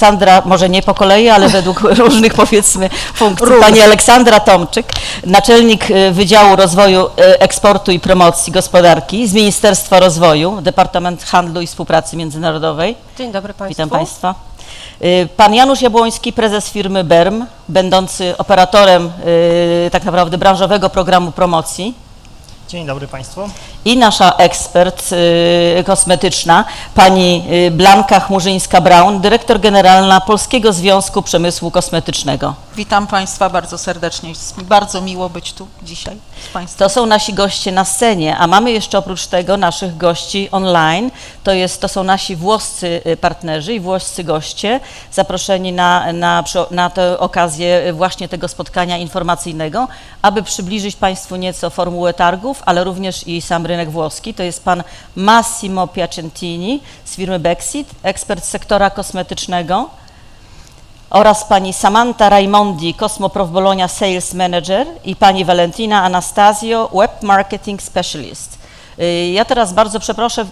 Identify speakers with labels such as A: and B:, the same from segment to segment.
A: Aleksandra, może nie po kolei, ale według różnych, powiedzmy, funkcji. Pani Aleksandra Tomczyk, Naczelnik Wydziału Rozwoju Eksportu i Promocji Gospodarki z Ministerstwa Rozwoju, Departamentu Handlu i Współpracy Międzynarodowej.
B: Dzień dobry Państwu.
A: Witam Państwa. Pan Janusz Jabłoński, prezes firmy BERM, będący operatorem tak naprawdę Branżowego Programu Promocji.
C: Dzień dobry Państwu.
A: I nasza ekspert kosmetyczna, pani Blanka Chmurzyńska-Braun, dyrektor generalna Polskiego Związku Przemysłu Kosmetycznego.
D: Witam Państwa bardzo serdecznie. Jest mi bardzo miło być tu dzisiaj z Państwem.
A: To są nasi goście na scenie, a mamy jeszcze oprócz tego naszych gości online. To są nasi włoscy partnerzy i włoscy goście zaproszeni na tę okazję właśnie tego spotkania informacyjnego, aby przybliżyć Państwu nieco formułę targów, ale również i sam rynek włoski. To jest pan Massimo Piacentini z firmy Bexit, ekspert sektora kosmetycznego, oraz pani Samantha Raimondi, Cosmoprof Bologna Sales Manager i pani Valentina Anastasio, Web Marketing Specialist. Ja teraz bardzo przeproszę,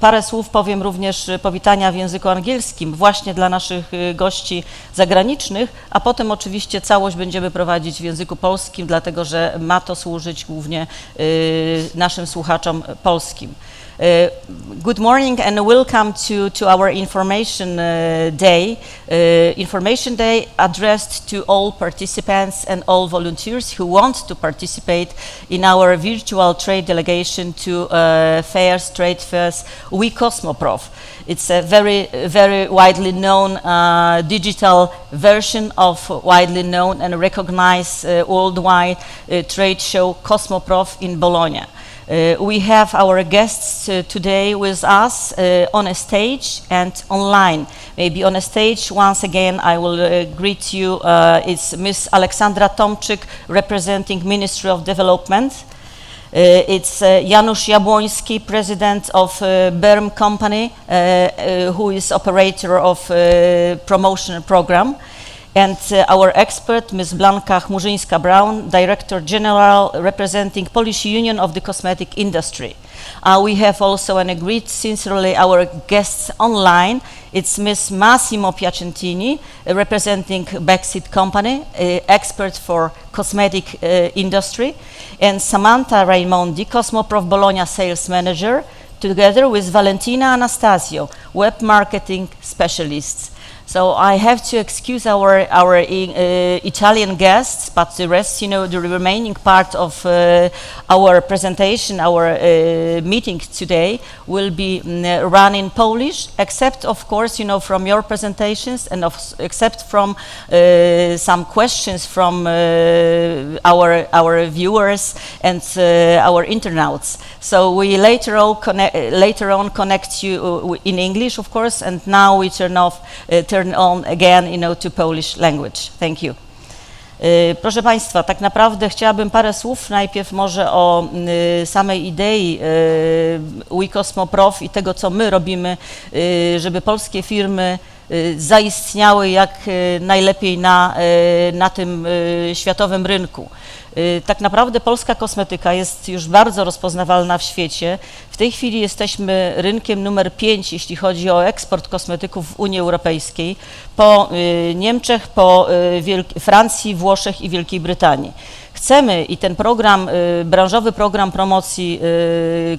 A: parę słów powiem również powitania w języku angielskim właśnie dla naszych gości zagranicznych, a potem oczywiście całość będziemy prowadzić w języku polskim, dlatego że ma to służyć głównie naszym słuchaczom polskim. Good morning and welcome to our information day. Information day addressed to all participants and all volunteers who want to participate in our virtual trade delegation to trade fairs We Cosmoprof. It's a very widely known digital version of widely known and recognized worldwide trade show Cosmoprof in Bologna. We have our guests today with us on a stage and online. Maybe on a stage, once again, I will greet you. It's Miss Aleksandra Tomczyk, representing Ministry of Development. It's Janusza Jabłoński, president of BERM company, who is operator of promotion program. And our expert, Ms. Blanka Chmurzyńska-Braun, Director General representing Polish Union of the Cosmetic Industry. We have also and greet sincerely our guests online. It's Ms. Massimo Piacentini, representing Bexit company, expert for cosmetic industry, and Samantha Raimondi, Cosmoprof Bologna Sales Manager, together with Valentina Anastasio, Web Marketing Specialists. So I have to excuse our Italian guests, but the rest, the remaining part of our presentation, our meeting today will be run in Polish, except of course, from your presentations and except from some questions from our viewers and our internauts. So we later on connect you in English, of course, and now we turn on again, to Polish language. Thank you. Proszę Państwa, tak naprawdę chciałabym parę słów najpierw może o samej idei We Cosmoprof i tego, co my robimy, żeby polskie firmy zaistniały jak najlepiej na tym światowym rynku. Tak naprawdę polska kosmetyka jest już bardzo rozpoznawalna w świecie. W tej chwili jesteśmy rynkiem numer 5, jeśli chodzi o eksport kosmetyków w Unii Europejskiej, po Niemczech, po Francji, Włoszech i Wielkiej Brytanii. Chcemy i ten program, branżowy program promocji,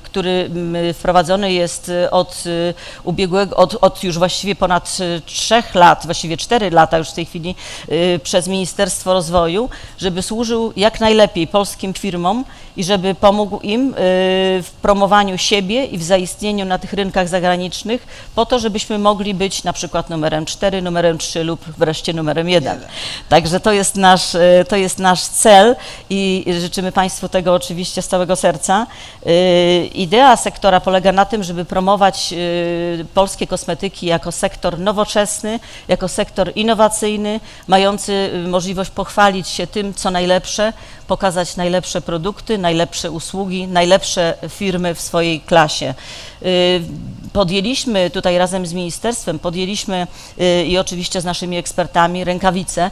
A: który wprowadzony jest od już właściwie ponad 3 lat, właściwie 4 lata już w tej chwili przez Ministerstwo Rozwoju, żeby służył jak najlepiej polskim firmom i żeby pomógł im w promowaniu siebie i w zaistnieniu na tych rynkach zagranicznych po to, żebyśmy mogli być na przykład numerem 4, numerem 3 lub wreszcie numerem 1. Także to jest nasz cel i życzymy Państwu tego oczywiście z całego serca. Idea sektora polega na tym, żeby promować polskie kosmetyki jako sektor nowoczesny, jako sektor innowacyjny, mający możliwość pochwalić się tym, co najlepsze, pokazać najlepsze produkty, najlepsze usługi, najlepsze firmy w swojej klasie. Podjęliśmy tutaj razem z ministerstwem, i oczywiście z naszymi ekspertami rękawicę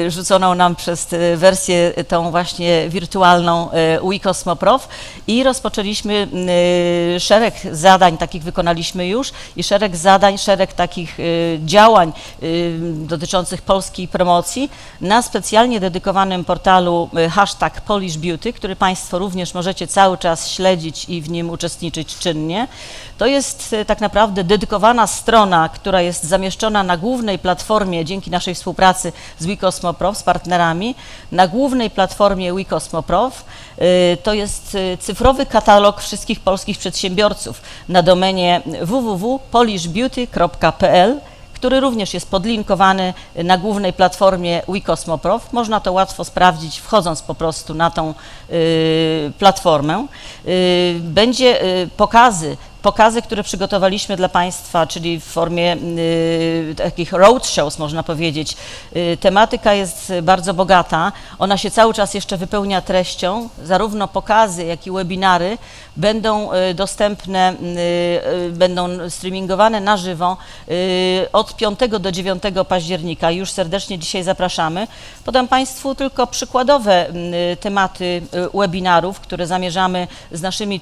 A: rzuconą nam przez wersję tą właśnie wirtualną WeCosmoProf i rozpoczęliśmy szereg zadań, takich wykonaliśmy już i szereg zadań, szereg takich działań dotyczących polskiej promocji na specjalnie dedykowanym portalu #PolishBeauty, który Państwo również możecie cały czas śledzić i w nim uczestniczyć czynnie. To jest tak naprawdę dedykowana strona, która jest zamieszczona na głównej platformie, dzięki naszej współpracy z WeCosmoProf, z partnerami, na głównej platformie WeCosmoProf. To jest cyfrowy katalog wszystkich polskich przedsiębiorców na domenie www.polishbeauty.pl, który również jest podlinkowany na głównej platformie WeCosmoProf. Można to łatwo sprawdzić, wchodząc po prostu na tą platformę. Będzie pokazy, które przygotowaliśmy dla Państwa, czyli w formie takich roadshows, można powiedzieć. Tematyka jest bardzo bogata, ona się cały czas jeszcze wypełnia treścią, zarówno pokazy, jak i webinary będą dostępne, będą streamingowane na żywo od 5 do 9 października. Już serdecznie dzisiaj zapraszamy. Podam Państwu tylko przykładowe tematy webinarów, które zamierzamy z naszymi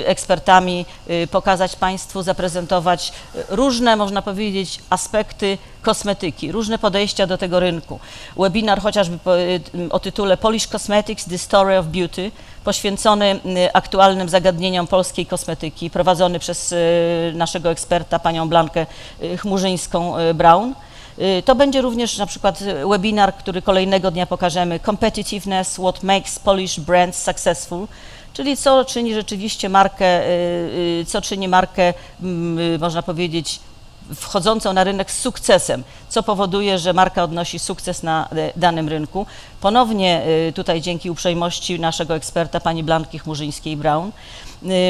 A: ekspertami pokazać Państwu, zaprezentować różne, można powiedzieć, aspekty kosmetyki, różne podejścia do tego rynku. Webinar chociażby o tytule Polish Cosmetics, The Story of Beauty, poświęcony aktualnym zagadnieniom polskiej kosmetyki, prowadzony przez naszego eksperta, panią Blankę Chmurzyńską-Brown. To będzie również na przykład webinar, który kolejnego dnia pokażemy, Competitiveness, What Makes Polish Brands Successful, czyli co czyni rzeczywiście markę, można powiedzieć, wchodzącą na rynek z sukcesem, co powoduje, że marka odnosi sukces na danym rynku. Ponownie tutaj dzięki uprzejmości naszego eksperta, pani Blanki Chmurzyńskiej-Brown.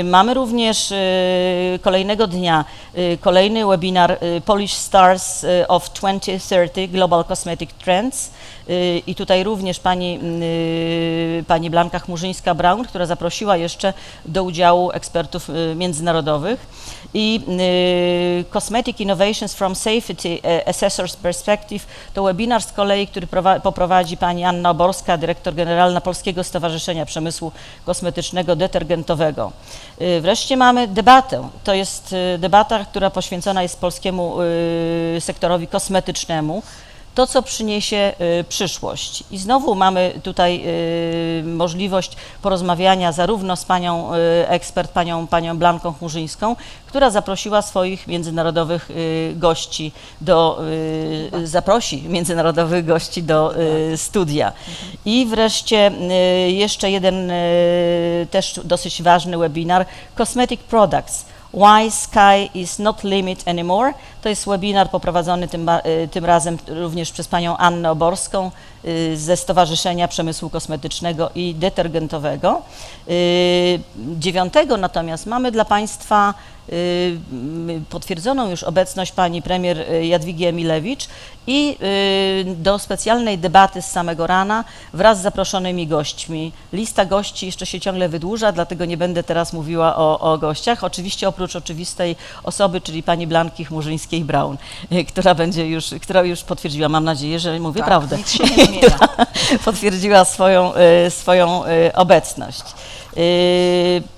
A: Mamy również kolejnego dnia kolejny webinar Polish Stars of 2030 Global Cosmetic Trends i tutaj również pani Blanka Chmurzyńska-Brown, która zaprosiła jeszcze do udziału ekspertów międzynarodowych i Cosmetic Innovations from Safety Assessors Perspective to webinar z kolei, który poprowadzi pani Anna Oborska, dyrektor generalna Polskiego Stowarzyszenia Przemysłu Kosmetycznego Detergentowego. Wreszcie mamy debatę. To jest debata, która poświęcona jest polskiemu sektorowi kosmetycznemu. To, co przyniesie przyszłość. I znowu mamy tutaj możliwość porozmawiania zarówno z panią ekspert, panią Blanką Chmurzyńską, która zaprosiła swoich międzynarodowych gości zaprosi międzynarodowych gości do studia. I wreszcie jeszcze jeden też dosyć ważny webinar, Cosmetic Products. Why Sky is not limit anymore. To jest webinar poprowadzony tym razem również przez panią Annę Oborską ze Stowarzyszenia Przemysłu Kosmetycznego i Detergentowego. 9 natomiast mamy dla Państwa potwierdzoną już obecność pani premier Jadwigi Emilewicz i do specjalnej debaty z samego rana wraz z zaproszonymi gośćmi. Lista gości jeszcze się ciągle wydłuża, dlatego nie będę teraz mówiła o gościach. Oczywiście oprócz oczywistej osoby, czyli pani Blanki Chmurzyńskiej-Brown, która już potwierdziła, mam nadzieję, że mówię prawdę,
D: nic się nie zmienia.
A: potwierdziła swoją obecność.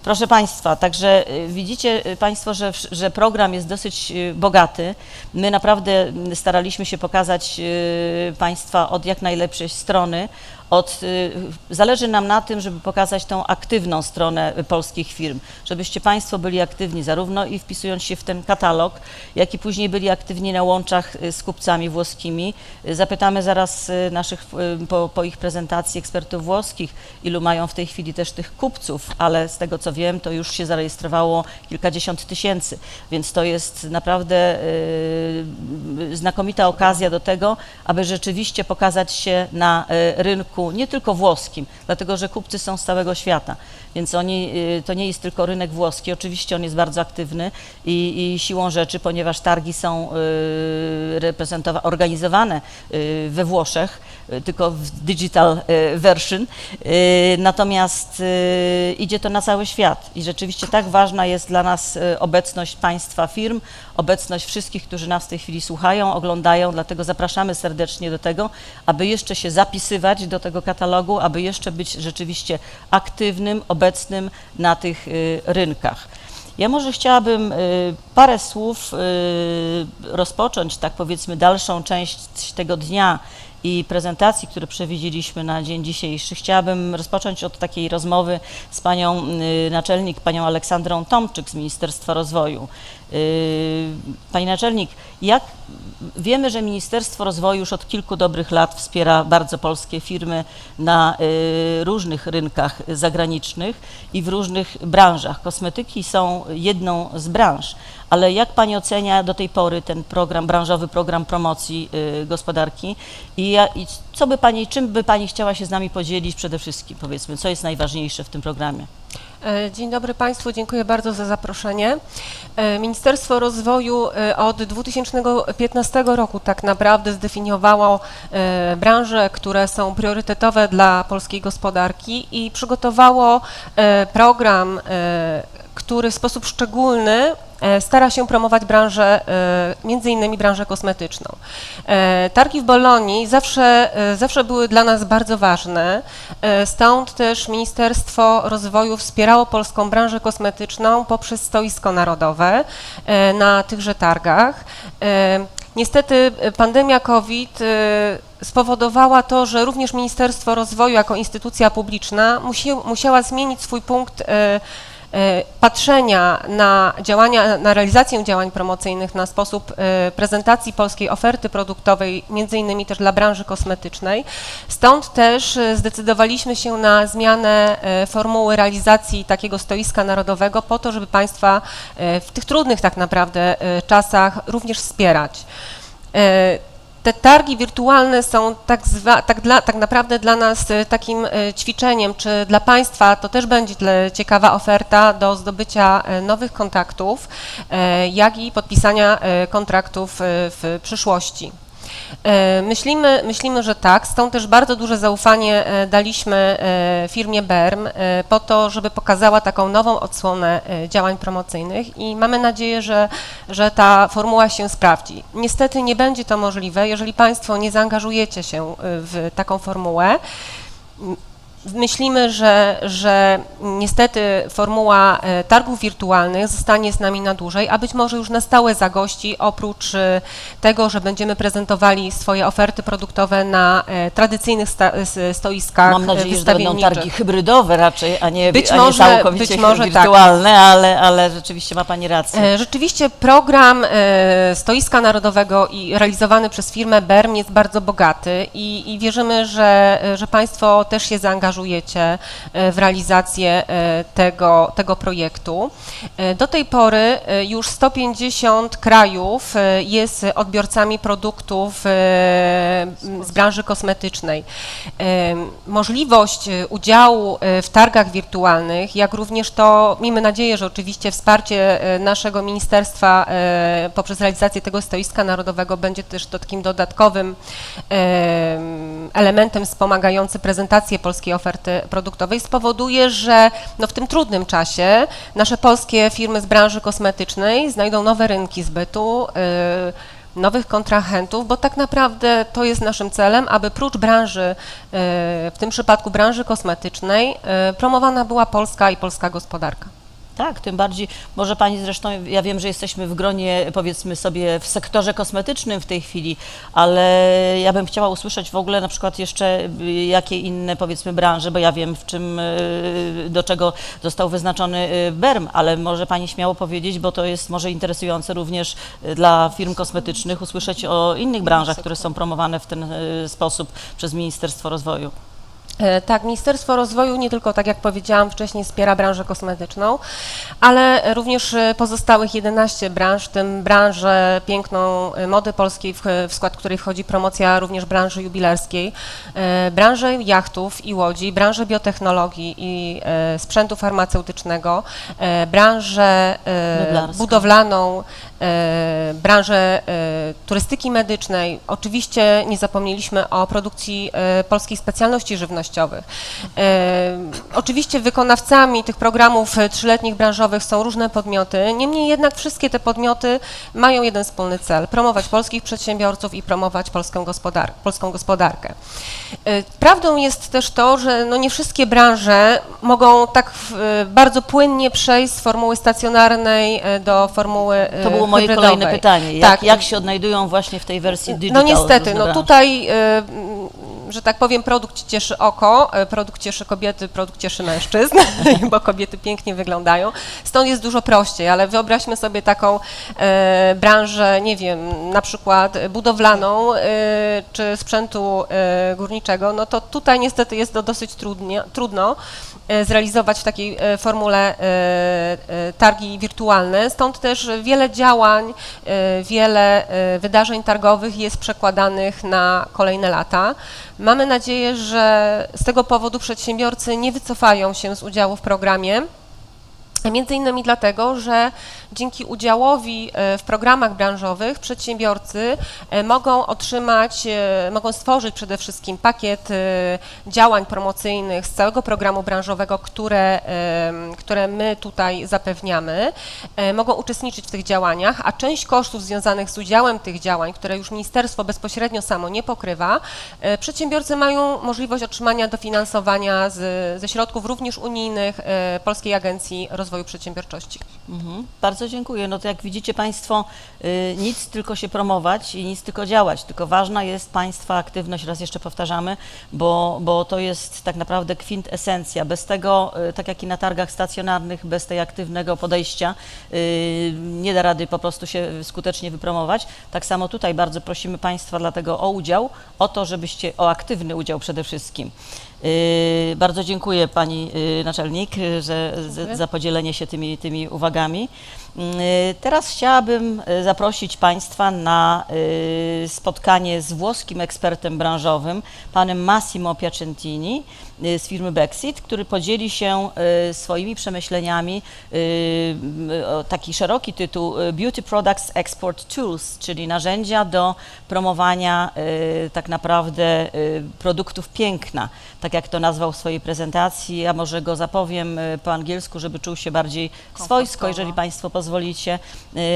A: Proszę Państwa, także widzicie Państwo, że program jest dosyć bogaty. My naprawdę staraliśmy się pokazać Państwa od jak najlepszej strony. Zależy nam na tym, żeby pokazać tą aktywną stronę polskich firm, żebyście Państwo byli aktywni zarówno i wpisując się w ten katalog, jak i później byli aktywni na łączach z kupcami włoskimi. Zapytamy zaraz po ich prezentacji ekspertów włoskich, ilu mają w tej chwili też tych kupców, ale z tego co wiem, to już się zarejestrowało kilkadziesiąt tysięcy, więc to jest naprawdę znakomita okazja do tego, aby rzeczywiście pokazać się na rynku nie tylko włoskim, dlatego że kupcy są z całego świata, więc to nie jest tylko rynek włoski, oczywiście on jest bardzo aktywny i siłą rzeczy, ponieważ targi są organizowane we Włoszech, tylko w digital version, natomiast idzie to na cały świat i rzeczywiście tak ważna jest dla nas obecność państwa, firm, obecność wszystkich, którzy nas w tej chwili słuchają, oglądają, dlatego zapraszamy serdecznie do tego, aby jeszcze się zapisywać do tego katalogu, aby jeszcze być rzeczywiście aktywnym, obecnym na tych rynkach. Ja może chciałabym parę słów rozpocząć, tak powiedzmy, dalszą część tego dnia i prezentacji, które przewidzieliśmy na dzień dzisiejszy. Chciałabym rozpocząć od takiej rozmowy z panią naczelnik, panią Aleksandrą Tomczyk z Ministerstwa Rozwoju. Pani naczelnik, wiemy, że Ministerstwo Rozwoju już od kilku dobrych lat wspiera bardzo polskie firmy na różnych rynkach zagranicznych i w różnych branżach. Kosmetyki są jedną z branż, ale jak pani ocenia do tej pory ten program, branżowy program promocji gospodarki i czym by pani chciała się z nami podzielić przede wszystkim, powiedzmy, co jest najważniejsze w tym programie?
B: Dzień dobry Państwu, dziękuję bardzo za zaproszenie. Ministerstwo Rozwoju od 2015 roku tak naprawdę zdefiniowało branże, które są priorytetowe dla polskiej gospodarki i przygotowało program, który w sposób szczególny stara się promować branżę, między innymi branżę kosmetyczną. Targi w Bolonii zawsze były dla nas bardzo ważne, stąd też Ministerstwo Rozwoju wspierało polską branżę kosmetyczną poprzez stoisko narodowe na tychże targach. Niestety pandemia COVID spowodowała to, że również Ministerstwo Rozwoju jako instytucja publiczna musiała zmienić swój punkt patrzenia na działania, na realizację działań promocyjnych, na sposób prezentacji polskiej oferty produktowej, między innymi też dla branży kosmetycznej. Stąd też zdecydowaliśmy się na zmianę formuły realizacji takiego stoiska narodowego po to, żeby państwa w tych trudnych tak naprawdę czasach również wspierać. Te targi wirtualne są tak naprawdę dla nas takim ćwiczeniem, czy dla Państwa to też będzie ciekawa oferta do zdobycia nowych kontaktów, jak i podpisania kontraktów w przyszłości. Myślimy, że tak, stąd też bardzo duże zaufanie daliśmy firmie BERM po to, żeby pokazała taką nową odsłonę działań promocyjnych i mamy nadzieję, że ta formuła się sprawdzi. Niestety nie będzie to możliwe, jeżeli Państwo nie zaangażujecie się w taką formułę. Myślimy, że niestety formuła targów wirtualnych zostanie z nami na dłużej, a być może już na stałe zagości, oprócz tego, że będziemy prezentowali swoje oferty produktowe na tradycyjnych stoiskach.
A: Mam nadzieję, że to będą targi hybrydowe raczej, a nie całkowicie wirtualne, tak. ale rzeczywiście ma pani rację.
B: Rzeczywiście program stoiska narodowego i realizowany przez firmę BERM jest bardzo bogaty i wierzymy, że Państwo też się zaangażujecie w realizację tego projektu. Do tej pory już 150 krajów jest odbiorcami produktów z branży kosmetycznej. Możliwość udziału w targach wirtualnych, jak również to, miejmy nadzieję, że oczywiście wsparcie naszego ministerstwa poprzez realizację tego stoiska narodowego będzie też takim dodatkowym elementem wspomagającym prezentację polskiej oferty produktowej, spowoduje, że w tym trudnym czasie nasze polskie firmy z branży kosmetycznej znajdą nowe rynki zbytu, nowych kontrahentów, bo tak naprawdę to jest naszym celem, aby prócz branży, w tym przypadku branży kosmetycznej, promowana była Polska i polska gospodarka.
A: Tak, tym bardziej, może pani zresztą, ja wiem, że jesteśmy w gronie, powiedzmy sobie, w sektorze kosmetycznym w tej chwili, ale ja bym chciała usłyszeć w ogóle na przykład jeszcze jakie inne, powiedzmy, branże, bo ja wiem, do czego został wyznaczony BERM, ale może pani śmiało powiedzieć, bo to jest może interesujące również dla firm kosmetycznych, usłyszeć o innych branżach, które są promowane w ten sposób przez Ministerstwo Rozwoju.
B: Tak, Ministerstwo Rozwoju nie tylko, tak jak powiedziałam wcześniej, wspiera branżę kosmetyczną, ale również pozostałych 11 branż, w tym branżę piękną mody polskiej, w skład której wchodzi promocja również branży jubilerskiej, branżę jachtów i łodzi, branżę biotechnologii i sprzętu farmaceutycznego, branżę budowlaną, branżę turystyki medycznej. Oczywiście nie zapomnieliśmy o produkcji polskiej specjalności żywnościowej, przedsiębiorczościowych. Oczywiście wykonawcami tych programów 3-letnich branżowych są różne podmioty, niemniej jednak wszystkie te podmioty mają jeden wspólny cel: promować polskich przedsiębiorców i promować polską gospodarkę. Prawdą jest też to, że no nie wszystkie branże mogą tak bardzo płynnie przejść z formuły stacjonarnej do formuły
A: To było moje
B: hybrydowej.
A: kolejne pytanie. Jak się odnajdują właśnie w tej wersji digital?
B: No niestety,
A: różne
B: no
A: branże?
B: tutaj, że tak powiem, produkt cieszy oko, produkt cieszy kobiety, produkt cieszy mężczyzn, bo kobiety pięknie wyglądają. Stąd jest dużo prościej, ale wyobraźmy sobie taką branżę, nie wiem, na przykład budowlaną czy sprzętu górniczego, no to tutaj niestety jest to dosyć trudno zrealizować w takiej formule targi wirtualne, stąd też wiele działań, wiele wydarzeń targowych jest przekładanych na kolejne lata. Mamy nadzieję, że z tego powodu przedsiębiorcy nie wycofają się z udziału w programie, między innymi dlatego, że dzięki udziałowi w programach branżowych przedsiębiorcy mogą stworzyć przede wszystkim pakiet działań promocyjnych z całego programu branżowego, które my tutaj zapewniamy, mogą uczestniczyć w tych działaniach, a część kosztów związanych z udziałem tych działań, które już ministerstwo bezpośrednio samo nie pokrywa, przedsiębiorcy mają możliwość otrzymania dofinansowania ze środków również unijnych Polskiej Agencji Rozwoju Przedsiębiorczości.
A: Bardzo dziękuję. No to jak widzicie Państwo, nic tylko się promować i nic tylko działać, tylko ważna jest Państwa aktywność, raz jeszcze powtarzamy, bo to jest tak naprawdę kwintesencja. Bez tego, tak jak i na targach stacjonarnych, bez tej aktywnego podejścia nie da rady po prostu się skutecznie wypromować. Tak samo tutaj bardzo prosimy Państwa dlatego o udział, o aktywny udział przede wszystkim. Bardzo dziękuję Pani Naczelnik za podzielenie się tymi uwagami. Teraz chciałabym zaprosić Państwa na spotkanie z włoskim ekspertem branżowym, panem Massimo Piacentini z firmy Brexit, który podzieli się swoimi przemyśleniami, taki szeroki tytuł Beauty Products Export Tools, czyli narzędzia do promowania tak naprawdę produktów piękna, tak jak to nazwał w swojej prezentacji, a może go zapowiem po angielsku, żeby czuł się bardziej swojsko, jeżeli Państwo pozwolicie.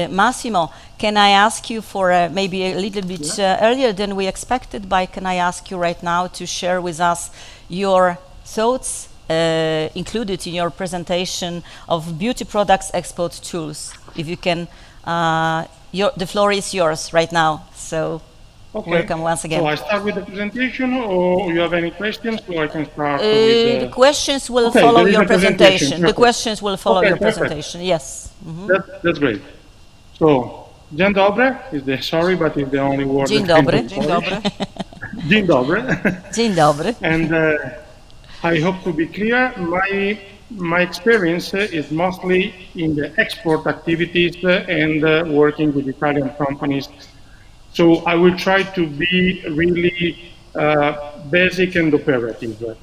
A: Massimo, can I ask you for maybe a little bit earlier than we expected, but can I ask you right now to share with us your thoughts included in your presentation of Beauty Products Export Tools? If you can, the floor is yours right now, so welcome once again.
E: So I start with the presentation, or you have any questions, so I can start with
A: the questions will
E: Okay,
A: follow
E: there is
A: your
E: a presentation.
A: presentation. The questions will follow
E: Okay,
A: your
E: perfect.
A: presentation, yes.
E: That's great. So, dzień dobry sorry, but it's the only word.
A: Dzień
E: that can
A: dobry.
E: be
D: Dzień dobry.
E: Dzień dobry.
A: Dzień dobry.
E: And I hope to be clear. My experience is mostly in the export activities and working with Italian companies. So I will try to be really basic and operative.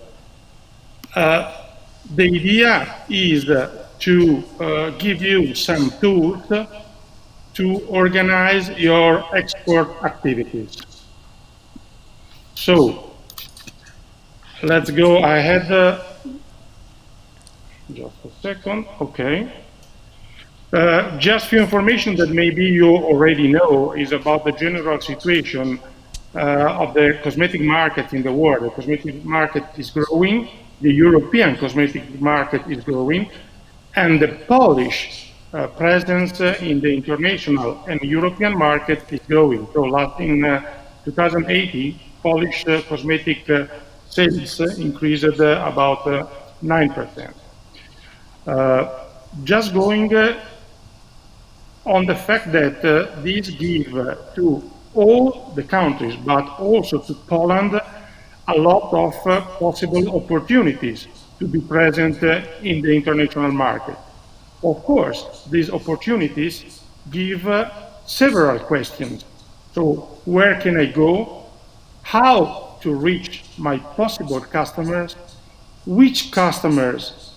E: The idea is to give you some tools to organize your export activities. So let's go ahead. Just a second, okay. Just few information that maybe you already know is about the general situation of the cosmetic market in the world. The cosmetic market is growing, the European cosmetic market is growing, and the Polish presence in the international and European market is growing. So in 2018, Polish cosmetic sales increased about 9%. Just going on the fact that these give to all the countries, but also to Poland, a lot of possible opportunities to be present in the international market. Of course, these opportunities give several questions. So where can I go? How to reach my possible customers? Which customers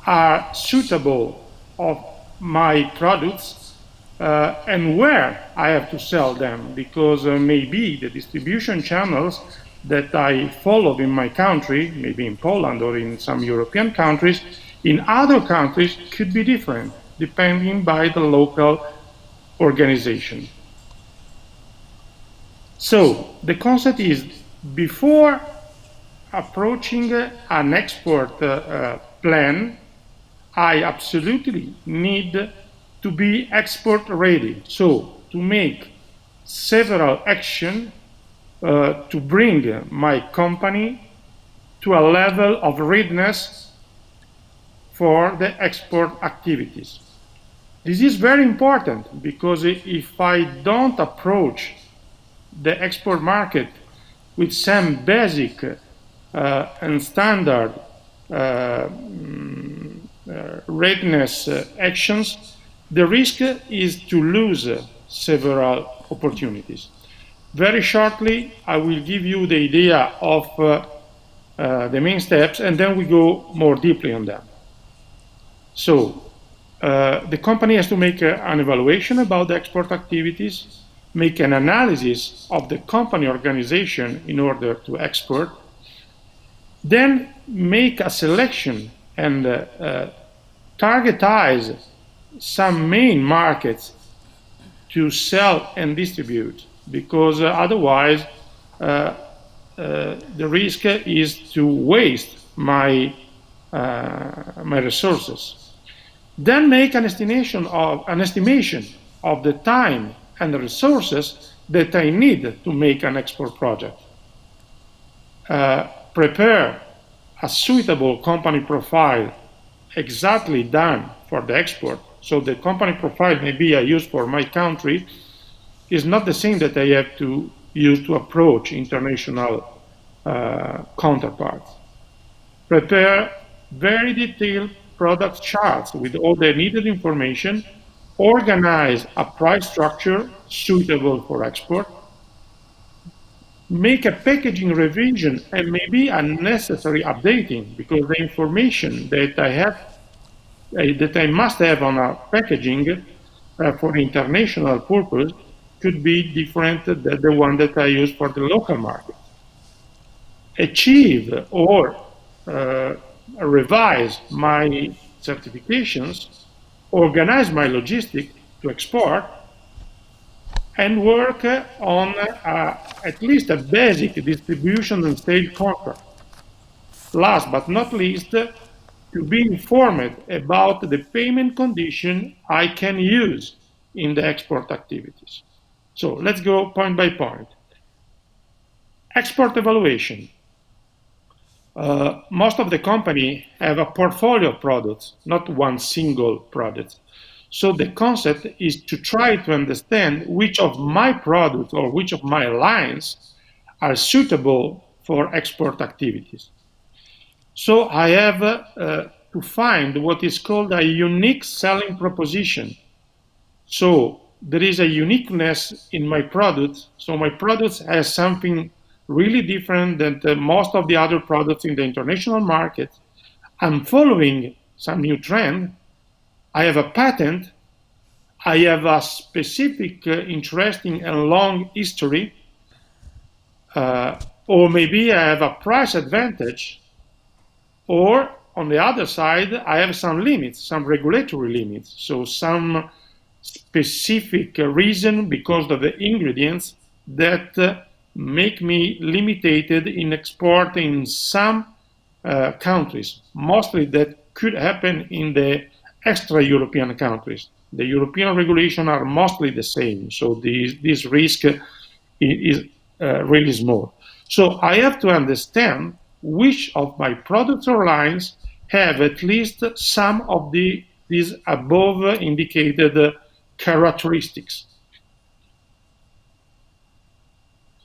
E: are suitable of my products, and where I have to sell them, because maybe the distribution channels that I follow in my country, maybe in Poland or in some European countries, in other countries could be different, depending by the local organization. So the concept is, before approaching an export plan, I absolutely need to be export ready. So to make several actions to bring my company to a level of readiness for the export activities. This is very important, because if I don't approach the export market with some basic and standard readiness actions, the risk is to lose several opportunities. Very shortly, I will give you the idea of the main steps, and then we go more deeply on them. So, the company has to make an evaluation about the export activities, make an analysis of the company organization in order to export, then make a selection and targetize some main markets to sell and distribute, because otherwise the risk is to waste my resources. Then make an estimation of the time and the resources that I need to make an export project. Prepare a suitable company profile exactly done for the export. So the company profile maybe I use for my country is not the same that I have to use to approach international counterparts. Prepare very detailed product charts with all the needed information. Organize a price structure suitable for export. Make a packaging revision and maybe a necessary updating, because the information that I have, that I must have on a packaging for international purpose could be different than the one that I use for the local market. Achieve or revise my certifications, organize my logistics to export, and work on at least a basic distribution and sale contract. Last but not least, to be informed about the payment condition I can use in the export activities. So let's go point by point. Export evaluation. Most of the company have a portfolio of products, not one single product. So the concept is to try to understand which of my products or which of my lines are suitable for export activities. So I have to find what is called a unique selling proposition. So there is a uniqueness in my products. So my products has something really different than most of the other products in the international market. I'm following some new trend. I have a patent. I have a specific, interesting and long history. Or maybe I have a price advantage. Or on the other side, I have some limits, some regulatory limits. So some specific reason because of the ingredients that make me limited in exporting some countries. Mostly that could happen in the extra-European countries. The European regulations are mostly the same, so this risk is really small. So I have to understand which of my products or lines have at least some of these above indicated characteristics.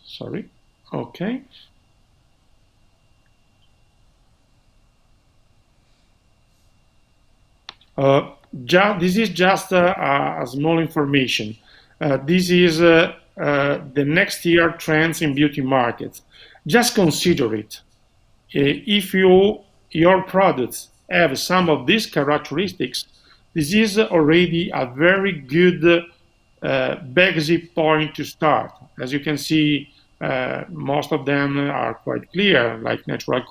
E: Sorry, okay. This is just a small information. This is the next year trends in beauty markets. Just consider it. If your products have some of these characteristics, this is already a very good basic point to start. As you can see, Most of them are quite clear, like natural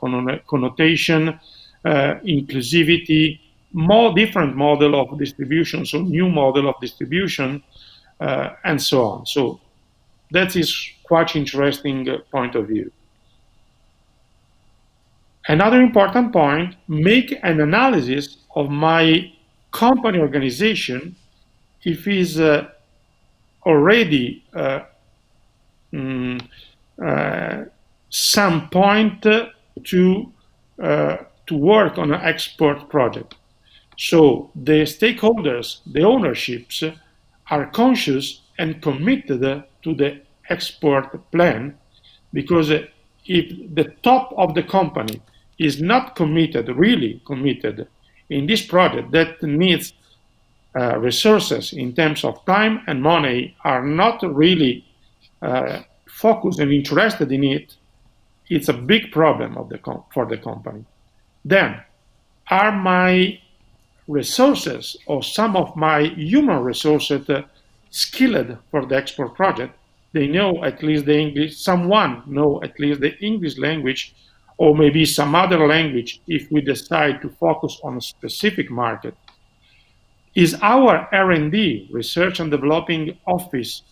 E: connotation, inclusivity, more different model of distribution, so new model of distribution, and so on. So that is quite interesting point of view. Another important point, make an analysis of my company organization if is already some point to work on an export project. So the stakeholders, the ownerships, are conscious and committed to the export plan, because if the top of the company is not committed, really committed in this project that needs resources in terms of time and money, are not really focused and interested in it, it's a big problem of for the company. Then, are my resources or some of my human resources skilled for the export project? They know at least the English, someone know at least the English language, or maybe some other language if we decide to focus on a specific market. Is our R&D, research and developing office,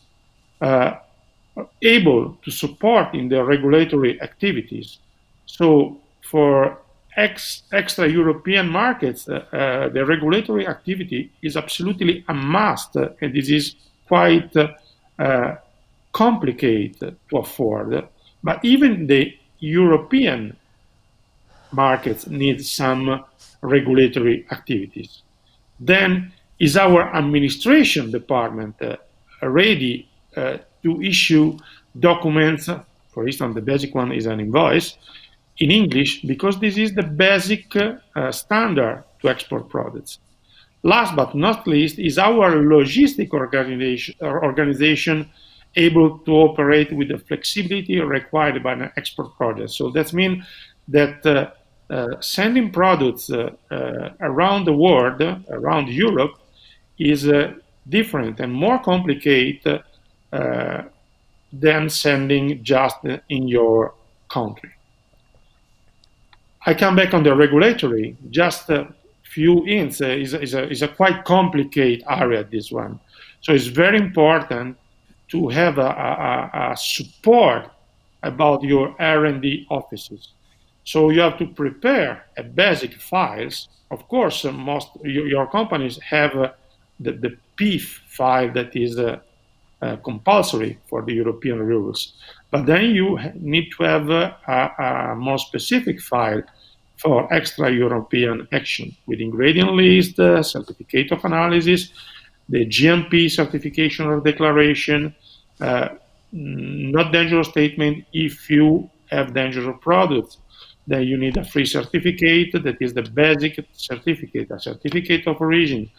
E: able to support in the regulatory activities? So for extra-European markets, the regulatory activity is absolutely a must, and this is quite complicated to afford. But even the European markets need some regulatory activities. Then, is our administration department ready to issue documents? For instance, the basic one is an invoice in English, because this is the basic standard to export products. Last but not least, is our logistic organization able to operate with the flexibility required by an export project? So that means that sending products around the world, around Europe, is different and more complicated than sending just in your country. I come back on the regulatory, just a few hints. Is a quite complicated area, this one. So it's very important to have a support about your R&D offices. So you have to prepare a basic files. Of course, most your companies have the PIF file that is compulsory for the European rules. But then you need to have a more specific file for extra-European action with ingredient list, certificate of analysis, the GMP certification or declaration, not dangerous statement if you have dangerous products. Then you need a free certificate that is the basic certificate, a certificate of origin.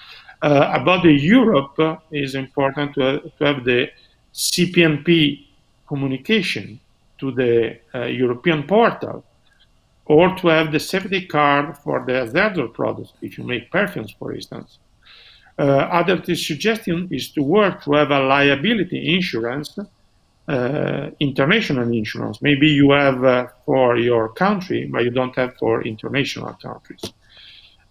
E: About the Europe, is important to have the CPNP communication to the European portal, or to have the safety card for the hazardous products, if you make perfumes, for instance. Other suggestion is to work to have a liability insurance, international insurance. Maybe you have for your country, but you don't have for international countries.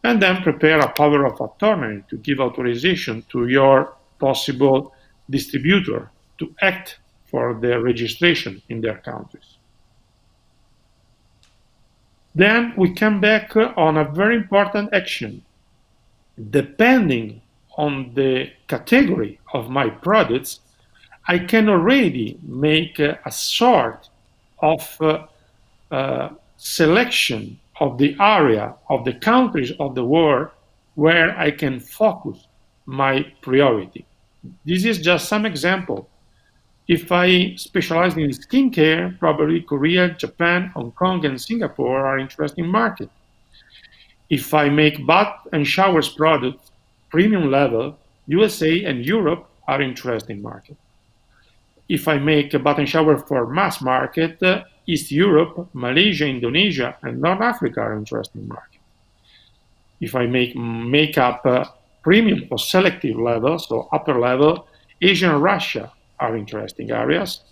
E: And then prepare a power of attorney to give authorization to your possible distributor to act for the registration in their countries. Then we come back on a very important action. Depending on the category of my products, I can already make a sort of selection of the area, of the countries of the world where I can focus my priority. This is just some example. If I specialize in skincare, probably Korea, Japan, Hong Kong, and Singapore are interesting markets. If I make bath and showers products, premium level, USA and Europe are interesting markets. If I make a bath and shower for mass market, East Europe, Malaysia, Indonesia, and North Africa are interesting markets. If I make makeup premium or selective level, so upper level, Asia and Russia are interesting areas.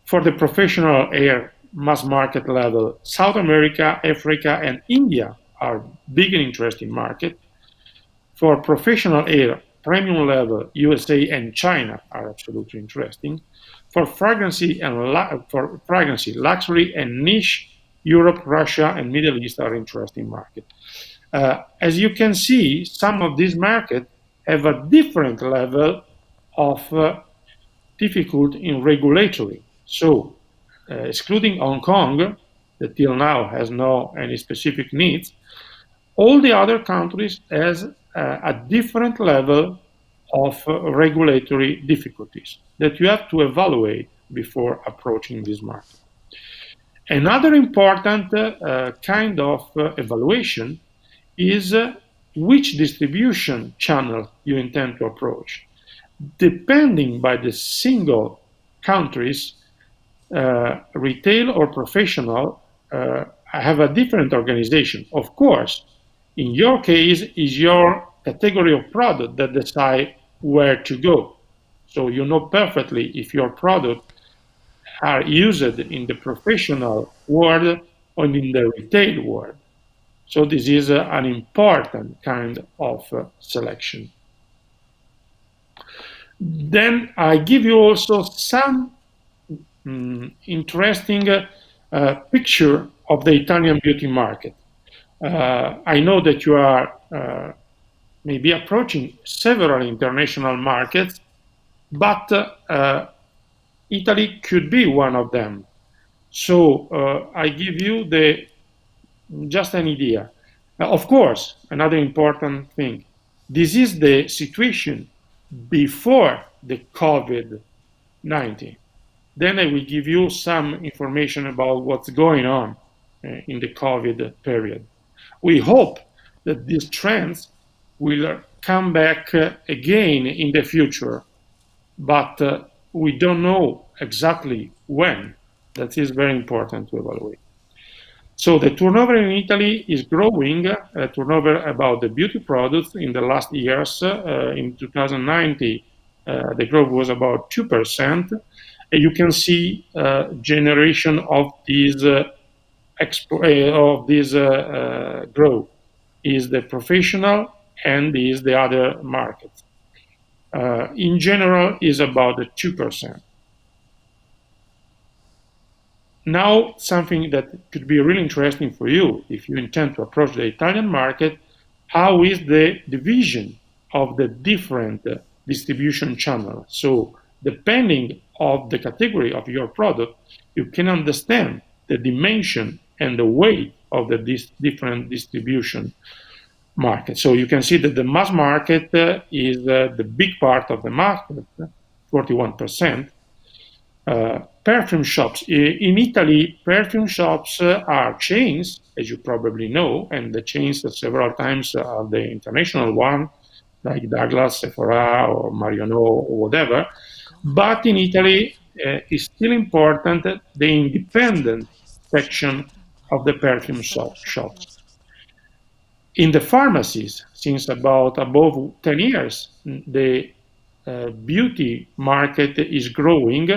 E: For the professional air mass market level, South America, Africa, and India are big and interesting markets. For professional air premium level, USA and China are absolutely interesting. For fragrancy, luxury and niche, Europe, Russia, and Middle East are interesting markets. As you can see, some of these markets have a different level of difficulty in regulatory. So, excluding Hong Kong, that till now has no any specific needs, all the other countries has a different level of regulatory difficulties that you have to evaluate before approaching this market. Another important kind of evaluation is which distribution channel you intend to approach. Depending by the single countries, retail or professional, have a different organization. Of course, in your case, is your category of product that decide where to go. So you know perfectly if your product are used in the professional world or in the retail world. So this is an important kind of selection. Then I give you also some interesting picture of the Italian beauty market. I know that you are maybe approaching several international markets, but Italy could be one of them. So I give you just an idea. Of course, another important thing, this is the situation before the COVID-19. Then I will give you some information about what's going on in the COVID period. We hope that these trends will come back again in the future, but we don't know exactly when. That is very important to evaluate. So the turnover in Italy is growing, turnover about the beauty products in the last years. In 2019, the growth was about 2%. And you can see generation of these growth is the professional and is the other markets. In general, is about 2%. Now, something that could be really interesting for you if you intend to approach the Italian market, how is the division of the different distribution channels? So, depending on the category of your product, you can understand the dimension and the weight of the different distribution market. So you can see that the mass market is the big part of the market, 41%. Perfume shops. In Italy, perfume shops are chains, as you probably know, and the chains several times are the international one, like Douglas, Sephora, or Marionneau, or whatever. But in Italy, it's still important the independent section of the perfume shops. In the pharmacies, since about above 10 years, the beauty market is growing.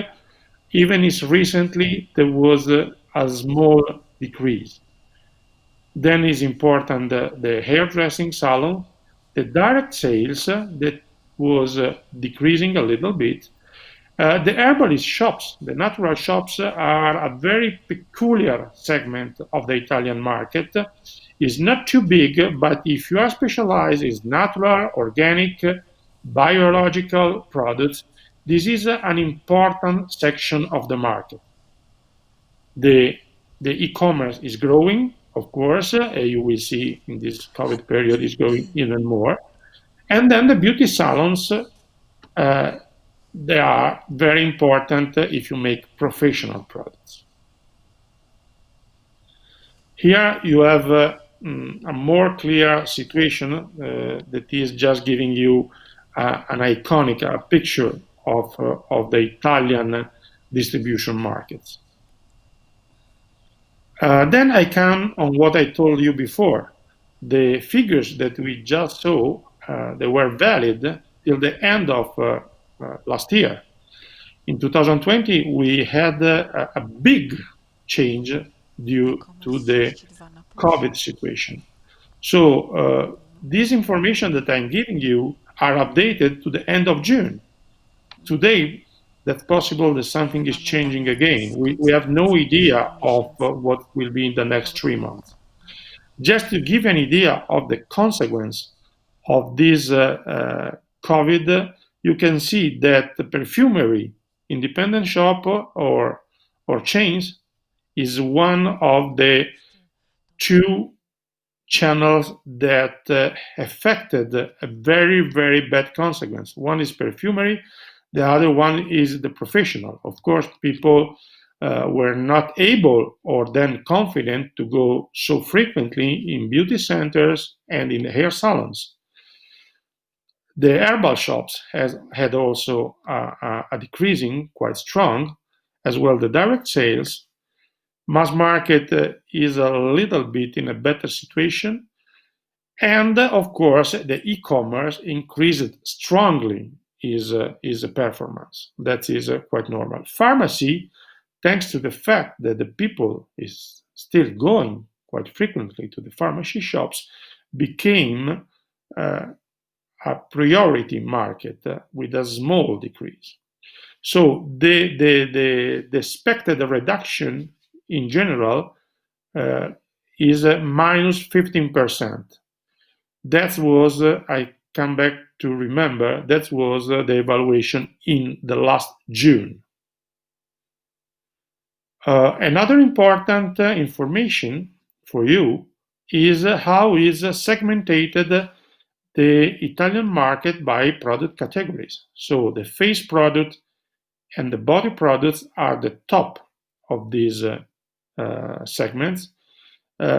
E: Even if recently there was a small decrease. Then is important the hairdressing salon, the direct sales that was decreasing a little bit. The herbalist shops, the natural shops are a very peculiar segment of the Italian market. It's not too big, but if you are specialized in natural, organic, biological products, this is an important section of the market. The e-commerce is growing, of course. You will see in this COVID period is growing even more. And then the beauty salons, they are very important if you make professional products. Here you have a more clear situation that is just giving you an iconic picture of the Italian distribution markets. Then I come on what I told you before. The figures that we just saw, they were valid till the end of last year. In 2020, we had a big change due to the COVID situation. So this information that I'm giving you are updated to the end of June. Today, that's possible that something is changing again. We have no idea of what will be in the next 3 months. Just to give an idea of the consequence of this COVID, you can see that the perfumery, independent shop or chains is one of the 2 channels that affected a very, very bad consequence. One is perfumery, the other one is the professional. Of course, people were not able or then confident to go so frequently in beauty centers and in hair salons. The herbal shops had also a decreasing quite strong, as well the direct sales. Mass market is a little bit in a better situation. And of course, the e-commerce increased strongly is a performance. That is quite normal. Pharmacy, thanks to the fact that the people is still going quite frequently to the pharmacy shops, became a priority market with a small decrease. So the expected reduction in general is minus 15%. That was, I come back to remember, that was the evaluation in the last June. Another important information for you is how is segmented the Italian market by product categories. So the face product and the body products are the top of these segments,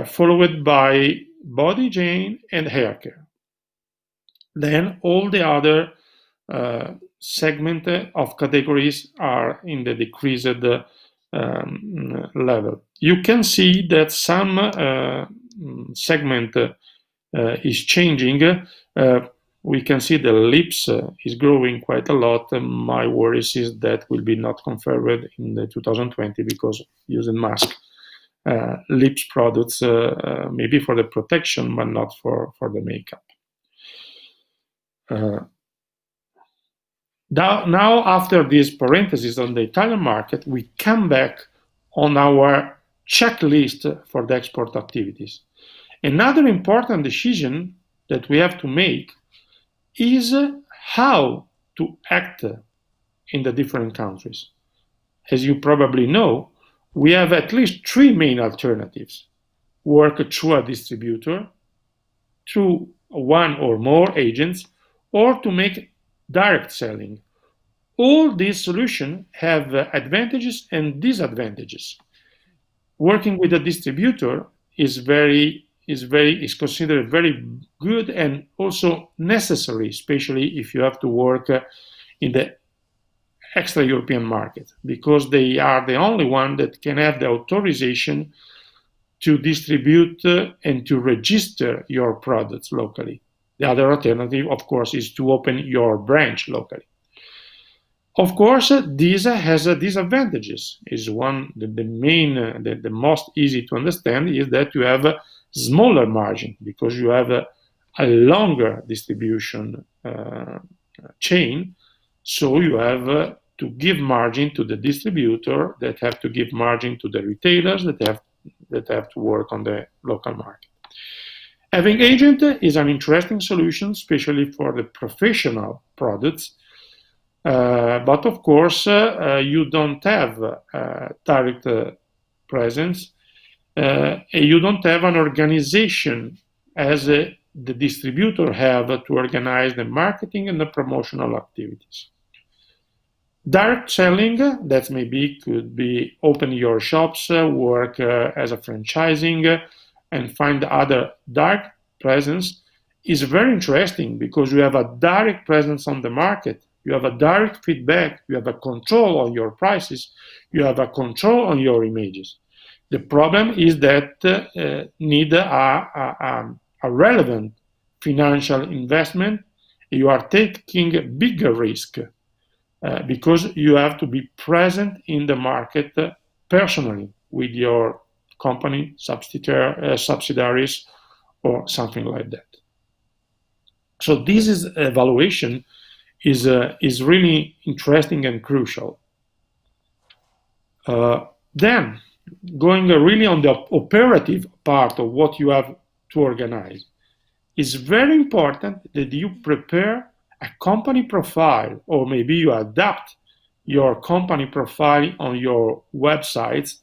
E: followed by body hygiene and hair care. Then all the other segment of categories are in the decreased level. You can see that some segment is changing. We can see the lips is growing quite a lot. My worries is that will be not confirmed in the 2020 because using mask. Lips products maybe for the protection, but not for the makeup. Now, after this parenthesis on the Italian market, we come back on our checklist for the export activities. Another important decision that we have to make is how to act in the different countries. As you probably know, we have at least 3 main alternatives: work through a distributor, through 1 or more agents, or to make direct selling. All these solutions have advantages and disadvantages. Working with a distributor is considered very good and also necessary, especially if you have to work in the extra-European market, because they are the only one that can have the authorization to distribute and to register your products locally. The other alternative, of course, is to open your branch locally. Of course, this has disadvantages. The most easy to understand is that you have a smaller margin because you have a longer distribution chain. So you have to give margin to the distributor, that have to give margin to the retailers that have to work on the local market. Having agent is an interesting solution, especially for the professional products. But of course, you don't have direct presence. You don't have an organization as the distributor have to organize the marketing and the promotional activities. Direct selling, that maybe could be open your shops, work as a franchising, and find other direct presence, is very interesting because you have a direct presence on the market. You have a direct feedback, you have a control on your prices, you have a control on your images. The problem is that need a relevant financial investment. You are taking a bigger risk because you have to be present in the market personally with your company, subsidiaries, or something like that. So this is evaluation is really interesting and crucial. Then, going really on the operative part of what you have to organize, it's very important that you prepare a company profile, or maybe you adapt your company profile on your websites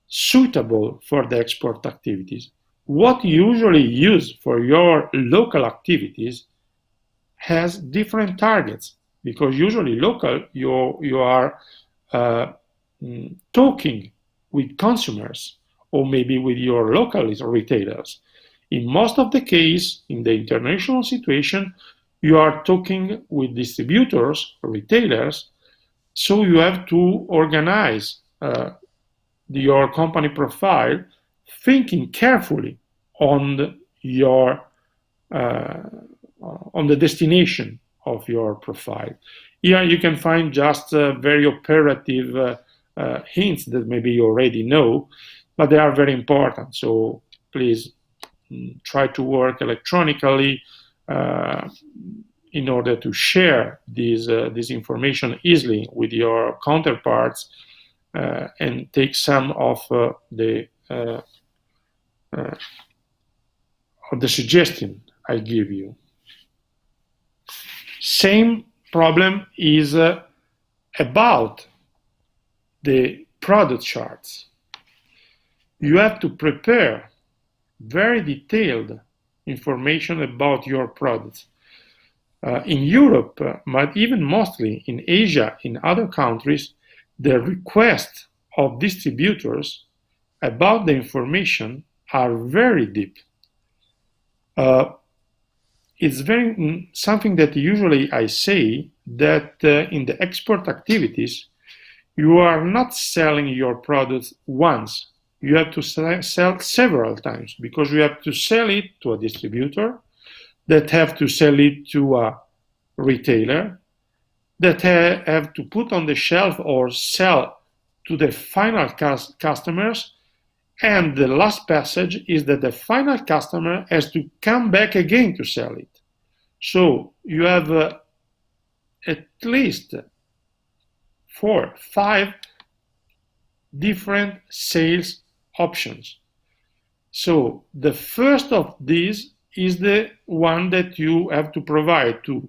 E: suitable for the export activities. What you usually use for your local activities has different targets, because usually local you are talking with consumers or maybe with your local retailers. In most of the case, in the international situation, you are talking with distributors, retailers, so you have to organize your company profile, thinking carefully on your on the destination of your profile. Here you can find just very operative hints that maybe you already know, but they are very important. So please try to work electronically in order to share this information easily with your counterparts and take some of the suggestion I give you. Same problem is about the product charts. You have to prepare very detailed information about your products. In Europe, but even mostly in Asia, in other countries, the requests of distributors about the information are very deep. It's very something that usually I say that in the export activities, you are not selling your products once. You have to sell several times, because you have to sell it to a distributor, that have to sell it to a retailer, that have to put on the shelf or sell to the final customers. And the last passage is that the final customer has to come back again to sell it. So you have at least 4 or 5 different sales options. So the first of these is the one that you have to provide to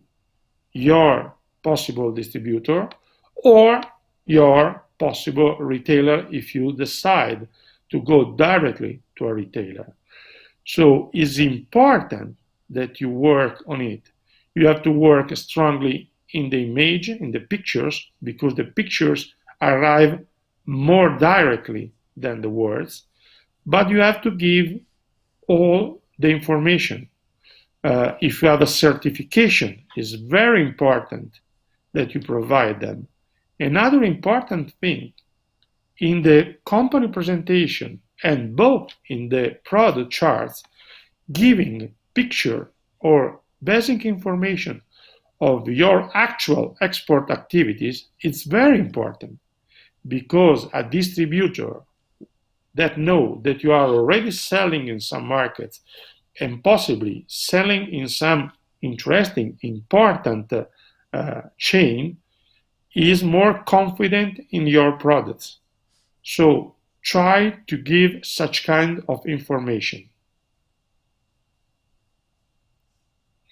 E: your possible distributor or your possible retailer if you decide to go directly to a retailer. So it's important that you work on it. You have to work strongly in the image, in the pictures, because the pictures arrive more directly than the words, but you have to give all the information. If you have a certification, it's very important that you provide them. Another important thing, in the company presentation and both in the product charts, giving picture or basic information of your actual export activities, it's very important, because a distributor that know that you are already selling in some markets and possibly selling in some interesting, important chain is more confident in your products. So try to give such kind of information.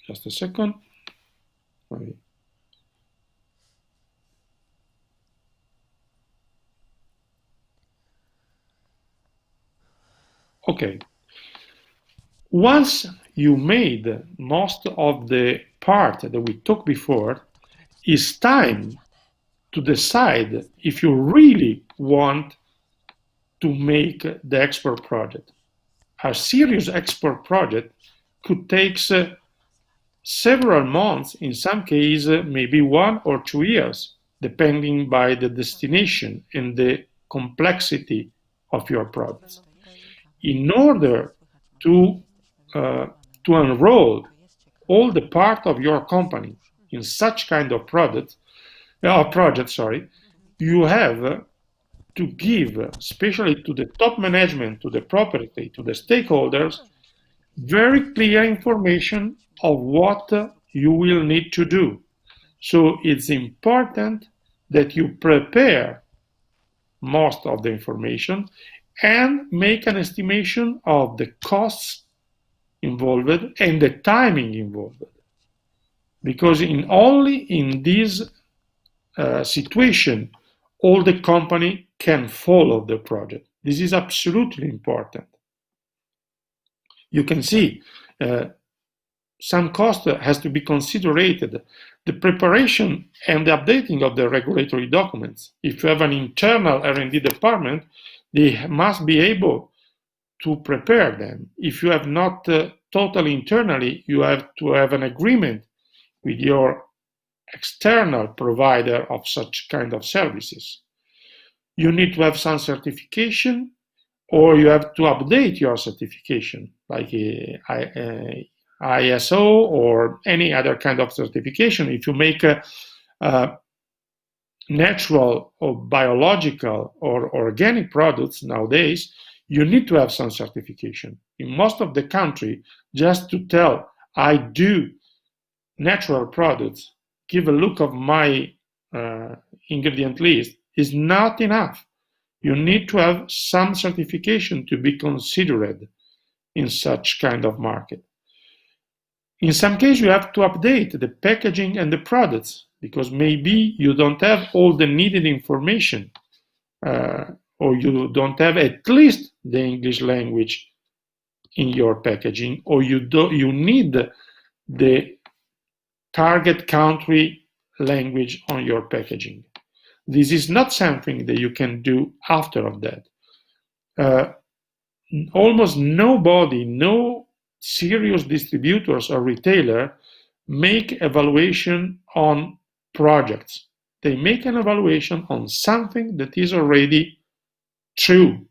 E: Just a second. Okay. Once you made most of the part that we talked before, it's time to decide if you really want to make the export project. A serious export project could take several months, in some cases maybe 1 or 2 years, depending by the destination and the complexity of your products. In order to enroll all the part of your company in such kind of product, project, sorry, you have to give, especially to the top management, to the property, to the stakeholders, very clear information of what you will need to do. So it's important that you prepare most of the information and make an estimation of the costs involved and the timing involved. Because only in this situation, all the company can follow the project. This is absolutely important. You can see some cost has to be considered. The preparation and the updating of the regulatory documents. If you have an internal R&D department, they must be able to prepare them. If you have not totally internally, you have to have an agreement with your external provider of such kind of services. You need to have some certification, or you have to update your certification, like ISO or any other kind of certification. If you make natural or biological or organic products nowadays, you need to have some certification. In most of the country, just to tell, I do natural products, give a look of my ingredient list, is not enough. You need to have some certification to be considered in such kind of market. In some cases, you have to update the packaging and the products because maybe you don't have all the needed information or you don't have at least the English language in your packaging, or you need the target country language on your packaging. This is not something that you can do after of that. Almost nobody, no serious distributors or retailer make evaluation on projects. They make an evaluation on something that is already true.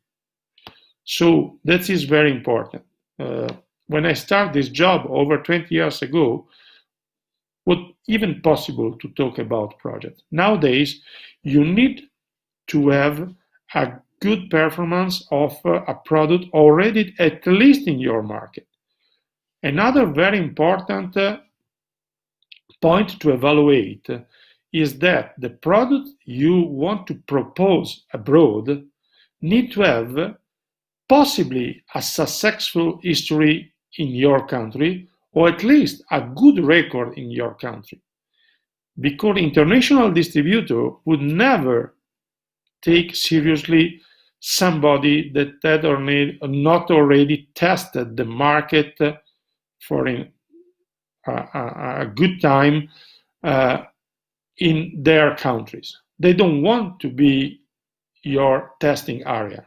E: So that is very important. When I started this job over 20 years ago, was even possible to talk about projects. Nowadays, you need to have a good performance of a product already at least in your market. Another very important point to evaluate is that the product you want to propose abroad need to have possibly a successful history in your country, or at least a good record in your country. Because international distributor would never take seriously somebody that had or not already tested the market for a good time in their countries. They don't want to be your testing area.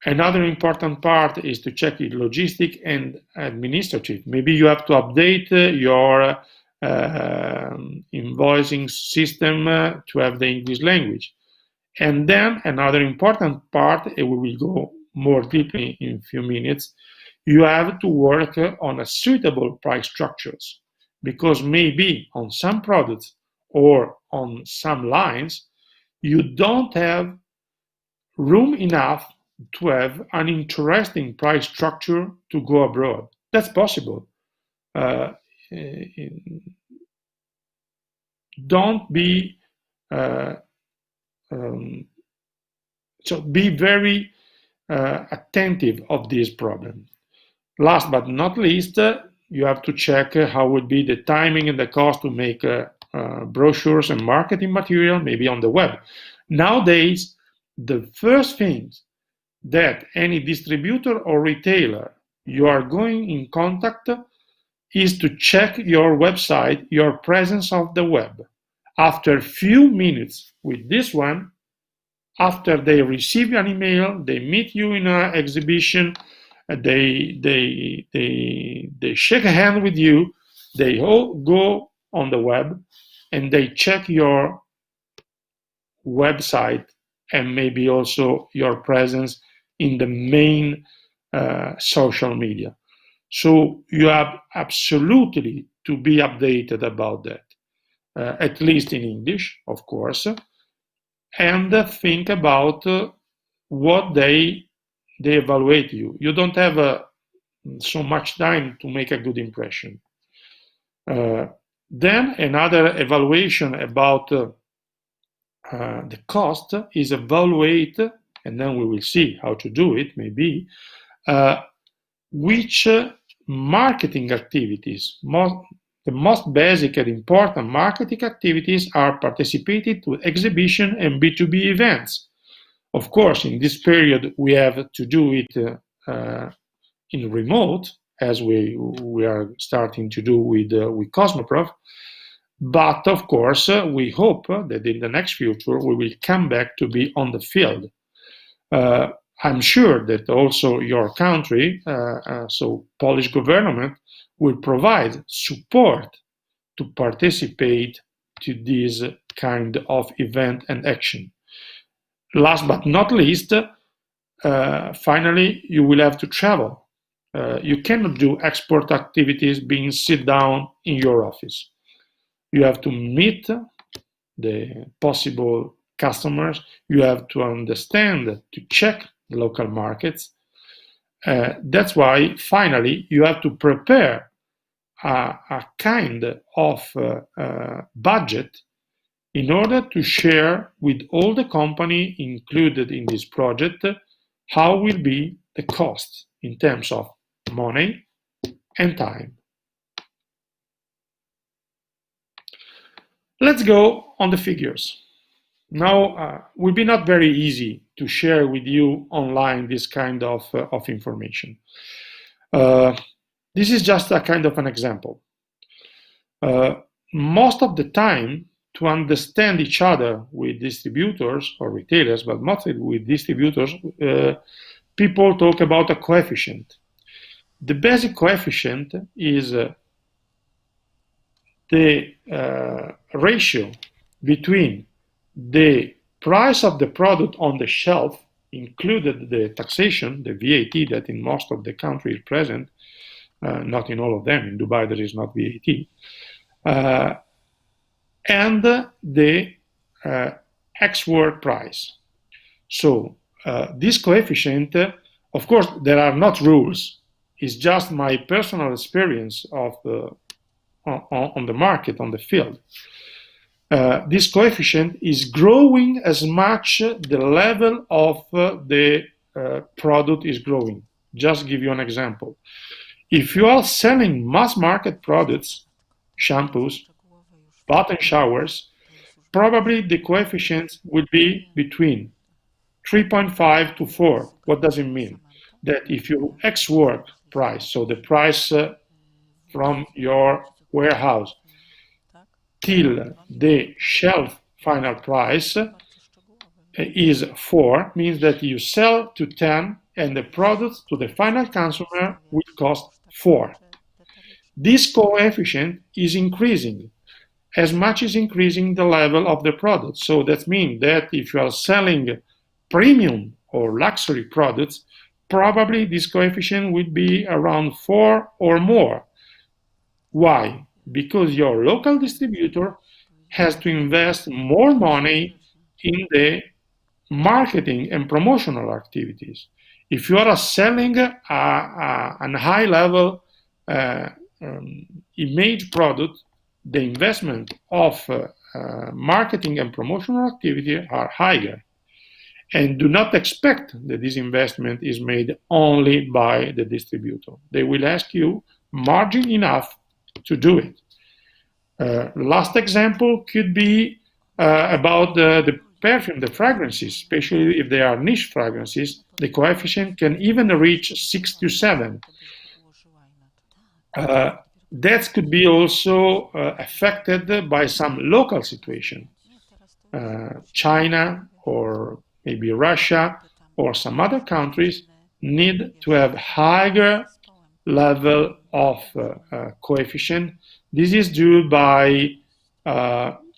E: Another important part is to check the logistic and administrative. Maybe you have to update your invoicing system to have the English language. And then another important part, and we will go more deeply in a few minutes, you have to work on a suitable price structures, because maybe on some products or on some lines, you don't have room enough to have an interesting price structure to go abroad. That's possible. Don't be so be very attentive of this problem. Last but not least, you have to check how would be the timing and the cost to make brochures and marketing material, maybe on the web. Nowadays, the first things that any distributor or retailer you are going in contact is to check your website, your presence of the web. After a few minutes with this one, after they receive an email, they meet you in an exhibition, they shake a hand with you, they all go on the web and they check your website and maybe also your presence in the main social media. So you have absolutely to be updated about that. at least in English, of course, and think about what they evaluate you. You don't have so much time to make a good impression. Then another evaluation about the cost is evaluate, and then we will see how to do it, maybe, which marketing activities, the most basic and important marketing activities are participated to exhibition and B2B events. Of course, in this period, we have to do it in remote, as we are starting to do with Cosmoprof. But of course, we hope that in the next future, we will come back to be on the field. I'm sure that also your country, so Polish government, will provide support to participate to this kind of event and action. Last but not least, finally, you will have to travel. You cannot do export activities being sit down in your office. You have to meet the possible customers. You have to understand, to check the local markets. That's why, finally, you have to prepare a kind of budget in order to share with all the company included in this project how will be the cost in terms of money and time. Let's go on the figures. Now, will be not very easy to share with you online this kind of information. This is just a kind of an example. Most of the time, to understand each other with distributors or retailers, but mostly with distributors, people talk about a coefficient. The basic coefficient is the ratio between the price of the product on the shelf, included the taxation, the VAT that in most of the countries is present, not in all of them, in Dubai there is not VAT, and the export price. So this coefficient, of course, there are not rules. It's just my personal experience of on the market, on the field. This coefficient is growing as much the level of the product is growing. Just give you an example. If you are selling mass market products, shampoos, bath and showers, probably the coefficient will be between 3.5 to 4. What does it mean? That if you export price, so the price from your warehouse till the shelf final price is 4, means that you sell to 10 and the product to the final consumer will cost 4. This coefficient is increasing as much as increasing the level of the product. So that means that if you are selling premium or luxury products, probably this coefficient will be around 4 or more. Why? Because your local distributor has to invest more money in the marketing and promotional activities. If you are selling a high-level image product, the investment of marketing and promotional activity are higher. And do not expect that this investment is made only by the distributor. They will ask you margin enough to do it. Last example could be about the perfume, the fragrances, especially if they are niche fragrances. The coefficient can even reach 6 to 7. That could be also affected by some local situation. China or maybe Russia or some other countries need to have higher level of coefficient. This is due by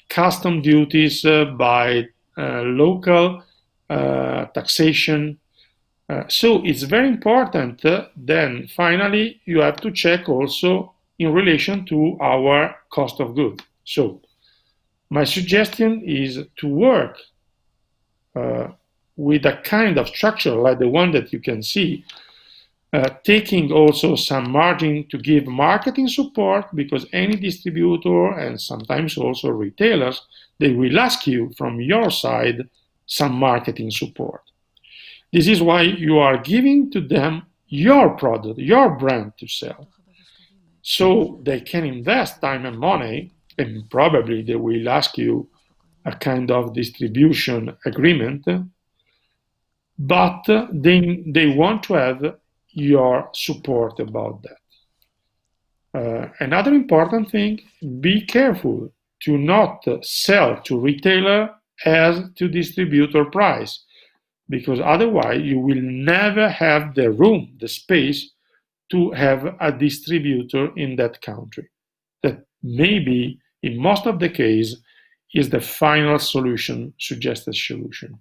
E: custom duties, by local taxation. So it's very important. Then finally, you have to check also in relation to our cost of goods. So My suggestion is to work with a kind of structure like the one that you can see, taking also some margin to give marketing support, because any distributor and sometimes also retailers, they will ask you from your side some marketing support. This is why you are giving to them your product, your brand to sell. So they can invest time and money, and probably they will ask you a kind of distribution agreement, but they want to have your support about that. Another important thing, be careful to not sell to retailer as to distributor price, because otherwise you will never have the room, the space to have a distributor in that country. That maybe in most of the case is the final solution, suggested solution.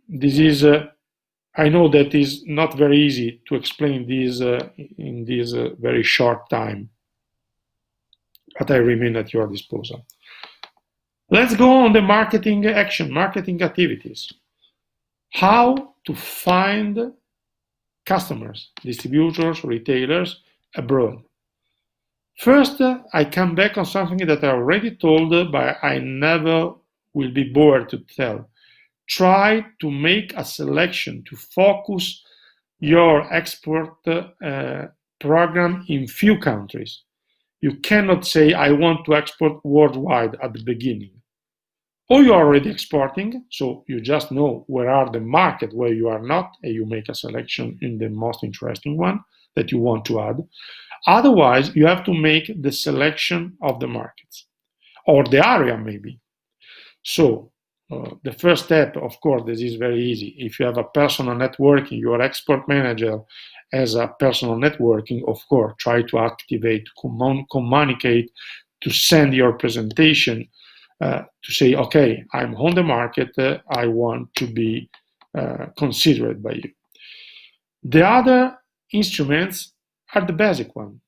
E: This is, I know that is not very easy to explain this in this very short time, but I remain at your disposal. Let's go on the marketing action, marketing activities. How to find customers, distributors, retailers abroad. First, I come back on something that I already told, but I never will be bored to tell. Try to make a selection, to focus your export program in few countries. You cannot say, I want to export worldwide at the beginning. Or you're already exporting, so you just know where are the markets where you are not, and you make a selection in the most interesting one that you want to add. Otherwise, you have to make the selection of the markets, or the area maybe. So, the first step, of course, this is very easy. If you have a personal networking, your export manager has a personal networking, of course, try to activate, communicate, to send your presentation, to say, okay, I'm on the market, I want to be considered by you. The other instruments are the basic one.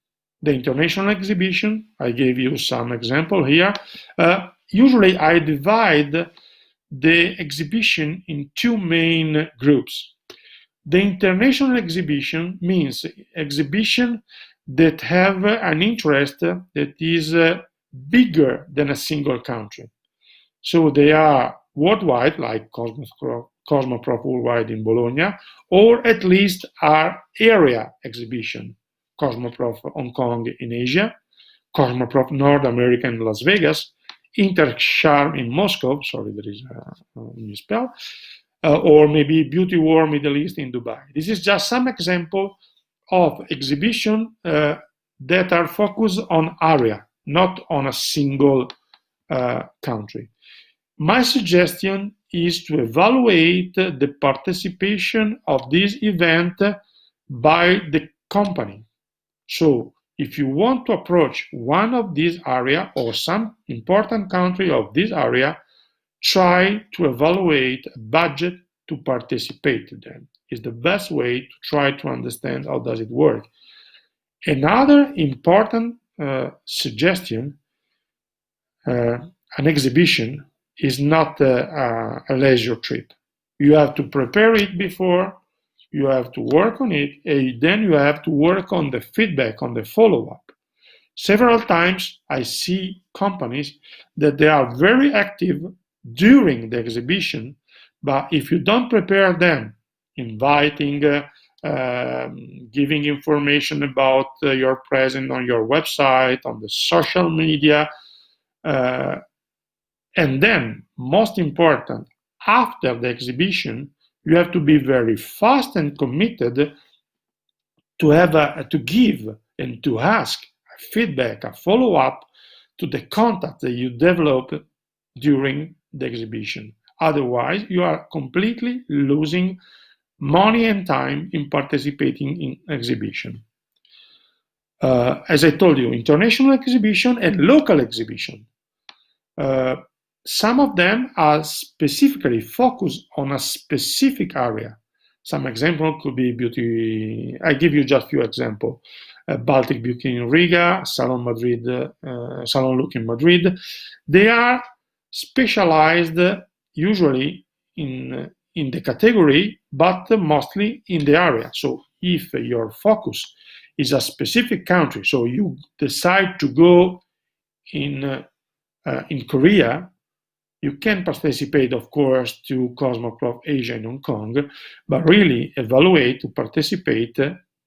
E: The international exhibition, I gave you some example here. Usually I divide the exhibition in two main groups. The international exhibition means exhibition that have an interest that is bigger than a single country. So they are worldwide, like Cosmoprof Worldwide in Bologna, or at least are area exhibition. Cosmoprof Hong Kong in Asia, Cosmoprof North America in Las Vegas, Intercharm in Moscow, sorry, there is a misspell, or maybe Beauty World Middle East in Dubai. This is just some example of exhibition that are focused on area, not on a single country. My suggestion is to evaluate the participation of this event by the company. So if you want to approach one of these areas or some important country of this area, try to evaluate a budget to participate in them. It's the best way to try to understand how does it work. Another important suggestion, an exhibition is not a leisure trip. You have to prepare it before, you have to work on it, and then you have to work on the feedback, on the follow-up. Several times I see companies that they are very active during the exhibition, but if you don't prepare them, inviting, giving information about your presence on your website, on the social media, and then, most important, after the exhibition, you have to be very fast and committed to have to give and to ask feedback, a follow-up to the contact that you develop during the exhibition. Otherwise, you are completely losing money and time in participating in exhibition. As I told you, international exhibition and local exhibition. Some of them are specifically focused on a specific area. Some example could be beauty. I give you just a few examples. Baltic Beauty in Riga, Salon Madrid, Salon Look in Madrid. They are specialized usually in the category, but mostly in the area. So if your focus is a specific country, so you decide to go in Korea, you can participate, of course, to Cosmoprof Asia in Hong Kong, but really evaluate to participate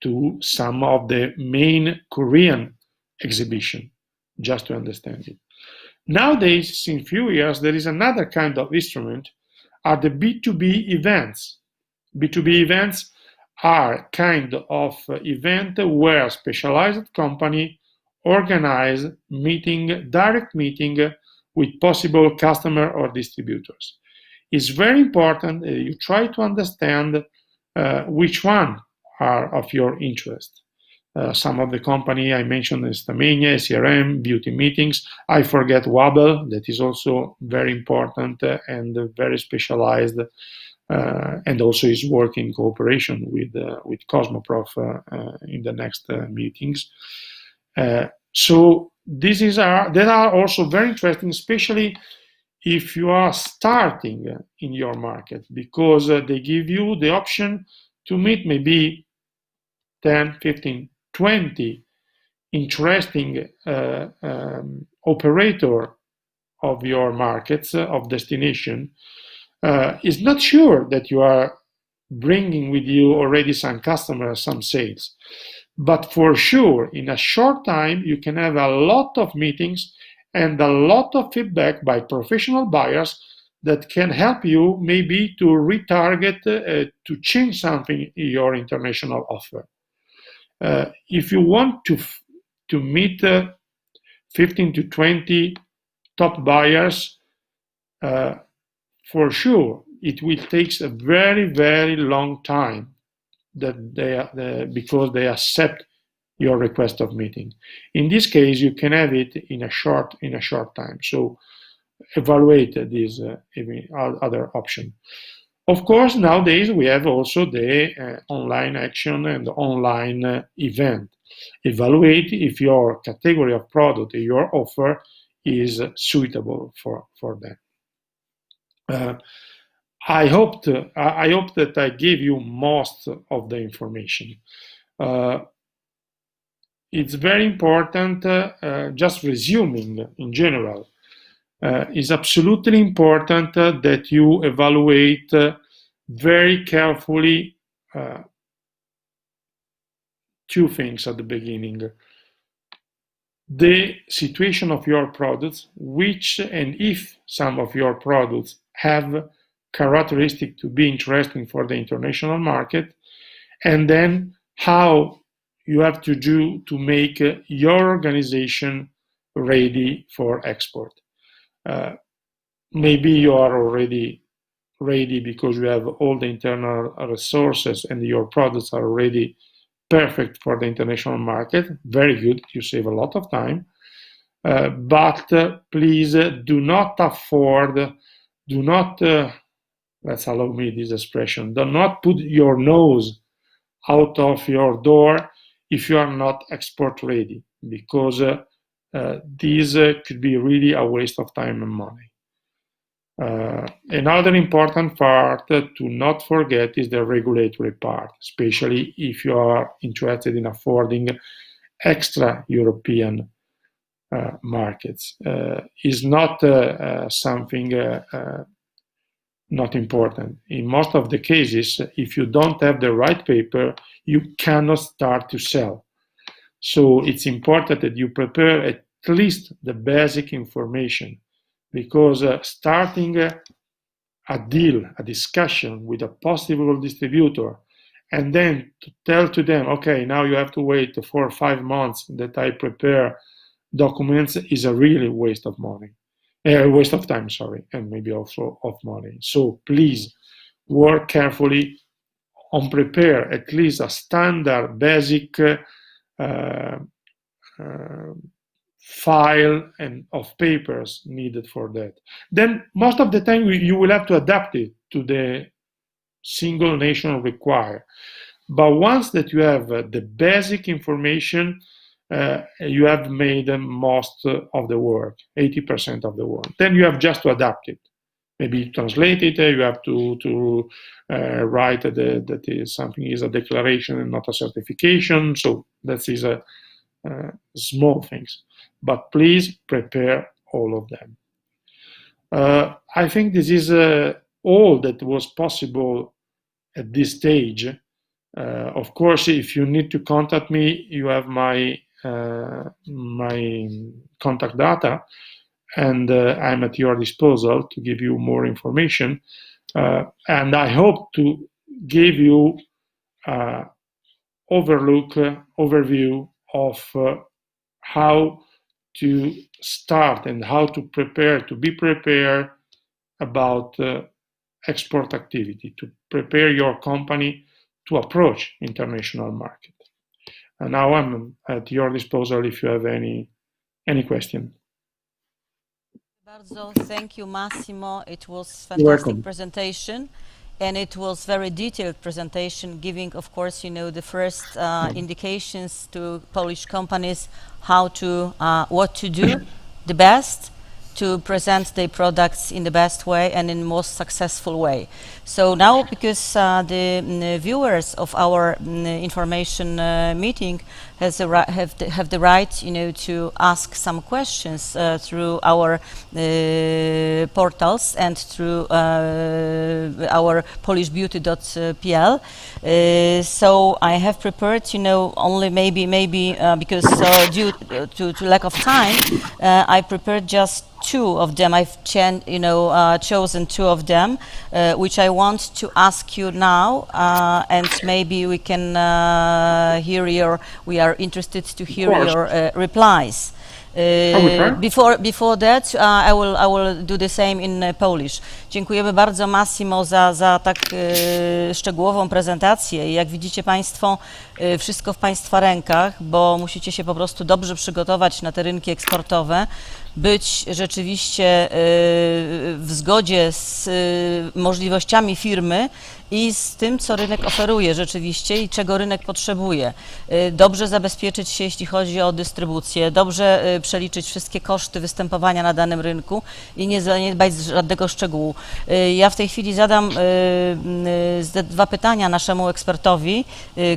E: to some of the main Korean exhibition, just to understand it. Nowadays, in few years, there is another kind of instrument, are the B2B events. B2B events are kind of event where specialized company organize meeting, direct meeting with possible customer or distributors. It's very important you try to understand which one are of your interest. Some of the company I mentioned is Stamenia, CRM, beauty meetings. I forget Wabel, that is also very important and very specialized, and also is working in cooperation with Cosmoprof in the next meetings. So these are also very interesting, especially if you are starting in your market, because they give you the option to meet maybe 10, 15, 20 interesting operator of your markets, of destination. It's not sure that you are bringing with you already some customers, some sales. But for sure, in a short time, you can have a lot of meetings and a lot of feedback by professional buyers that can help you maybe to retarget, to change something in your international offer. If you want to meet 15 to 20 top buyers, for sure, it will take a very, very long time because they accept your request of meeting. In this case, you can have it in a short time. So evaluate this other option. Of course, nowadays we have also the online action and online event. Evaluate if your category of product, your offer is suitable for them. I hope that I gave you most of the information. It's very important, just resuming in general, it's absolutely important that you evaluate very carefully two things at the beginning. The situation of your products, which and if some of your products have characteristic to be interesting for the international market, and then how you have to do to make your organization ready for export. Maybe you are already ready because you have all the internal resources and your products are already perfect for the international market. Very good, you save a lot of time. But please do not let's allow me this expression, do not put your nose out of your door if you are not export ready, because this could be really a waste of time and money. Another important part to not forget is the regulatory part, especially if you are interested in affording extra European markets. Is not something not important. In most of the cases, if you don't have the right paper, you cannot start to sell. So it's important that you prepare at least the basic information, because starting a deal, a discussion with a possible distributor, and then to tell to them, okay, now you have to wait 4 or 5 months that I prepare documents, is a really waste of money. Waste of time, sorry, and maybe also of money. So please work carefully on prepare at least a standard basic file and of papers needed for that. Then most of the time you will have to adapt it to the single nation require. But once that you have the basic information, you have made most of the work, 80% of the work. Then you have just to adapt it. Maybe translate it. You have to write that something is a declaration and not a certification. So that is a small things. But please prepare all of them. I think this is all that was possible at this stage. Of course, if you need to contact me, you have my contact data, and I'm at your disposal to give you more information. And I hope to give you overview of how to start and how to prepare, to be prepared about export activity, to prepare your company to approach international market. And now I'm at your disposal if you have any question.
A: Bardzo, thank you, Massimo. It was
E: You're welcome.
A: fantastic presentation, and it was very detailed presentation, giving, of course, the first indications to Polish companies how to, what to do the best to present their products in the best way and in most successful way. So now, because the viewers of our information meeting have the right, to ask some questions through our portals and through our PolishBeauty.pl. So I have prepared, only maybe because due to lack of time, I prepared just two of them. I've chosen two of them, which I want to ask you now, and maybe we can we are interested to hear your replies. Before that, I will do the same in Polish. Dziękujemy bardzo, Massimo, za tak szczegółową prezentację. Jak widzicie Państwo, wszystko w Państwa rękach, bo musicie się po prostu dobrze przygotować na te rynki eksportowe, być rzeczywiście w zgodzie z możliwościami firmy i z tym, co rynek oferuje rzeczywiście i czego rynek potrzebuje. Dobrze zabezpieczyć się, jeśli chodzi o dystrybucję, dobrze przeliczyć wszystkie koszty występowania na danym rynku i nie zaniedbać żadnego szczegółu. Ja w tej chwili zadam dwa pytania naszemu ekspertowi,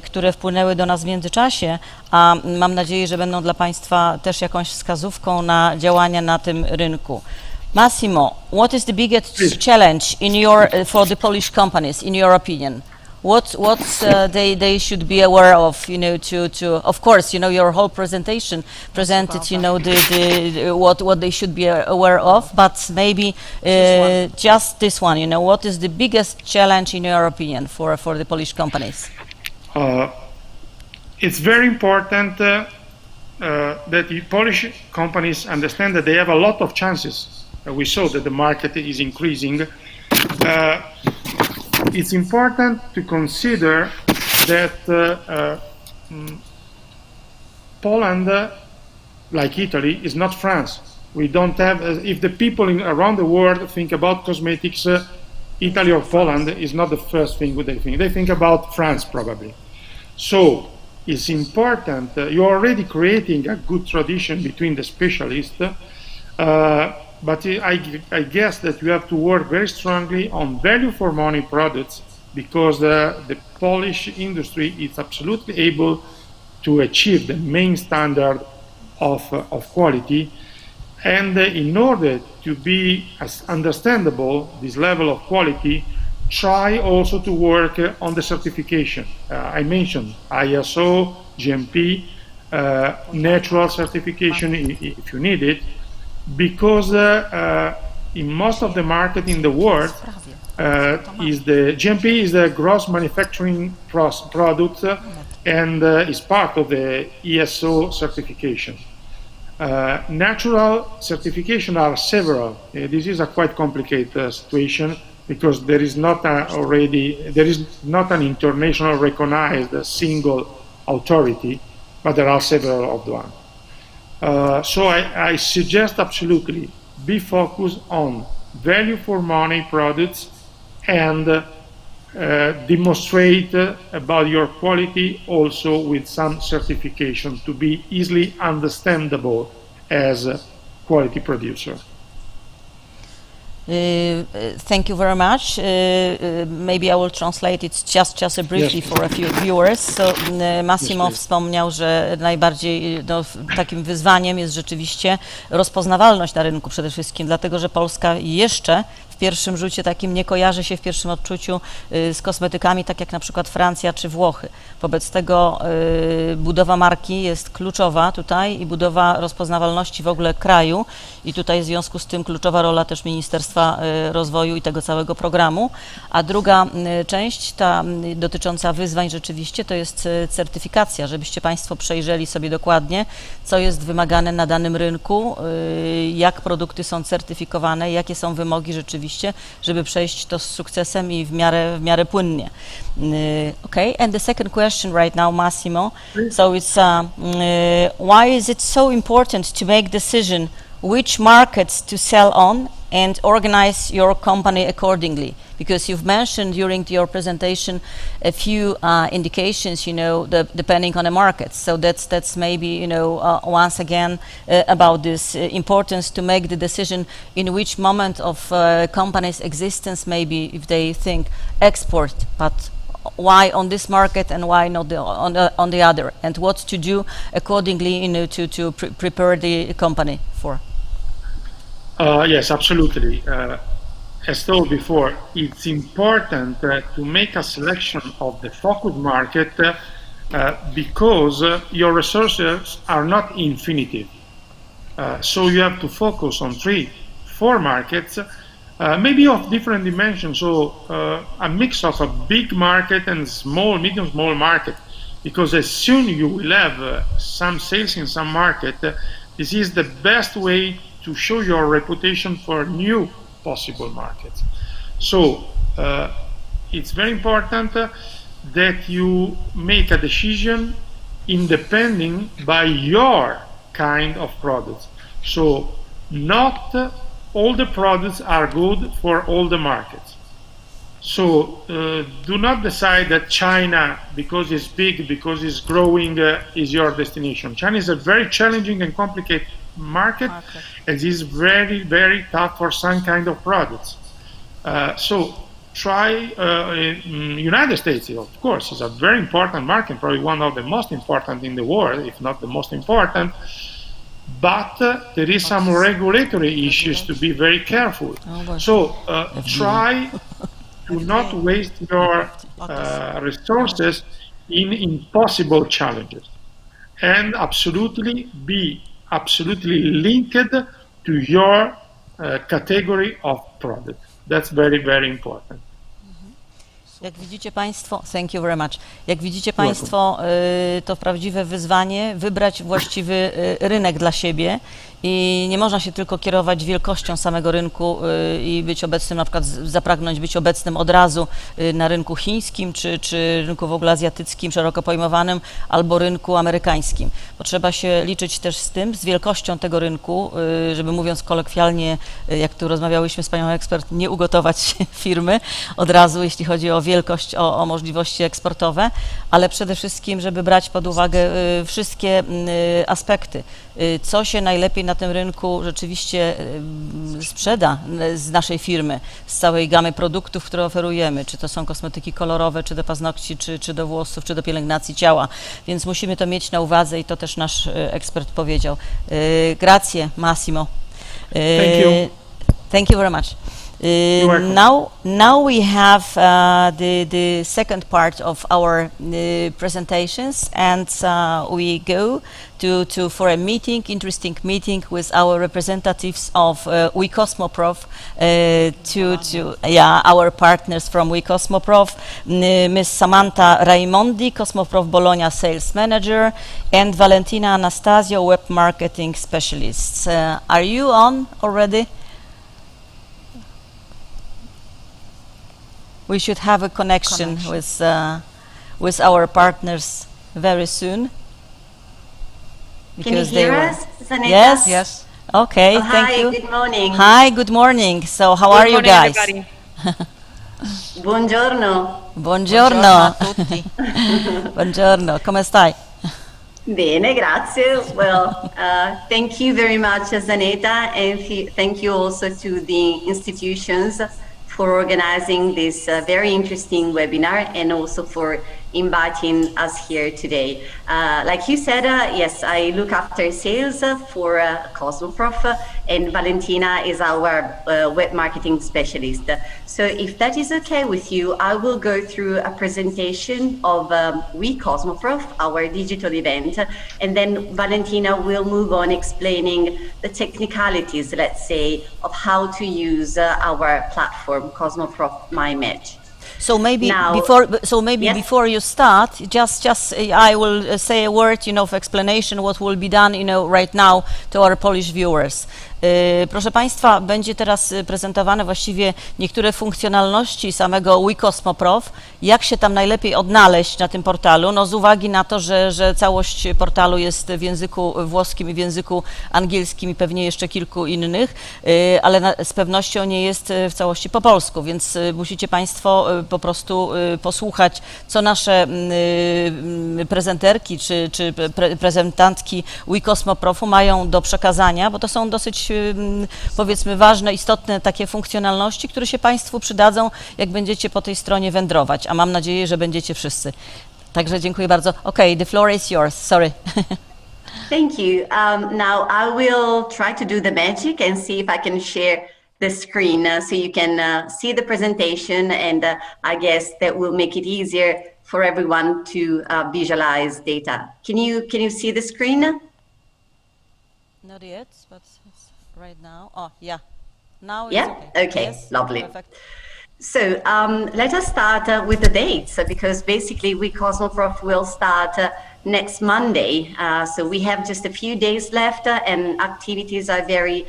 A: które wpłynęły do nas w międzyczasie, a mam nadzieję, że będą dla Państwa też jakąś wskazówką na działania na tym rynku. Massimo, what is the biggest challenge for the Polish companies, in your opinion? What they should be aware of, to of course, your whole presentation presented, what they should be aware of, but maybe just this one, what is the biggest challenge in your opinion for the Polish companies?
E: It's very important that the Polish companies understand that they have a lot of chances. We saw that the market is increasing. It's important to consider that Poland, like Italy, is not France. We don't have, if the people around the world think about cosmetics, Italy or Poland is not the first thing they think. They think about France, probably. So it's important, you're already creating a good tradition between the specialists, but I guess that you have to work very strongly on value for money products, because the Polish industry is absolutely able to achieve the main standard of quality. And in order to be as understandable, this level of quality, try also to work on the certification. I mentioned ISO, GMP, natural certification if you need it, because in most of the market in the world, is the GMP is the gross manufacturing product, and is part of the ESO certification. Natural certification are several. This is a quite complicated situation, because there is not an international recognized single authority, but there are several of them. So I suggest absolutely be focused on value for money products and demonstrate about your quality also with some certification to be easily understandable as a quality producer.
A: Thank you very much. Maybe I will translate it just briefly for a few viewers. So Massimo wspomniał, że najbardziej takim wyzwaniem jest rzeczywiście rozpoznawalność na rynku przede wszystkim, dlatego że Polska jeszcze w pierwszym rzucie takim nie kojarzy się w pierwszym odczuciu z kosmetykami, tak jak na przykład Francja czy Włochy. Wobec tego budowa marki jest kluczowa tutaj i budowa rozpoznawalności w ogóle kraju i tutaj w związku z tym kluczowa rola też Ministerstwa Rozwoju i tego całego programu. A druga część, ta dotycząca wyzwań rzeczywiście, to jest certyfikacja, żebyście Państwo przejrzeli sobie dokładnie, co jest wymagane na danym rynku, jak produkty są certyfikowane, jakie są wymogi rzeczywiście, żeby przejść to z sukcesem i w miarę płynnie. Okay, and the second question right now, Massimo. So it's why is it so important to make decision which markets to sell on and organize your company accordingly? Because you've mentioned during your presentation a few indications, depending on the market. So that's maybe, once again about this importance to make the decision in which moment of company's existence, maybe if they think export, but why on this market and why not on the other, and what to do accordingly, to prepare the company for.
E: Yes, absolutely. As told before, it's important to make a selection of the focus market because your resources are not infinitive. So you have to focus on 3-4 markets, maybe of different dimensions, so a mix of a big market and medium, small market, because as soon you will have some sales in some market, this is the best way to show your reputation for new possible markets. So it's very important that you make a decision independent by your kind of products. So not all the products are good for all the markets. So do not decide that China, because it's big, because it's growing, is your destination. China is a very challenging and complicated market. It is very, very tough for some kind of products. So try United States, of course, is a very important market, probably one of the most important in the world, if not the most important. But there is some regulatory issues to be very careful. So try to not waste your resources in impossible challenges, and absolutely be linked to your category of product. That's very, very important.
A: Jak widzicie Państwo, thank you very much. Jak widzicie Państwo, to prawdziwe wyzwanie wybrać właściwy rynek dla siebie i nie można się tylko kierować wielkością samego rynku i być obecnym, na przykład zapragnąć być obecnym od razu na rynku chińskim, czy rynku w ogóle azjatyckim, szeroko pojmowanym, albo rynku amerykańskim. Potrzeba się liczyć też z tym, z wielkością tego rynku, żeby mówiąc kolokwialnie, jak tu rozmawiałyśmy z panią ekspert, nie ugotować firmy od razu, jeśli chodzi o wielkość, o możliwości eksportowe, ale przede wszystkim, żeby brać pod uwagę wszystkie aspekty, co się najlepiej na tym rynku rzeczywiście sprzeda z naszej firmy, z całej gamy produktów, które oferujemy, czy to są kosmetyki kolorowe, czy do paznokci, czy do włosów, czy do pielęgnacji ciała, więc musimy to mieć na uwadze i to też nasz ekspert powiedział. Grazie, Massimo.
E: Thank you.
A: Thank you very much. Now we have the second part of our presentations, and we go for a interesting meeting with our representatives of WeCosmoprof, our partners from WeCosmoprof, Ms. Samantha Raimondi, Cosmoprof Bologna Sales Manager, and Valentina Anastasio, Web Marketing Specialist. Are you on already? We should have a connection. with our partners very soon.
F: Can you hear us, Żanetę?
A: Yes.
D: Yes.
A: Okay,
F: Oh,
A: thank
F: hi,
A: you.
F: good morning.
A: Hi, good morning. So how are you guys?
F: Buongiorno.
A: Buongiorno.
D: A tutti.
A: Buongiorno, come stai?
F: Bene, grazie. Well, thank you very much, Żaneta, and thank you also to the institutions for organizing this very interesting webinar and also for inviting us here today. Like you said, yes, I look after sales for Cosmoprof, and Valentina is our web marketing specialist. So if that is okay with you, I will go through a presentation of We Cosmoprof, our digital event, and then Valentina will move on explaining the technicalities, let's say, of how to use our platform, Cosmoprof My Match.
A: So maybe
F: Now- Yes?
A: before you start, just I will say a word, of explanation what will be done, right now to our Polish viewers. Proszę Państwa, będzie teraz prezentowane właściwie niektóre funkcjonalności samego WeCosmoprof, jak się tam najlepiej odnaleźć na tym portalu, no z uwagi na to, że całość portalu jest w języku włoskim i w języku angielskim i pewnie jeszcze kilku innych, ale z pewnością nie jest w całości po polsku, więc musicie Państwo po prostu posłuchać, co nasze prezenterki czy prezentantki WeCosmoprofu mają do przekazania, bo to są dosyć powiedzmy ważne, istotne takie funkcjonalności, które się Państwu przydadzą, jak będziecie po tej stronie wędrować, a mam nadzieję, że będziecie wszyscy. Także dziękuję bardzo. Okay, the floor is yours. Sorry.
F: Thank you. Now I will try to do the magic and see if I can share the screen so you can see the presentation, and I guess that will make it easier for everyone to visualize data. Can you see the screen?
A: Not yet, but right now. Oh, yeah. Now it's
F: Yeah?
A: okay.
F: Okay,
A: Yes,
F: lovely.
A: perfect.
F: So let us start with the dates, because basically We Cosmoprof will start next Monday. So we have just a few days left and activities are very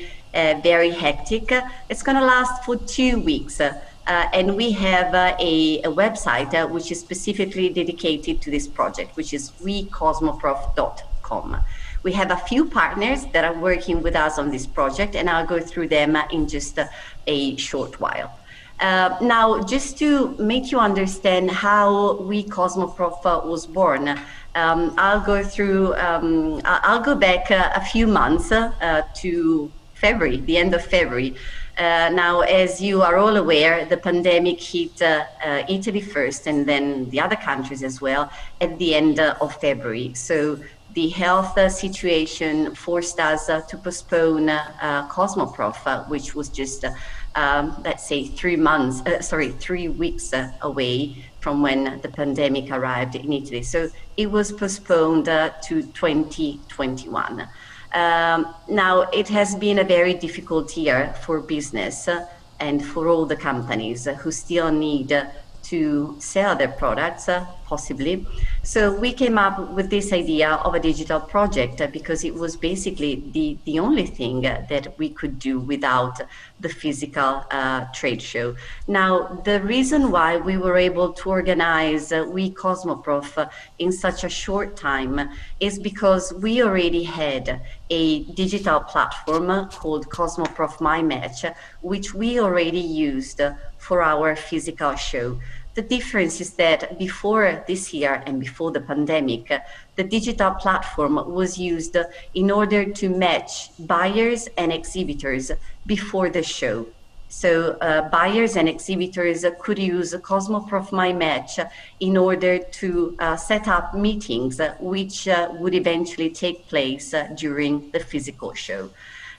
F: hectic. It's going to last for 2 weeks. And we have a website which is specifically dedicated to this project, which is wecosmoprof.com. We have a few partners that are working with us on this project, and I'll go through them in just a short while. Now, just to make you understand how We Cosmoprof was born, I'll go back a few months to February, the end of February. Now, as you are all aware, the pandemic hit Italy first and then the other countries as well at the end of February. So the health situation forced us to postpone Cosmoprof, which was just, let's say, 3 weeks away from when the pandemic arrived in Italy. So it was postponed to 2021. Now, it has been a very difficult year for business and for all the companies who still need to sell their products, possibly. So we came up with this idea of a digital project because it was basically the only thing that we could do without the physical trade show. Now, the reason why we were able to organize We Cosmoprof in such a short time is because we already had a digital platform called Cosmoprof My Match, which we already used for our physical show. The difference is that before this year and before the pandemic, the digital platform was used in order to match buyers and exhibitors before the show. So buyers and exhibitors could use Cosmoprof My Match in order to set up meetings which would eventually take place during the physical show.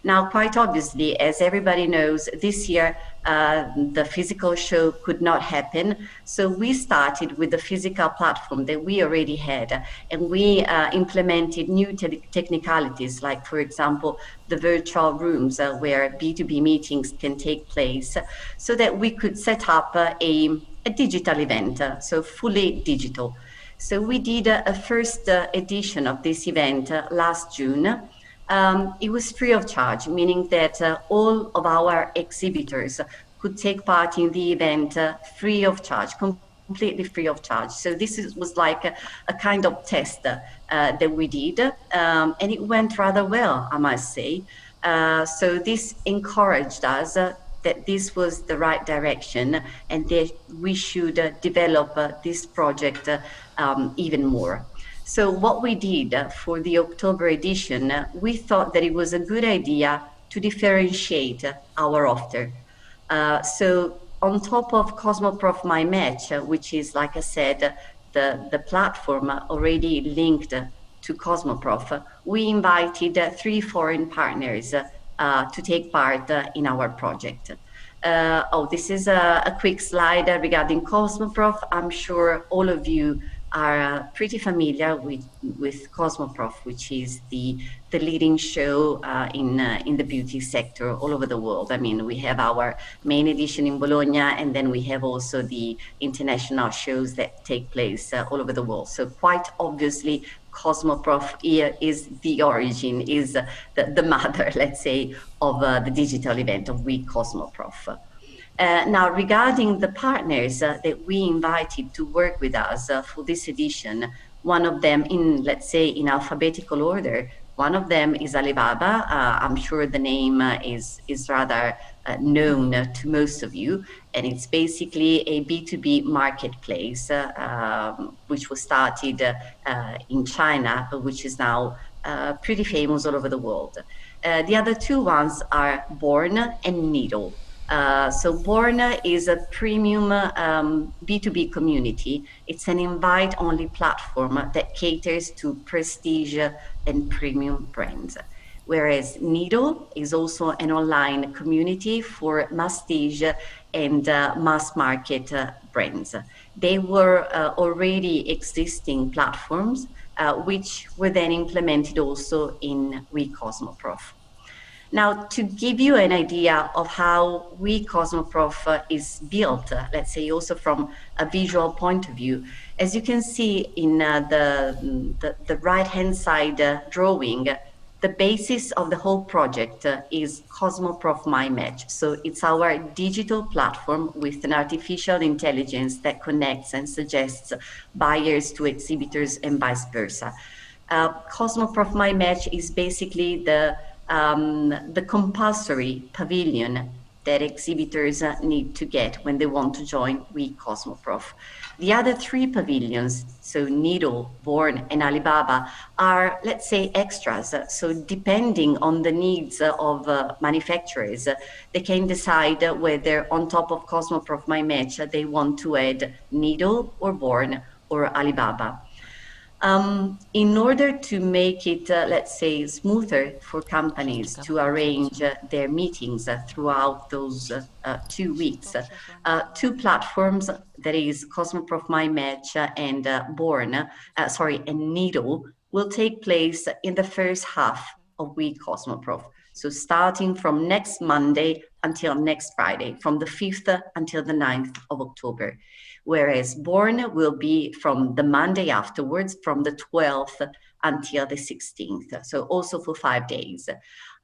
F: Now, quite obviously, as everybody knows, this year the physical show could not happen. So we started with the physical platform that we already had, and we implemented new technicalities, like, for example, the virtual rooms where B2B meetings can take place, so that we could set up a digital event, so fully digital. So we did a first edition of this event last June. It was free of charge, meaning that all of our exhibitors could take part in the event free of charge, completely free of charge. So this was like a kind of test that we did, and it went rather well, I must say. So this encouraged us that this was the right direction and that we should develop this project even more. So what we did for the October edition, we thought that it was a good idea to differentiate our offer. So on top of Cosmoprof My Match, which is, like I said, the platform already linked to Cosmoprof, we invited 3 foreign partners to take part in our project. This is a quick slide regarding Cosmoprof. I'm sure all of you are pretty familiar with Cosmoprof, which is the leading show in the beauty sector all over the world. I mean, we have our main edition in Bologna, and then we have also the international shows that take place all over the world. So quite obviously, Cosmoprof here is the origin, is the mother, let's say, of the digital event of We Cosmoprof. Now, regarding the partners that we invited to work with us for this edition, one of them let's say, in alphabetical order, one of them is Alibaba. I'm sure the name is rather known to most of you, and it's basically a B2B marketplace, which was started in China, but which is now pretty famous all over the world. The other 2 ones are Born and Needle. So Born is a premium B2B community. It's an invite-only platform that caters to prestige and premium brands. Whereas Needle is also an online community for masstige and mass market brands. They were already existing platforms, which were then implemented also in We Cosmoprof. Now, to give you an idea of how We Cosmoprof is built, let's say also from a visual point of view, as you can see in the right-hand side drawing, the basis of the whole project is Cosmoprof My Match. So it's our digital platform with an artificial intelligence that connects and suggests buyers to exhibitors and vice versa. Cosmoprof My Match is basically the compulsory pavilion that exhibitors need to get when they want to join We Cosmoprof. The other 3 pavilions, so Needle, Born, and Alibaba, are, let's say, extras. So depending on the needs of manufacturers, they can decide whether on top of Cosmoprof My Match, they want to add Needle or Born or Alibaba. In order to make it, let's say, smoother for companies to arrange their meetings throughout those 2 weeks, 2 platforms, that is Cosmoprof My Match and and Needle, will take place in the first half of We Cosmoprof. So starting from next Monday until next Friday, from the 5th until the 9th of October. Whereas Born will be from the Monday afterwards, from the 12th until the 16th, so also for 5 days.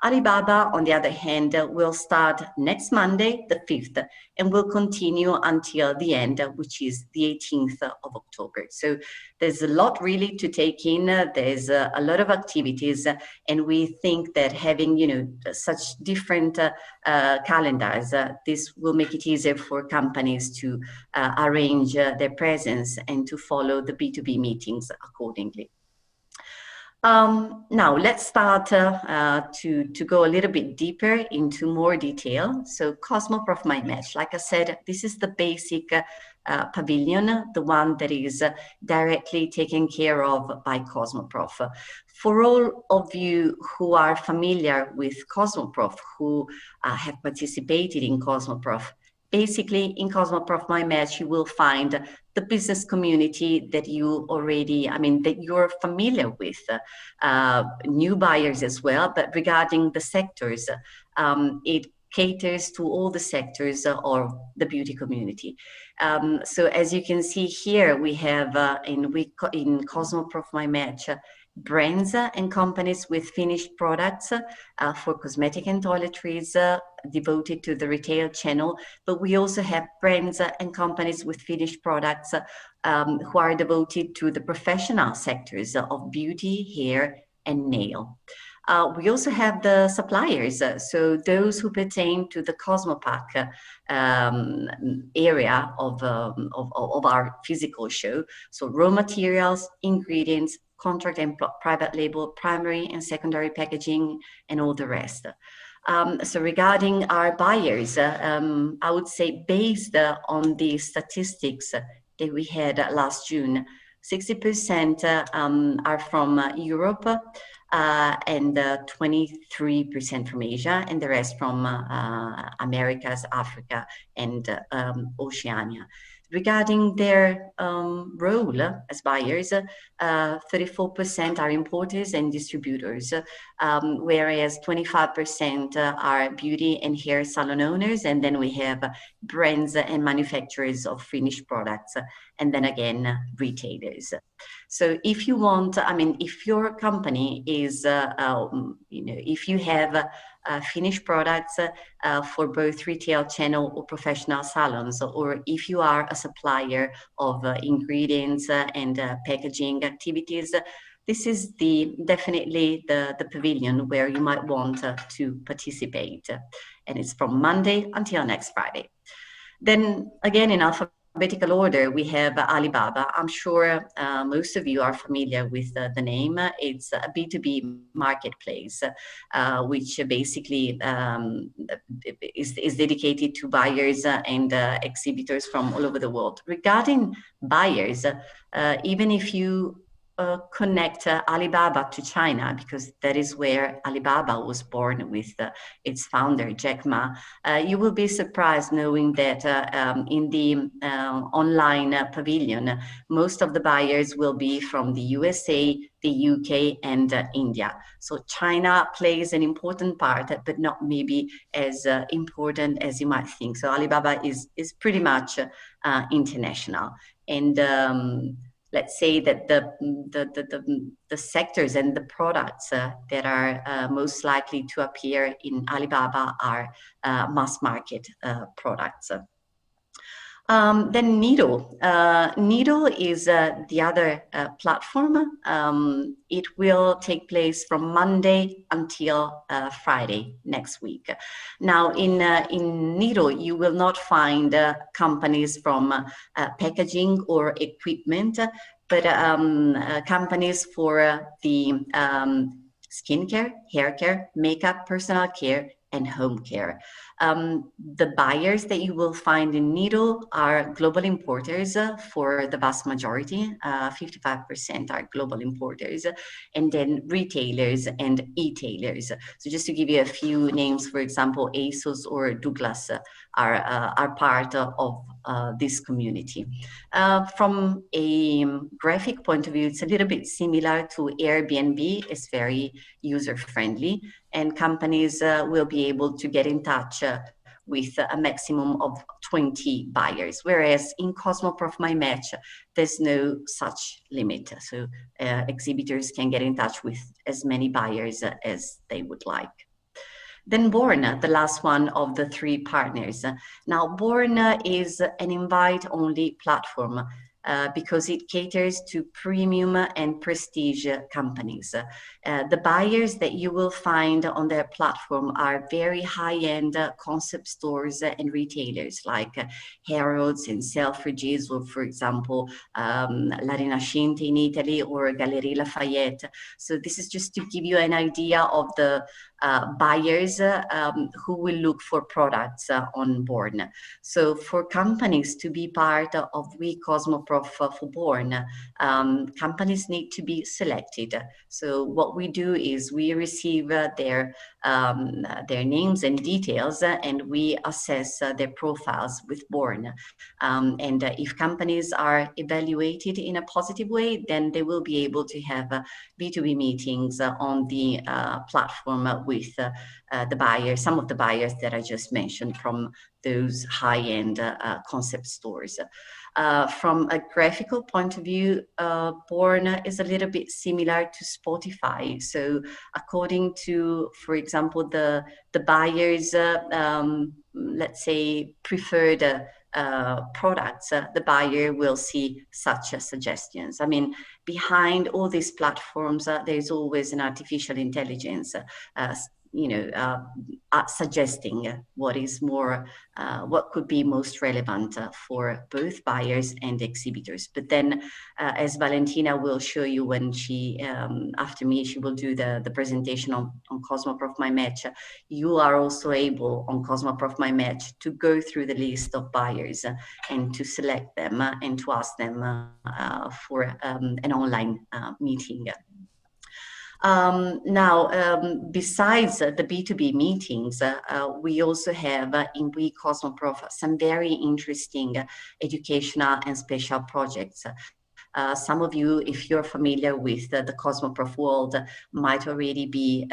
F: Alibaba, on the other hand, will start next Monday, the 5th, and will continue until the end, which is the 18th of October. So there's a lot really to take in. There's a lot of activities, and we think that having, such different calendars, this will make it easier for companies to arrange their presence and to follow the B2B meetings accordingly. Now, let's start to go a little bit deeper into more detail. So Cosmoprof My Match, like I said, this is the basic pavilion, the one that is directly taken care of by Cosmoprof. For all of you who are familiar with Cosmoprof, who have participated in Cosmoprof, basically in Cosmoprof My Match, you will find the business community that that you're familiar with, new buyers as well, but regarding the sectors, it caters to all the sectors of the beauty community. So as you can see here, we have in Cosmoprof My Match, brands and companies with finished products for cosmetic and toiletries devoted to the retail channel, but we also have brands and companies with finished products who are devoted to the professional sectors of beauty, hair, and nail. We also have the suppliers, so those who pertain to the Cosmopack area of our physical show. So raw materials, ingredients, contract and private label, primary and secondary packaging, and all the rest. So regarding our buyers, I would say based on the statistics that we had last June, 60% are from Europe and 23% from Asia, and the rest from Americas, Africa, and Oceania. Regarding their role as buyers, 34% are importers and distributors, whereas 25% are beauty and hair salon owners, and then we have brands and manufacturers of finished products, and then again, retailers. So if you want, I mean, if your company is, if you have finished products for both retail channel or professional salons, or if you are a supplier of ingredients and packaging activities, this is definitely the pavilion where you might want to participate. And it's from Monday until next Friday. Then again, in alphabetical order, we have Alibaba. I'm sure most of you are familiar with the name. It's a B2B marketplace, which basically is dedicated to buyers and exhibitors from all over the world. Regarding buyers, even if you connect Alibaba to China, because that is where Alibaba was born with its founder, Jack Ma, you will be surprised knowing that in the online pavilion, most of the buyers will be from the USA, the UK, and India. So China plays an important part, but not maybe as important as you might think. So Alibaba is pretty much international. And let's say that the sectors and the products that are most likely to appear in Alibaba are mass market products. Then Nido. Nido is the other platform. It will take place from Monday until Friday next week. Now, in Nido, you will not find companies from packaging or equipment, but companies for the skincare, hair care, makeup, personal care, and home care. The buyers that you will find in Nido are global importers for the vast majority, 55% are global importers, and then retailers and e-tailers. So just to give you a few names, for example, ASOS or Douglas are part of this community. From a graphic point of view, it's a little bit similar to Airbnb. It's very user-friendly, and companies will be able to get in touch with a maximum of 20 buyers, whereas in Cosmoprof My Match, there's no such limit. So exhibitors can get in touch with as many buyers as they would like. Then Born, the last one of the three partners. Now, Born is an invite-only platform because it caters to premium and prestige companies. The buyers that you will find on their platform are very high-end concept stores and retailers like Harrods and Selfridges, or for example, La Rinascente in Italy or Galerie Lafayette. So this is just to give you an idea of the buyers who will look for products on Born. So for companies to be part of We Cosmoprof for Born, companies need to be selected. So what we do is we receive their names and details, and we assess their profiles with Born. And if companies are evaluated in a positive way, then they will be able to have B2B meetings on the platform with the buyers, some of the buyers that I just mentioned from those high-end concept stores. From a graphical point of view, Born is a little bit similar to Spotify. So according to, for example, the buyers, let's say, preferred products, the buyer will see such suggestions. I mean, behind all these platforms, there's always an artificial intelligence, suggesting what is more, what could be most relevant for both buyers and exhibitors. But then, as Valentina will show you when she, after me, she will do the presentation on Cosmoprof My Match, you are also able on Cosmoprof My Match to go through the list of buyers and to select them and to ask them for an online meeting. Besides the B2B meetings, we also have in We Cosmoprof some very interesting educational and special projects. Some of you, if you're familiar with the Cosmoprof world, might already be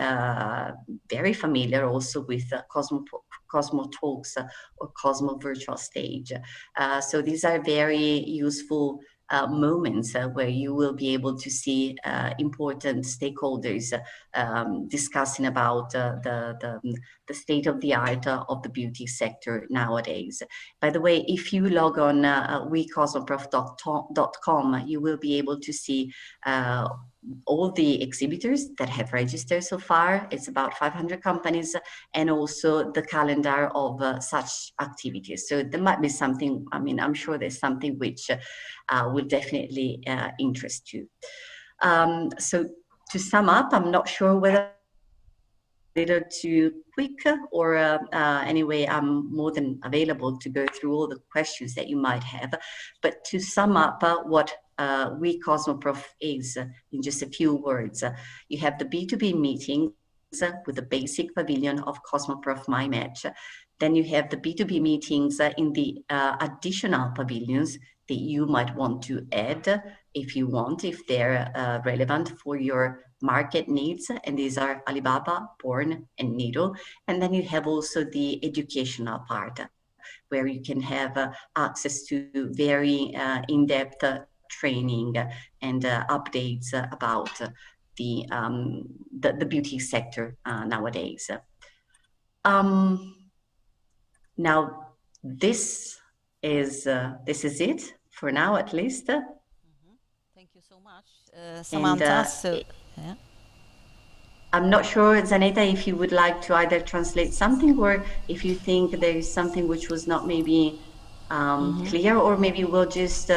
F: very familiar also with Cosmo Talks or Cosmo Virtual Stage. So these are very useful moments where you will be able to see important stakeholders discussing about the state of the art of the beauty sector nowadays. By the way, if you log on wecosmoprof.com, you will be able to see all the exhibitors that have registered so far. It's about 500 companies, and also the calendar of such activities. So there might be something, I mean, I'm sure there's something which will definitely interest you. So to sum up, I'm not sure whether a little too quick or anyway, I'm more than available to go through all the questions that you might have. But to sum up what We Cosmoprof is in just a few words, you have the B2B meetings with the basic pavilion of Cosmoprof My Match. Then you have the B2B meetings in the additional pavilions that you might want to add if you want, if they're relevant for your market needs. And these are Alibaba, Born, and Needle. And then you have also the educational part, where you can have access to very in-depth training and updates about the beauty sector nowadays. Now, this is it for now, at least.
A: Thank you so much, Samantha. Yeah.
F: I'm not sure, Żanetę, if you would like to either translate something, or if you think there is something which was not maybe clear, or maybe we'll just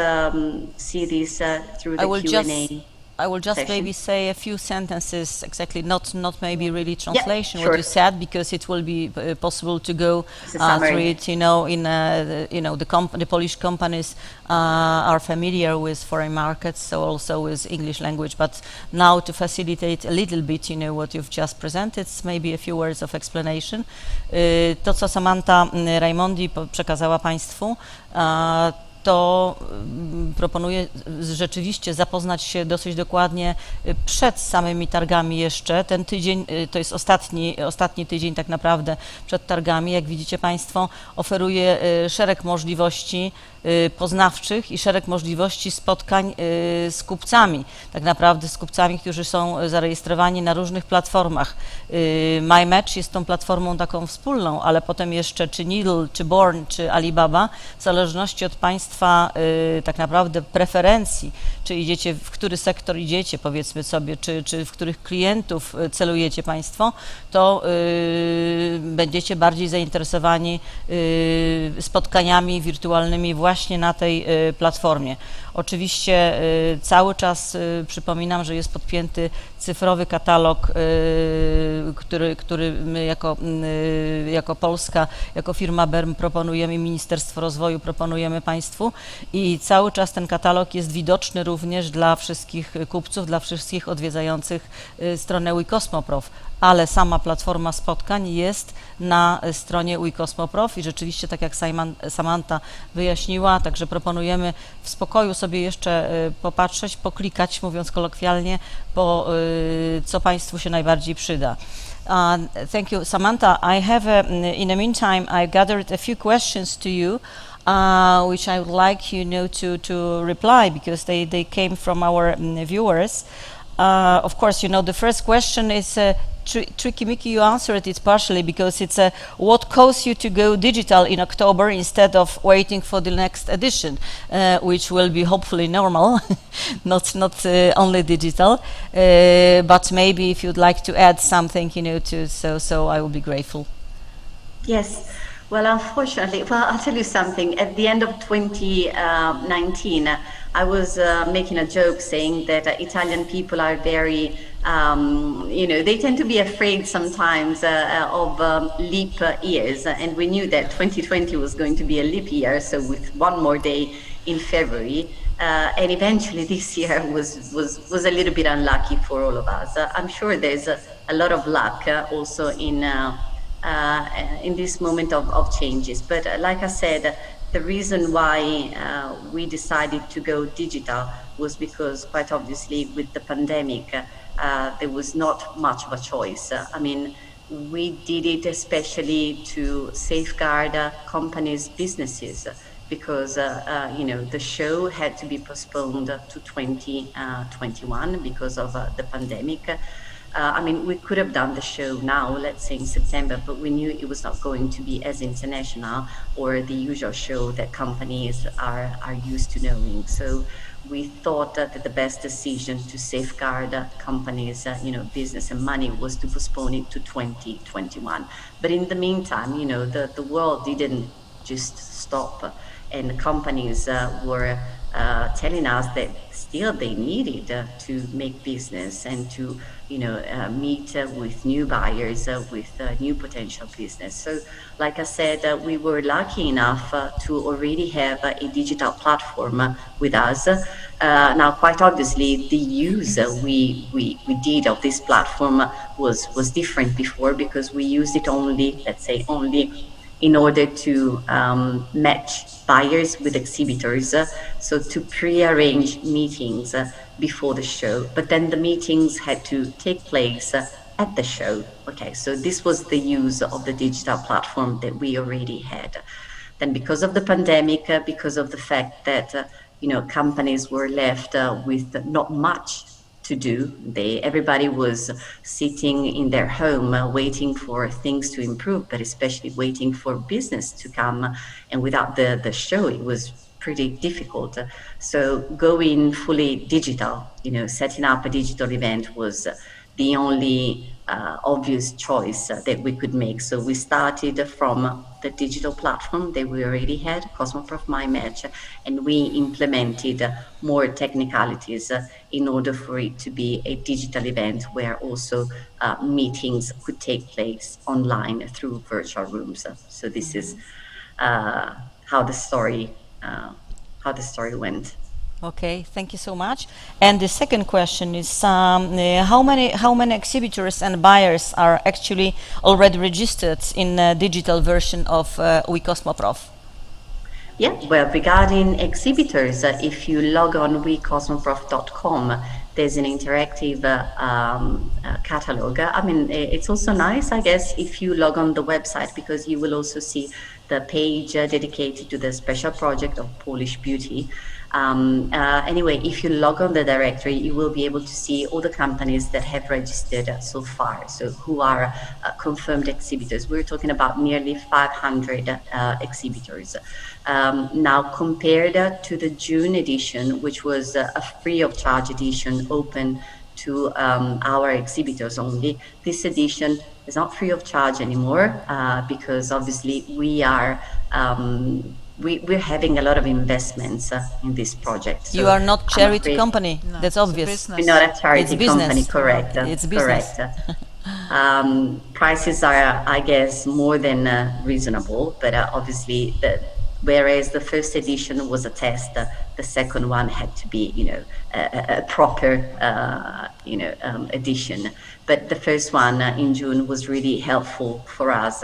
F: see this through the Q&A.
A: I will just
F: session.
A: maybe say a few sentences, exactly, not maybe really translation,
F: sure.
A: what you said, because it will be possible to go through it, in the Polish companies are familiar with foreign markets, so also with English language, but now to facilitate a little bit, what you've just presented, maybe a few words of explanation. To, co Samantha Raimondi przekazała Państwu, to proponuję rzeczywiście zapoznać się dosyć dokładnie przed samymi targami jeszcze. Ten tydzień to jest ostatni tydzień tak naprawdę przed targami. Jak widzicie Państwo, oferuje szereg możliwości poznawczych i szereg możliwości spotkań z kupcami, tak naprawdę z kupcami, którzy są zarejestrowani na różnych platformach. My Match jest tą platformą taką wspólną, ale potem jeszcze czy Needle, czy Born, czy Alibaba, w zależności od Państwa tak naprawdę preferencji, czy idziecie, w który sektor idziecie, powiedzmy sobie, czy w których klientów celujecie Państwo, to będziecie bardziej zainteresowani spotkaniami wirtualnymi właśnie na tej platformie. Oczywiście cały czas przypominam, że jest podpięty cyfrowy katalog, który my jako Polska, jako firma BERM proponujemy, Ministerstwo Rozwoju proponujemy Państwu, i cały czas ten katalog jest widoczny również dla wszystkich kupców, dla wszystkich odwiedzających stronę WeCosmoprof, ale sama platforma spotkań jest na stronie WeCosmoprof i rzeczywiście, tak jak Samantha wyjaśniła, także proponujemy w spokoju sobie jeszcze popatrzeć, poklikać, mówiąc kolokwialnie, co Państwu się najbardziej przyda. Thank you, Samantha. I have, in the meantime, I gathered a few questions to you, which I would like to reply, because they came from our viewers. Of course, the first question is, tricky, Mickey, you answered it partially because it's what caused you to go digital in October instead of waiting for the next edition, which will be hopefully normal, not only digital. But maybe if you'd like to add something, so I will be grateful.
F: Yes. Well, unfortunately, I'll tell you something. At the end of 2019, I was making a joke saying that Italian people are very, they tend to be afraid sometimes of leap years. And we knew that 2020 was going to be a leap year, so with one more day in February. And eventually this year was a little bit unlucky for all of us. I'm sure there's a lot of luck also in this moment of changes. But like I said, the reason why we decided to go digital was because, quite obviously, with the pandemic, there was not much of a choice. I mean, we did it especially to safeguard companies' businesses because, the show had to be postponed to 2021 because of the pandemic. We could have done the show now, let's say in September, but we knew it was not going to be as international or the usual show that companies are used to knowing. So we thought that the best decision to safeguard companies, business and money was to postpone it to 2021. But in the meantime, the world didn't just stop, and the companies were telling us that still they needed to make business and to meet with new buyers, with new potential business. So like I said, we were lucky enough to already have a digital platform with us. Now, quite obviously, the use we did of this platform was different before because we used it only in order to match buyers with exhibitors, so to pre-arrange meetings before the show, but then the meetings had to take place at the show. Okay, so this was the use of the digital platform that we already had. Then because of the pandemic, because of the fact that companies were left with not much to do, everybody was sitting in their home waiting for things to improve, but especially waiting for business to come, and without the show it was pretty difficult. So going fully digital, setting up a digital event was the only obvious choice that we could make. So we started from the digital platform that we already had, Cosmoprof My Match, and we implemented more technicalities in order for it to be a digital event where also meetings could take place online through virtual rooms. So this is how the story went.
A: Okay, thank you so much. And the second question is, how many exhibitors and buyers are actually already registered in the digital version of WeCosmoprof?
F: Yeah, well, regarding exhibitors, if you log on wecosmoprof.com, there's an interactive catalog. It's also nice, I guess, if you log on the website, because you will also see the page dedicated to the special project of PolishBeauty. Anyway, if you log on the directory, you will be able to see all the companies that have registered so far, so who are confirmed exhibitors. We're talking about nearly 500 exhibitors. Now, compared to the June edition, which was a free of charge edition open to our exhibitors only, this edition is not free of charge anymore because obviously we are we're having a lot of investments in this project. So
A: you are not charity company. No, that's obvious.
F: We're not a charity company, correct?
A: It's business.
F: Correct. Prices are, I guess, more than reasonable, but obviously, whereas the first edition was a test, the second one had to be, a proper, edition. But the first one in June was really helpful for us.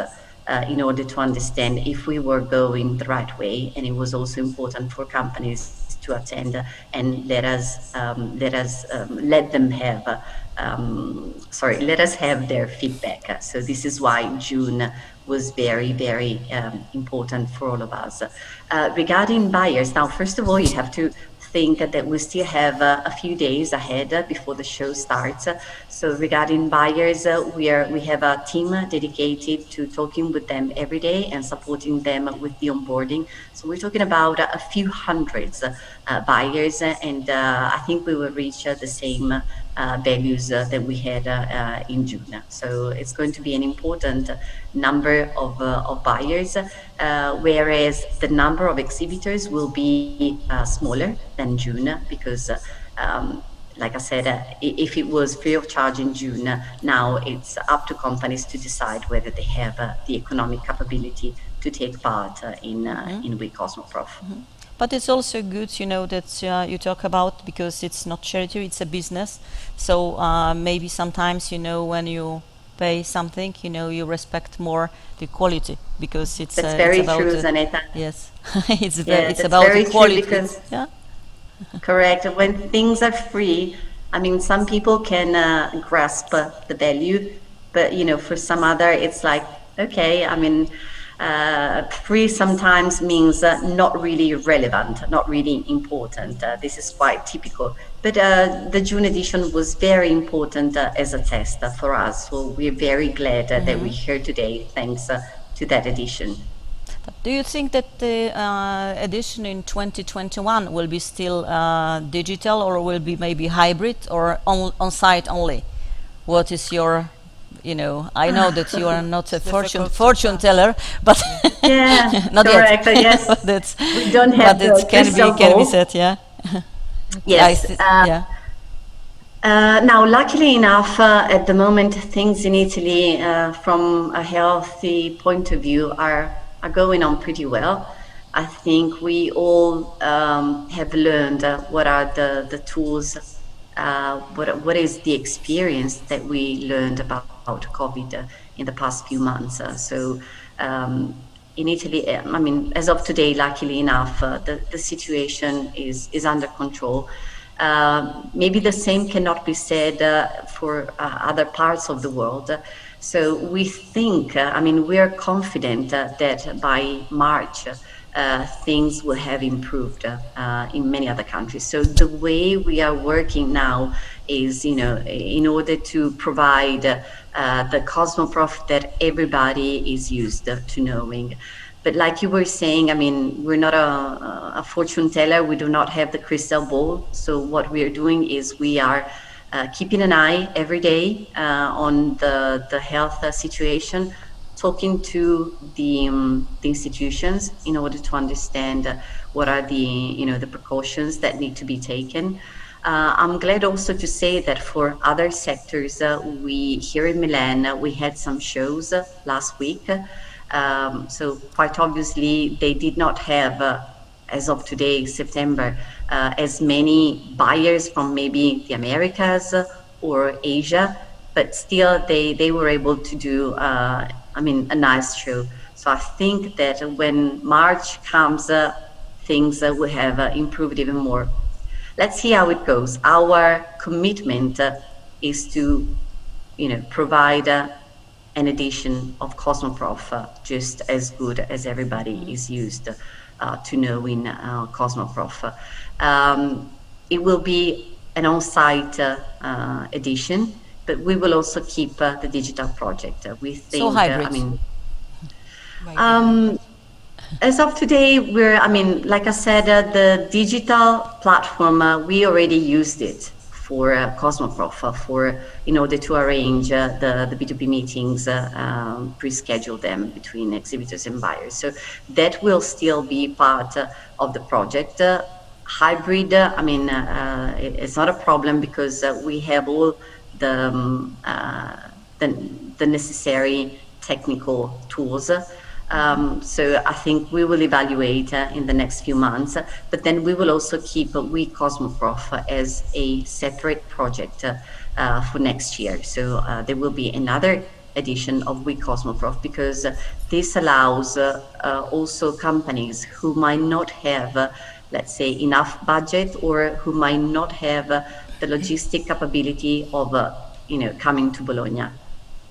F: In order to understand if we were going the right way, and it was also important for companies to attend and let us have their feedback. So this is why June was very, very important for all of us. Regarding buyers, now first of all, you have to think that we still have a few days ahead before the show starts. So regarding buyers, we have a team dedicated to talking with them every day and supporting them with the onboarding. So we're talking about a few hundreds buyers, and I think we will reach the same values that we had in June. So it's going to be an important number of buyers, whereas the number of exhibitors will be smaller than June, because like I said, if it was free of charge in June, now it's up to companies to decide whether they have the economic capability to take part in We Cosmoprof.
A: But it's also good, you know, that you talk about, because it's not charity, it's a business. So maybe sometimes, you know, when you pay something, you know, you respect more the quality, because it's
F: That's very
A: it's about
F: true, Żanetę.
A: Yes, it's
F: That's
A: about
F: very
A: the quality.
F: true, because
A: Yeah.
F: correct. When things are free, I mean, some people can grasp the value, but you know, for some other, it's like, okay, I mean, free sometimes means not really relevant, not really important. This is quite typical. But the June edition was very important as a test for us. So we're very glad that we're here today, thanks to that edition.
A: Do you think that the edition in 2021 will be still digital, or will be maybe hybrid, or on site only? What is your, you know, I know that you are not a fortune teller, but
F: Yeah,
A: not
F: correct.
A: yet.
F: Yes,
A: But that's,
F: we don't have
A: but it can be
F: ball.
A: said, yeah.
F: Yes.
A: Yeah.
F: Now, luckily enough, at the moment, things in Italy, from a healthy point of view, are going on pretty well. I think we all have learned what are the tools, what is the experience that we learned about COVID in the past few months. So in Italy, I mean, as of today, luckily enough, the situation is under control. Maybe the same cannot be said for other parts of the world. So we think, I mean, we're confident that by March, things will have improved in many other countries. So the way we are working now is, you know, in order to provide the Cosmoprof that everybody is used to knowing. But like you were saying, I mean, we're not a fortune teller. We do not have the crystal ball. So what we are doing is we are keeping an eye every day on the health situation, talking to the institutions in order to understand what are the, you know, the precautions that need to be taken. I'm glad also to say that for other sectors, we here in Milan, we had some shows last week. So quite obviously, they did not have, as of today, September, as many buyers from maybe the Americas or Asia, but still they were able to do, I mean, a nice show. So I think that when March comes, things will have improved even more. Let's see how it goes. Our commitment is to, you know, provide an edition of Cosmoprof just as good as everybody is used to know in Cosmoprof. It will be an on-site edition, but we will also keep the digital project. We think,
A: So hybrid.
F: I mean, as of today, we're, I mean, like I said, the digital platform, we already used it for Cosmoprof, in order to arrange the B2B meetings, pre-schedule them between exhibitors and buyers. So that will still be part of the project. Hybrid, I mean, it's not a problem because we have all the necessary technical tools. So I think we will evaluate in the next few months, but then we will also keep We Cosmoprof as a separate project for next year. So there will be another edition of We Cosmoprof, because this allows also companies who might not have, let's say, enough budget, or who might not have the logistic capability of, you know, coming to Bologna.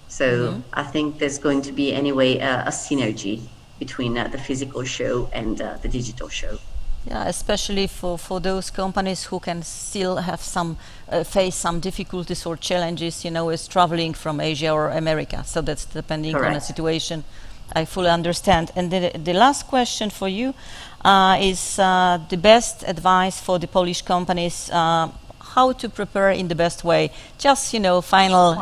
F: So I think there's going to be anyway a synergy between the physical show and the digital show.
A: Yeah, especially for those companies who can still have some face some difficulties or challenges, you know, with traveling from Asia or America. So that's depending on the
F: Correct.
A: situation. I fully understand. And the last question for you is the best advice for the Polish companies. How to prepare in the best way? Just, you know, final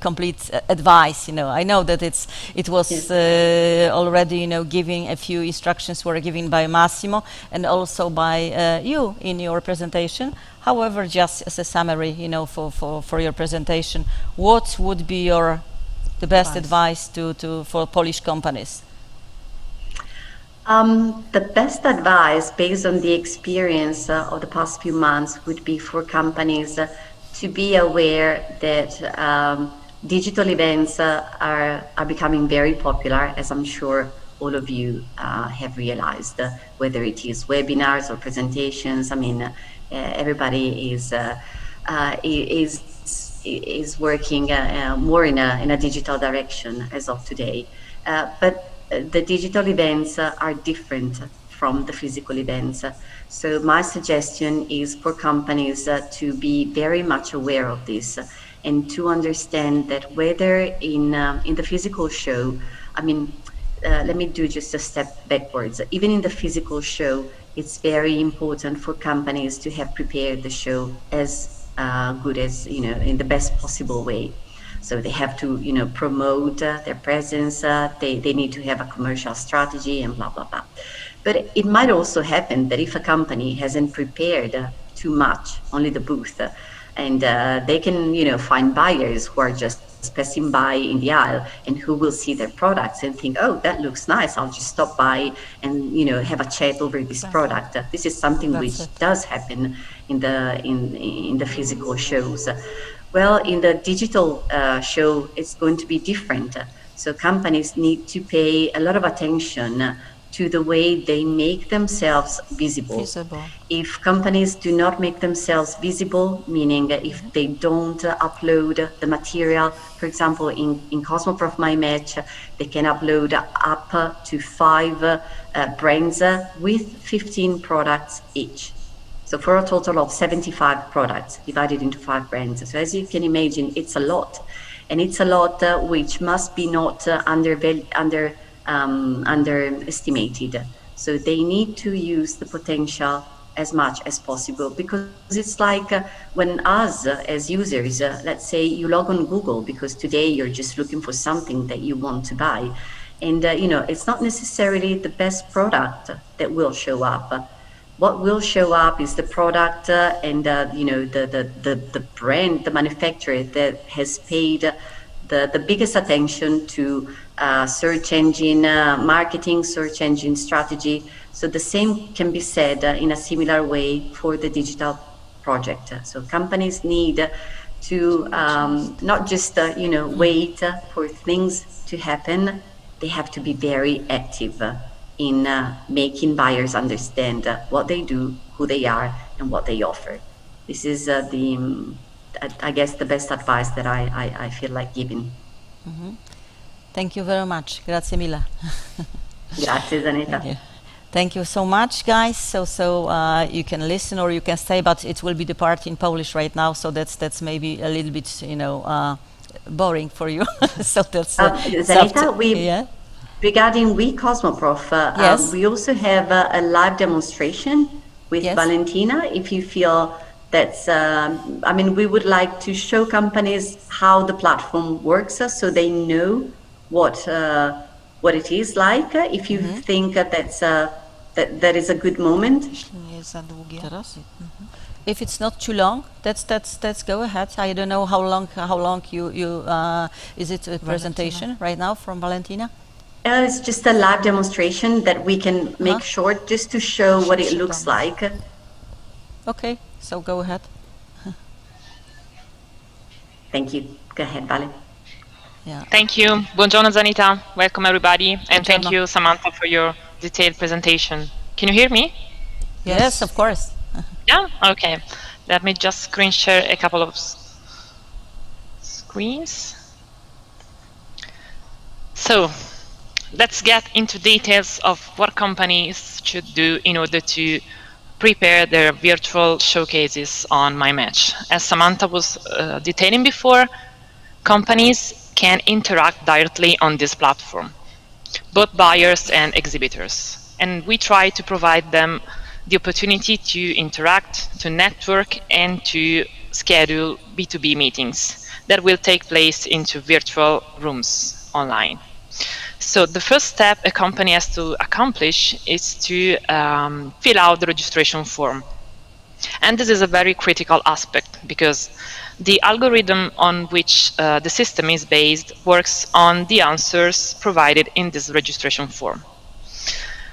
A: complete advice. You know, I know that it was already, you know, giving a few instructions were given by Massimo and also by you in your presentation. However, just as a summary, you know, for your presentation, what would be the best advice for Polish companies?
F: The best advice, based on the experience of the past few months, would be for companies to be aware that digital events are becoming very popular, as I'm sure all of you have realized, whether it is webinars or presentations. I mean, everybody is working more in a digital direction as of today. But the digital events are different from the physical events. So my suggestion is for companies to be very much aware of this and to understand that whether in the physical show, I mean, let me do just a step backwards. Even in the physical show, it's very important for companies to have prepared the show as good as, you know, in the best possible way. So they have to, you know, promote their presence. They need to have a commercial strategy and blah, blah, blah. But it might also happen that if a company hasn't prepared too much, only the booth, and they can, you know, find buyers who are just passing by in the aisle and who will see their products and think, oh, that looks nice, I'll just stop by and, you know, have a chat over this product. This is something which does happen in the physical shows. Well, in the digital show, it's going to be different. So companies need to pay a lot of attention to the way they make themselves visible. If companies do not make themselves visible, meaning if they don't upload the material, for example, in Cosmoprof My Match, they can upload up to 5 brands with 15 products each. So for a total of 75 products divided into 5 brands. So as you can imagine, it's a lot. And it's a lot which must be not underestimated. So they need to use the potential as much as possible, because it's like when us as users, let's say you log on Google because today you're just looking for something that you want to buy. And, you know, it's not necessarily the best product that will show up. What will show up is the product and, you know, the brand, the manufacturer that has paid the biggest attention to search engine marketing, search engine strategy. So the same can be said in a similar way for the digital project. So companies need to not just, you know, wait for things to happen. They have to be very active in making buyers understand what they do, who they are, and what they offer. This is I guess, the best advice that I feel like giving.
A: Mm-hmm. Thank you very much. Grazie mille.
F: Grazie, Żanetę.
A: Thank you so much, guys. So you can listen or you can stay, but it will be the part in Polish right now. So that's maybe a little bit, you know, boring for you. So that's
F: Żanetę, regarding We Cosmoprof,
A: yes.
F: We also have a live demonstration with Valentina. If you feel that's, I mean, we would like to show companies how the platform works, so they know what it is like. If you think that is a good moment.
A: If it's not too long, that's go ahead. I don't know how long you is it a presentation right now from Valentina?
F: It's just a live demonstration that we can make short, just to show what it looks like.
A: Okay, so go ahead.
F: Thank you. Go ahead, Vale.
A: Yeah.
G: Thank you. Buongiorno, Żanetę. Welcome, everybody. And thank you, Samantha, for your detailed presentation. Can you hear me?
A: Yes, of course.
G: Yeah? Okay. Let me just screen share a couple of screens. So, let's get into details of what companies should do in order to prepare their virtual showcases on My Match. As Samantha was detailing before, companies can interact directly on this platform, both buyers and exhibitors. And we try to provide them the opportunity to interact, to network, and to schedule B2B meetings that will take place into virtual rooms online. So the first step a company has to accomplish is to fill out the registration form. And this is a very critical aspect because the algorithm on which the system is based works on the answers provided in this registration form.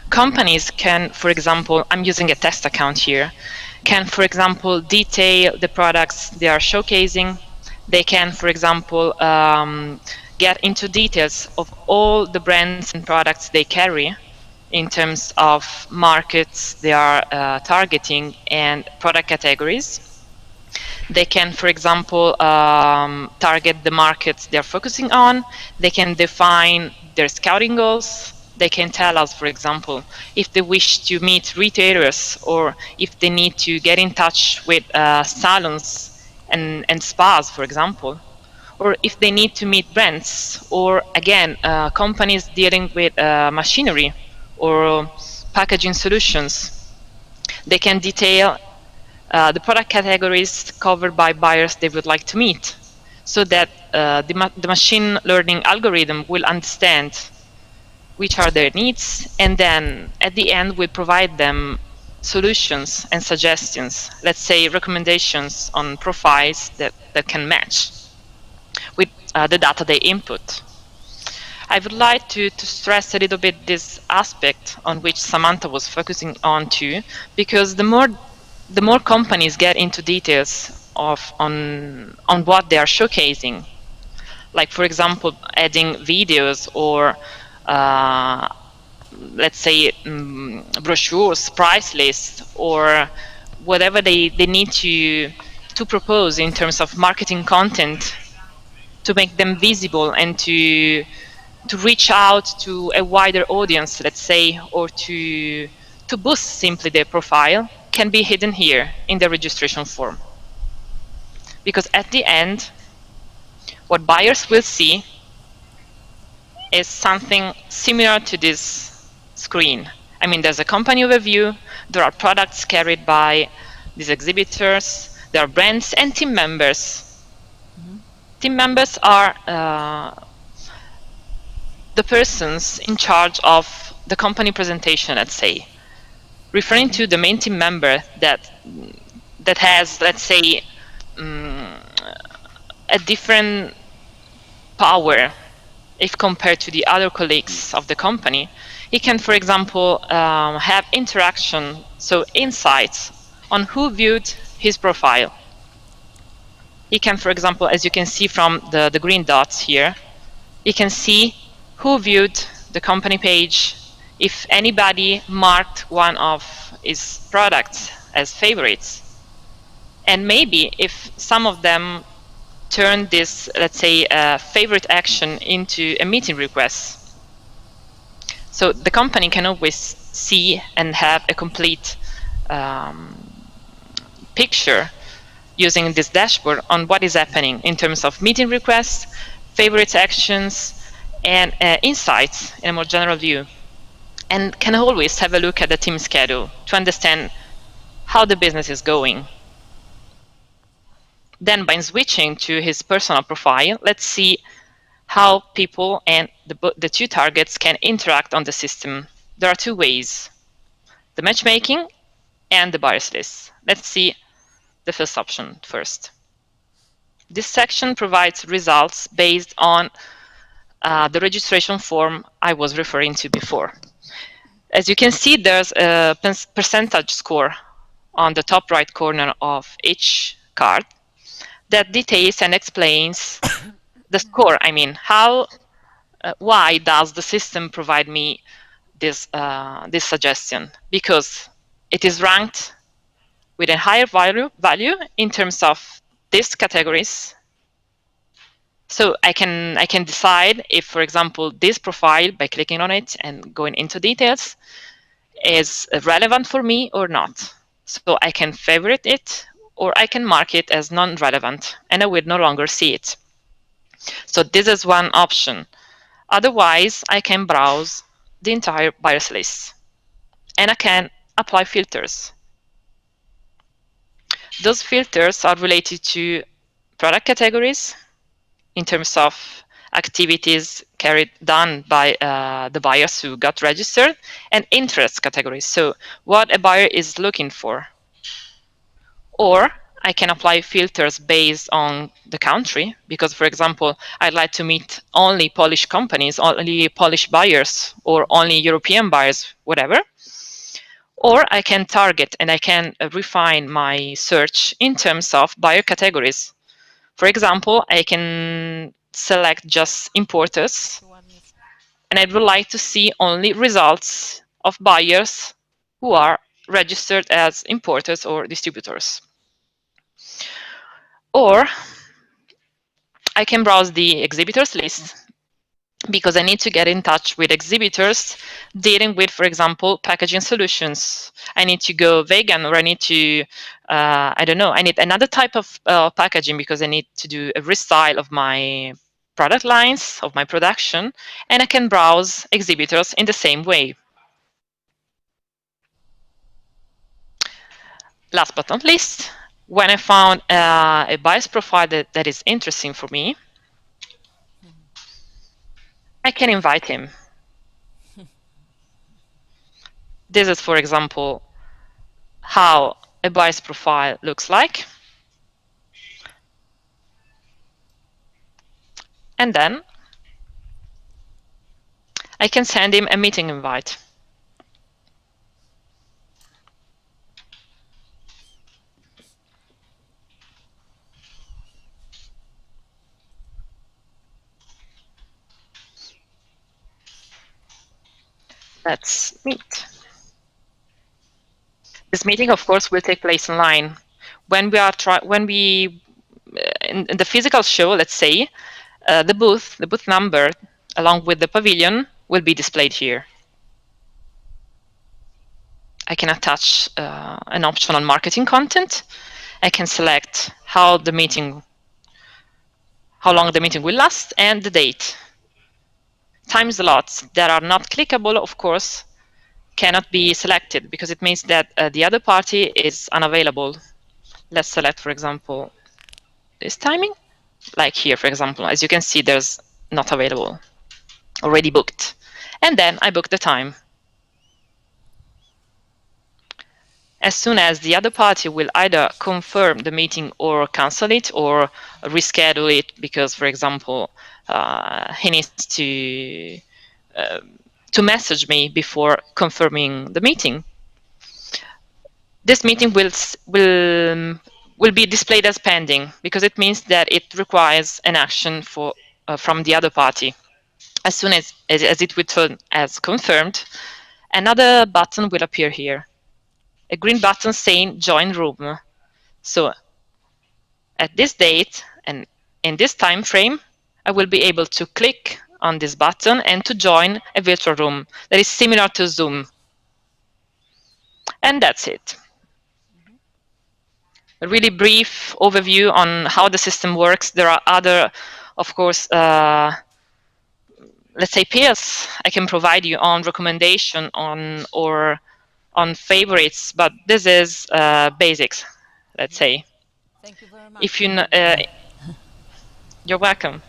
G: Companies can, for example, I'm using a test account here, can, for example, detail the products they are showcasing. They can, for example, get into details of all the brands and products they carry in terms of markets they are targeting and product categories. They can, for example, target the markets they're focusing on. They can define their scouting goals. They can tell us, for example, if they wish to meet retailers or if they need to get in touch with salons and spas, for example, or if they need to meet brands, or again, companies dealing with machinery or packaging solutions. They can detail the product categories covered by buyers they would like to meet, so that the machine learning algorithm will understand which are their needs, and then at the end we provide them solutions and suggestions, let's say recommendations on profiles that can match with the data they input. I would like to stress a little bit this aspect on which Samantha was focusing on too, because the more companies get into details on what they are showcasing, like for example adding videos or let's say brochures, price lists, or whatever they need to propose in terms of marketing content to make them visible and to reach out to a wider audience, let's say, or to boost simply their profile, can be hidden here in the registration form. Because at the end, what buyers will see is something similar to this screen. I mean, there's a company overview, there are products carried by these exhibitors, there are brands and team members. Team members are the persons in charge of the company presentation, let's say, referring to the main team member that has, let's say, a different power if compared to the other colleagues of the company. He can, for example, have interaction, so insights on who viewed his profile. He can, for example, as you can see from the green dots here, you can see who viewed the company page, if anybody marked one of his products as favorites, and maybe if some of them turn this, let's say, favorite action into a meeting request. So the company can always see and have a complete picture using this dashboard on what is happening in terms of meeting requests, favorites actions, and insights in a more general view. And can always have a look at the team schedule to understand how the business is going. Then by switching to his personal profile, let's see how people and the two targets can interact on the system. There are two ways, the matchmaking and the buyers list. Let's see the first option first. This section provides results based on the registration form I was referring to before. As you can see, there's a percentage score on the top right corner of each card that details and explains the score. I mean, why does the system provide me this suggestion? Because it is ranked with a higher value in terms of these categories So I can decide if, for example, this profile, by clicking on it and going into details, is relevant for me or not. So I can favorite it, or I can mark it as non-relevant, and I will no longer see it. So this is one option. Otherwise, I can browse the entire buyers list, and I can apply filters. Those filters are related to product categories, in terms of activities done by the buyers who got registered, and interest categories, so what a buyer is looking for. Or I can apply filters based on the country, because, for example, I'd like to meet only Polish companies, only Polish buyers, or only European buyers, whatever. Or I can target and I can refine my search in terms of buyer categories. For example, I can select just importers, and I would like to see only results of buyers who are registered as importers or distributors. Or I can browse the exhibitors list, because I need to get in touch with exhibitors dealing with, for example, packaging solutions. I need to go vegan, or I need to, I don't know, I need another type of packaging because I need to do a restyle of my product lines, of my production, and I can browse exhibitors in the same way. Last but not least, when I found a buyer's profile that is interesting for me, I can invite him. This is, for example, how a buyer's profile looks like. And then I can send him a meeting invite. Let's meet. This meeting, of course, will take place online. When we in the physical show, let's say, the booth number, along with the pavilion, will be displayed here. I can attach an option on marketing content. I can select how long the meeting will last, and the date. Time slots that are not clickable, of course, cannot be selected, because it means that the other party is unavailable. Let's select, for example, this timing. Like here, for example, as you can see, there's not available, already booked. And then I book the time. As soon as the other party will either confirm the meeting or cancel it or reschedule it, because, for example, he needs to message me before confirming the meeting, this meeting will be displayed as pending, because it means that it requires an action from the other party. As soon as it will turn as confirmed, another button will appear here, a green button saying join room. So at this date and in this time frame, I will be able to click on this button and to join a virtual room that is similar to Zoom. And that's it. A really brief overview on how the system works. There are other, of course, let's say, peers I can provide you on recommendation or on favorites, but this is basics, let's say.
A: Thank you very much.
G: If you, you're welcome.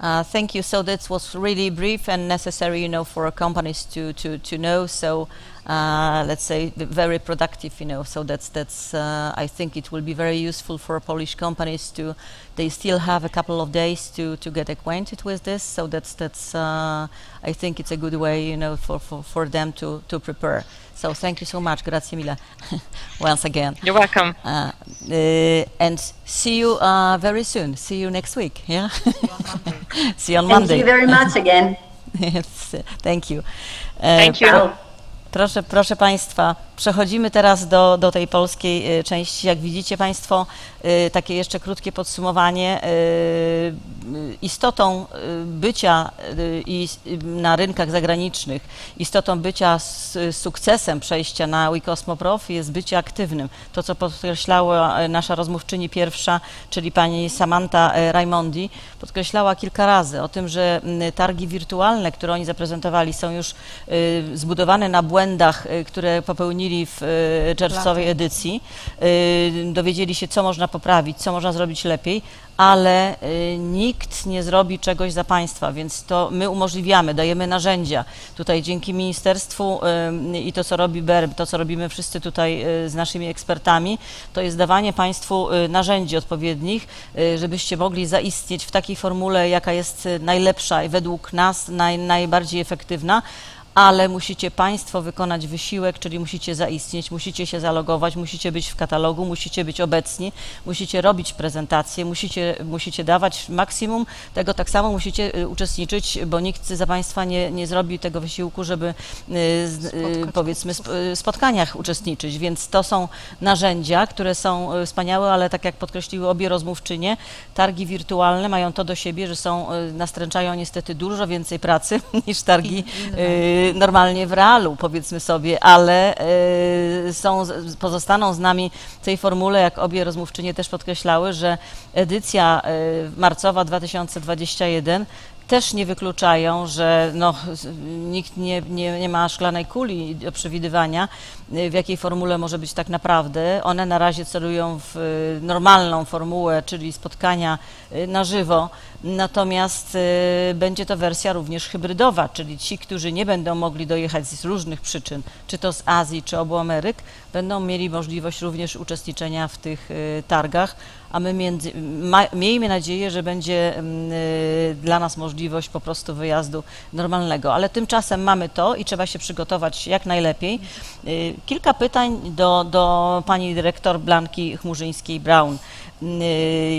A: Thank you. So that was really brief and necessary, for companies to know. So let's say very productive, So that's I think it will be very useful for Polish companies to. They still have a couple of days to get acquainted with this. So that's I think it's a good way, for them to prepare. So thank you so much, grazie mille, once again.
G: You're welcome.
A: And see you very soon. See you next week. Yeah. See you on Monday.
F: Thank you very much again.
A: Yes, thank you.
G: Thank you.
A: Proszę Państwa, Przechodzimy teraz do tej polskiej części. Jak widzicie Państwo, takie jeszcze krótkie podsumowanie. Istotą bycia na rynkach zagranicznych, istotą bycia z sukcesem przejścia na Cosmoprof jest bycie aktywnym. To, co podkreślała nasza rozmówczyni pierwsza, czyli pani Samantha Raimondi, podkreślała kilka razy o tym, że targi wirtualne, które oni zaprezentowali, są już zbudowane na błędach, które popełnili w czerwcowej edycji. Dowiedzieli się, co można poprawić, co można zrobić lepiej, ale nikt nie zrobi czegoś za państwa, więc to my umożliwiamy, dajemy narzędzia. Tutaj dzięki ministerstwu i to, co robi BERM, to, co robimy wszyscy tutaj z naszymi ekspertami, to jest dawanie państwu narzędzi odpowiednich, żebyście mogli zaistnieć w takiej formule, jaka jest najlepsza i według nas najbardziej efektywna, ale musicie Państwo wykonać wysiłek, czyli musicie zaistnieć, musicie się zalogować, musicie być w katalogu, musicie być obecni, musicie robić prezentacje, musicie dawać maksimum tego, tak samo musicie uczestniczyć, bo nikt za Państwa nie zrobi tego wysiłku, żeby powiedzmy w spotkaniach uczestniczyć, więc to są narzędzia, które są wspaniałe, ale tak jak podkreśliły obie rozmówczynie, targi wirtualne mają to do siebie, że nastręczają niestety dużo więcej pracy niż targi normalnie w realu, powiedzmy sobie, ale pozostaną z nami w tej formule, jak obie rozmówczynie też podkreślały, że edycja marcowa 2021 też nie wykluczają, że nikt nie ma szklanej kuli do przewidywania, w jakiej formule może być tak naprawdę. One na razie celują w normalną formułę, czyli spotkania na żywo, natomiast będzie to wersja również hybrydowa, czyli ci, którzy nie będą mogli dojechać z różnych przyczyn, czy to z Azji, czy obu Ameryk, będą mieli możliwość również uczestniczenia w tych targach, a my miejmy nadzieję, że będzie dla nas możliwość po prostu wyjazdu normalnego, ale tymczasem mamy to i trzeba się przygotować jak najlepiej. Kilka pytań do pani dyrektor Blanki Chmurzyńskiej-Braun.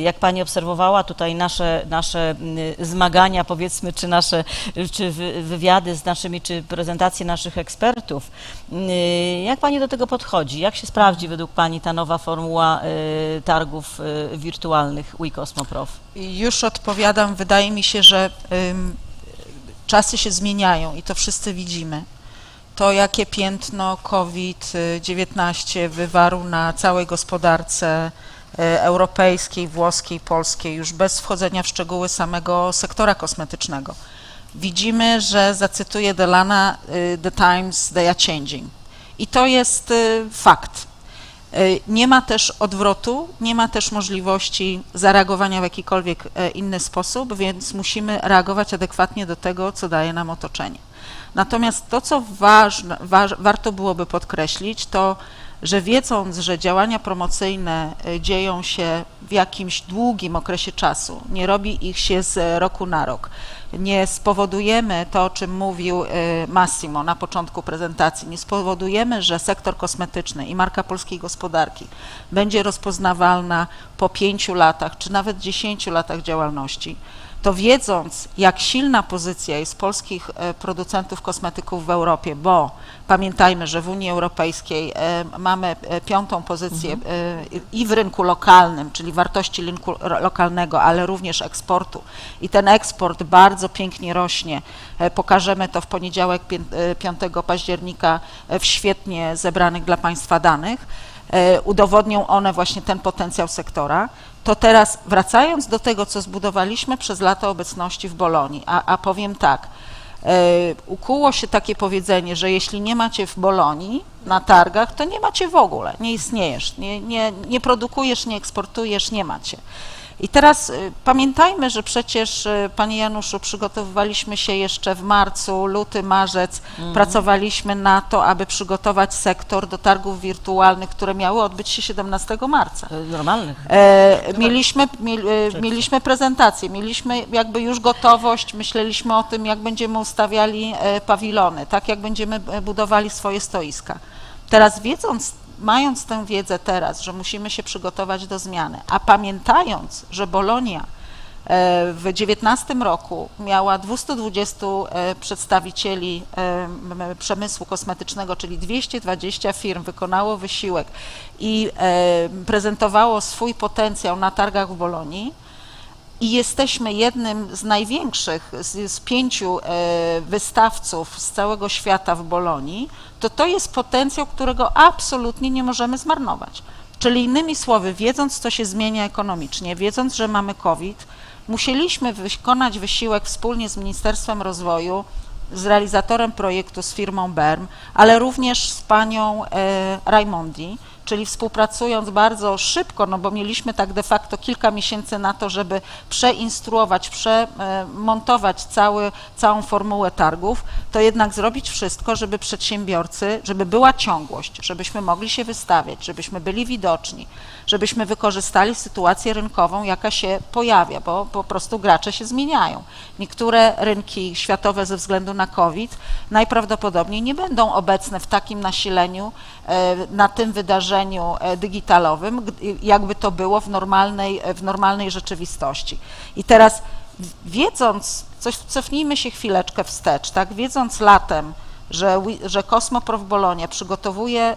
A: Jak pani obserwowała tutaj nasze zmagania, powiedzmy, czy wywiady z naszymi, czy prezentacje naszych ekspertów, jak pani do tego podchodzi? Jak się sprawdzi według pani ta nowa formuła targów wirtualnych Cosmoprof?
D: Już odpowiadam. Wydaje mi się, że czasy się zmieniają i to wszyscy widzimy. To, jakie piętno COVID-19 wywarł na całej gospodarce europejskiej, włoskiej, polskiej, już bez wchodzenia w szczegóły samego sektora kosmetycznego. Widzimy, że zacytuję Delana, the times they are changing. I to jest fakt. Nie ma też odwrotu, nie ma też możliwości zareagowania w jakikolwiek inny sposób, więc musimy reagować adekwatnie do tego, co daje nam otoczenie. Natomiast to, co warto byłoby podkreślić, to że wiedząc, że działania promocyjne dzieją się w jakimś długim okresie czasu, nie robi ich się z roku na rok, nie spowodujemy to, o czym mówił Massimo na początku prezentacji, nie spowodujemy, że sektor kosmetyczny i marka polskiej gospodarki będzie rozpoznawalna po 5 latach, czy nawet 10 latach działalności, to wiedząc, jak silna pozycja jest polskich producentów kosmetyków w Europie, bo pamiętajmy, że w Unii Europejskiej mamy 5. pozycję i w rynku lokalnym, czyli wartości rynku lokalnego, ale również eksportu. I ten eksport bardzo pięknie rośnie. Pokażemy to w poniedziałek 5 października w świetnie zebranych dla Państwa danych. Udowodnią one właśnie ten potencjał sektora. To teraz wracając do tego, co zbudowaliśmy przez lata obecności w Bolonii, a powiem tak, ukuło się takie powiedzenie, że jeśli nie macie w Bolonii na targach, to nie macie w ogóle, nie istniejesz, nie produkujesz, nie eksportujesz, nie macie. I teraz pamiętajmy, że przecież, Panie Januszu, przygotowywaliśmy się jeszcze w marcu, luty, marzec, pracowaliśmy na to, aby przygotować sektor do targów wirtualnych, które miały odbyć się 17 marca.
A: Normalnych.
D: Mieliśmy prezentację, mieliśmy jakby już gotowość, myśleliśmy o tym, jak będziemy ustawiali pawilony, tak jak będziemy budowali swoje stoiska. Teraz mając tę wiedzę teraz, że musimy się przygotować do zmiany, a pamiętając, że Bolonia w 2019 roku miała 220 przedstawicieli przemysłu kosmetycznego, czyli 220 firm wykonało wysiłek i prezentowało swój potencjał na targach w Bolonii. I jesteśmy jednym z największych, z 5 wystawców z całego świata w Bolonii, to jest potencjał, którego absolutnie nie możemy zmarnować. Czyli innymi słowy, wiedząc, co się zmienia ekonomicznie, wiedząc, że mamy COVID, musieliśmy wykonać wysiłek wspólnie z Ministerstwem Rozwoju, z realizatorem projektu, z firmą BERM, ale również z panią Raimondi, czyli współpracując bardzo szybko, no bo mieliśmy tak de facto kilka miesięcy na to, żeby przeinstruować, przemontować całą formułę targów, to jednak zrobić wszystko, żeby przedsiębiorcy, żeby była ciągłość, żebyśmy mogli się wystawiać, żebyśmy byli widoczni, żebyśmy wykorzystali sytuację rynkową, jaka się pojawia, bo po prostu gracze się zmieniają. Niektóre rynki światowe ze względu na COVID najprawdopodobniej nie będą obecne w takim nasileniu na tym wydarzeniu digitalowym, jakby to było w normalnej rzeczywistości. I teraz wiedząc, cofnijmy się chwileczkę wstecz, tak, wiedząc latem, że Cosmoprof Bologna przygotowuje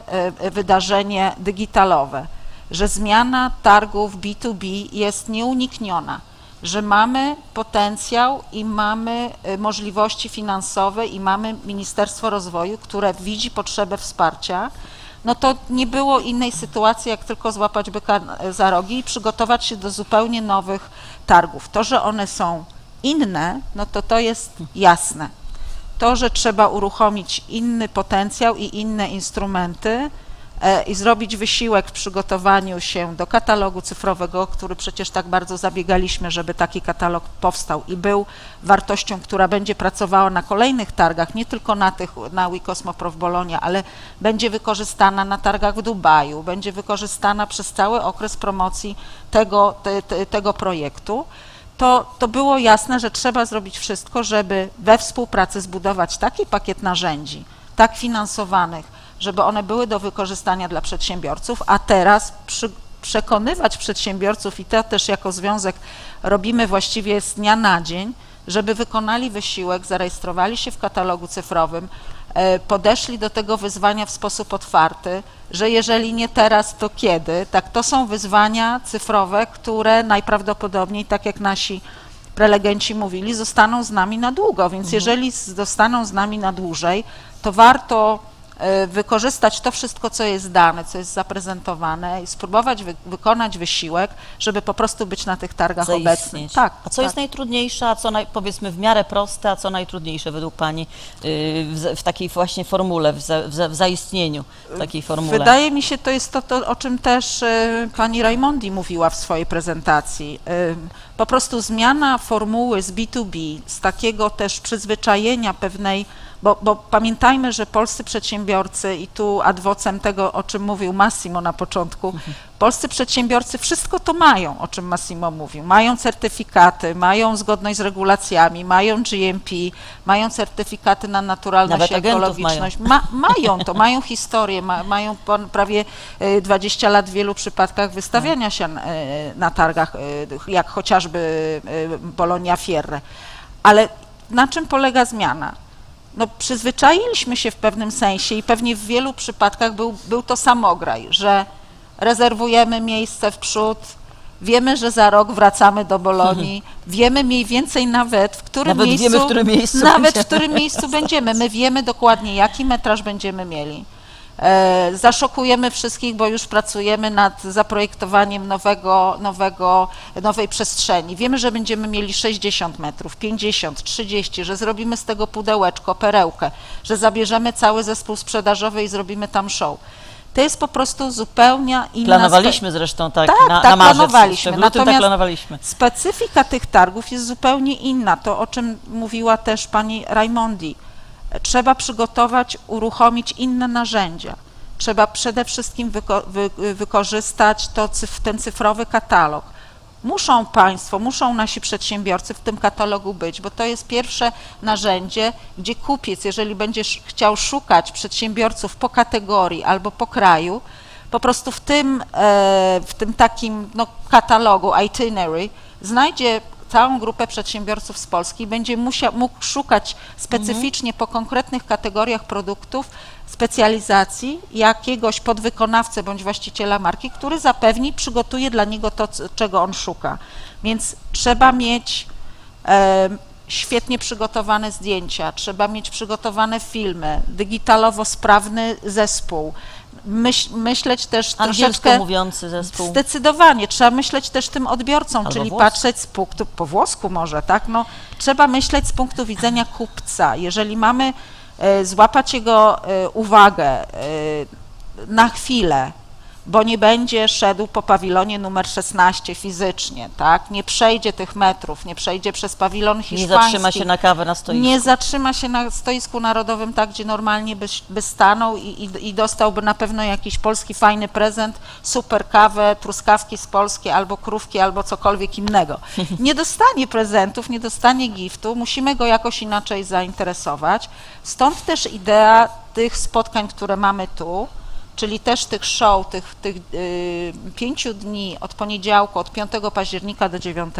D: wydarzenie digitalowe, że zmiana targów B2B jest nieunikniona, że mamy potencjał i mamy możliwości finansowe i mamy Ministerstwo Rozwoju, które widzi potrzebę wsparcia, no to nie było innej sytuacji, jak tylko złapać byka za rogi i przygotować się do zupełnie nowych targów. To, że one są inne, no to jest jasne. To, że trzeba uruchomić inny potencjał i inne instrumenty, i zrobić wysiłek w przygotowaniu się do katalogu cyfrowego, który przecież tak bardzo zabiegaliśmy, żeby taki katalog powstał i był wartością, która będzie pracowała na kolejnych targach, nie tylko na Cosmoprof Bologna, ale będzie wykorzystana na targach w Dubaju, będzie wykorzystana przez cały okres promocji tego projektu. To było jasne, że trzeba zrobić wszystko, żeby we współpracy zbudować taki pakiet narzędzi, tak finansowanych, żeby one były do wykorzystania dla przedsiębiorców, a teraz przekonywać przedsiębiorców, i to też jako związek robimy właściwie z dnia na dzień, żeby wykonali wysiłek, zarejestrowali się w katalogu cyfrowym, podeszli do tego wyzwania w sposób otwarty, że jeżeli nie teraz, to kiedy? Tak, to są wyzwania cyfrowe, które najprawdopodobniej, tak jak nasi prelegenci mówili, zostaną z nami na długo, więc jeżeli zostaną z nami na dłużej, to warto wykorzystać to wszystko, co jest dane, co jest zaprezentowane i spróbować wykonać wysiłek, żeby po prostu być na tych targach obecnych. Tak,
A: a co jest najtrudniejsze, a co powiedzmy w miarę proste, a co najtrudniejsze według Pani w takiej właśnie formule, w zaistnieniu takiej formule?
D: Wydaje mi się, to jest to, o czym też pani Raimondi mówiła w swojej prezentacji. Po prostu zmiana formuły z B2B, z takiego też przyzwyczajenia pewnej, bo pamiętajmy, że polscy przedsiębiorcy, i tu adwocem tego, o czym mówił Massimo na początku, polscy przedsiębiorcy wszystko to mają, o czym Massimo mówił. Mają certyfikaty, mają zgodność z regulacjami, mają GMP, mają certyfikaty na naturalność i ekologiczność. Mają historię, mają prawie 20 lat w wielu przypadkach wystawiania się na targach, jak chociażby Bologna Fiere. Ale na czym polega zmiana? No, przyzwyczailiśmy się w pewnym sensie i pewnie w wielu przypadkach był to samograj, że rezerwujemy miejsce w przód, wiemy, że za rok wracamy do Bolonii, wiemy mniej więcej nawet w którym miejscu będziemy. My wiemy dokładnie, jaki metraż będziemy mieli. Zaszokujemy wszystkich, bo już pracujemy nad zaprojektowaniem nowej przestrzeni. Wiemy, że będziemy mieli 60 metrów, 50, 30, że zrobimy z tego pudełeczko, perełkę, że zabierzemy cały zespół sprzedażowy i zrobimy tam show. To jest po prostu zupełnie inna...
A: Planowaliśmy zresztą tak na marzec.
D: Planowaliśmy.
A: Natomiast tak planowaliśmy.
D: Specyfika tych targów jest zupełnie inna. To, o czym mówiła też pani Raimondi. Trzeba przygotować, uruchomić inne narzędzia. Trzeba przede wszystkim wykorzystać ten cyfrowy katalog. Muszą nasi przedsiębiorcy w tym katalogu być, bo to jest pierwsze narzędzie, gdzie kupiec, jeżeli będziesz chciał szukać przedsiębiorców po kategorii albo po kraju, po prostu w tym takim katalogu, itinerary, znajdzie całą grupę przedsiębiorców z Polski, będzie mógł szukać specyficznie po konkretnych kategoriach produktów specjalizacji jakiegoś podwykonawcę bądź właściciela marki, który zapewni, przygotuje dla niego to, czego on szuka. Więc trzeba mieć świetnie przygotowane zdjęcia, trzeba mieć przygotowane filmy, digitalowo sprawny zespół, myśleć też troszeczkę
A: mówiący zespół.
D: Zdecydowanie, trzeba myśleć też tym odbiorcą,
A: Albo
D: czyli
A: włosku.
D: patrzeć z punktu, po włosku może, tak, no, trzeba myśleć z punktu widzenia kupca. Jeżeli mamy złapać jego uwagę na chwilę, bo nie będzie szedł po pawilonie numer 16 fizycznie, tak? Nie przejdzie tych metrów, nie przejdzie przez pawilon hiszpański.
A: Nie zatrzyma się na kawę na stoisku.
D: Nie zatrzyma się na stoisku narodowym, tak, gdzie normalnie by stanął i dostałby na pewno jakiś polski fajny prezent, super kawę, truskawki z Polski, albo krówki, albo cokolwiek innego. Nie dostanie prezentów, nie dostanie giftu, musimy go jakoś inaczej zainteresować. Stąd też idea tych spotkań, które mamy tu, czyli też tych show, tych 5 dni od poniedziałku, od 5 października do 9,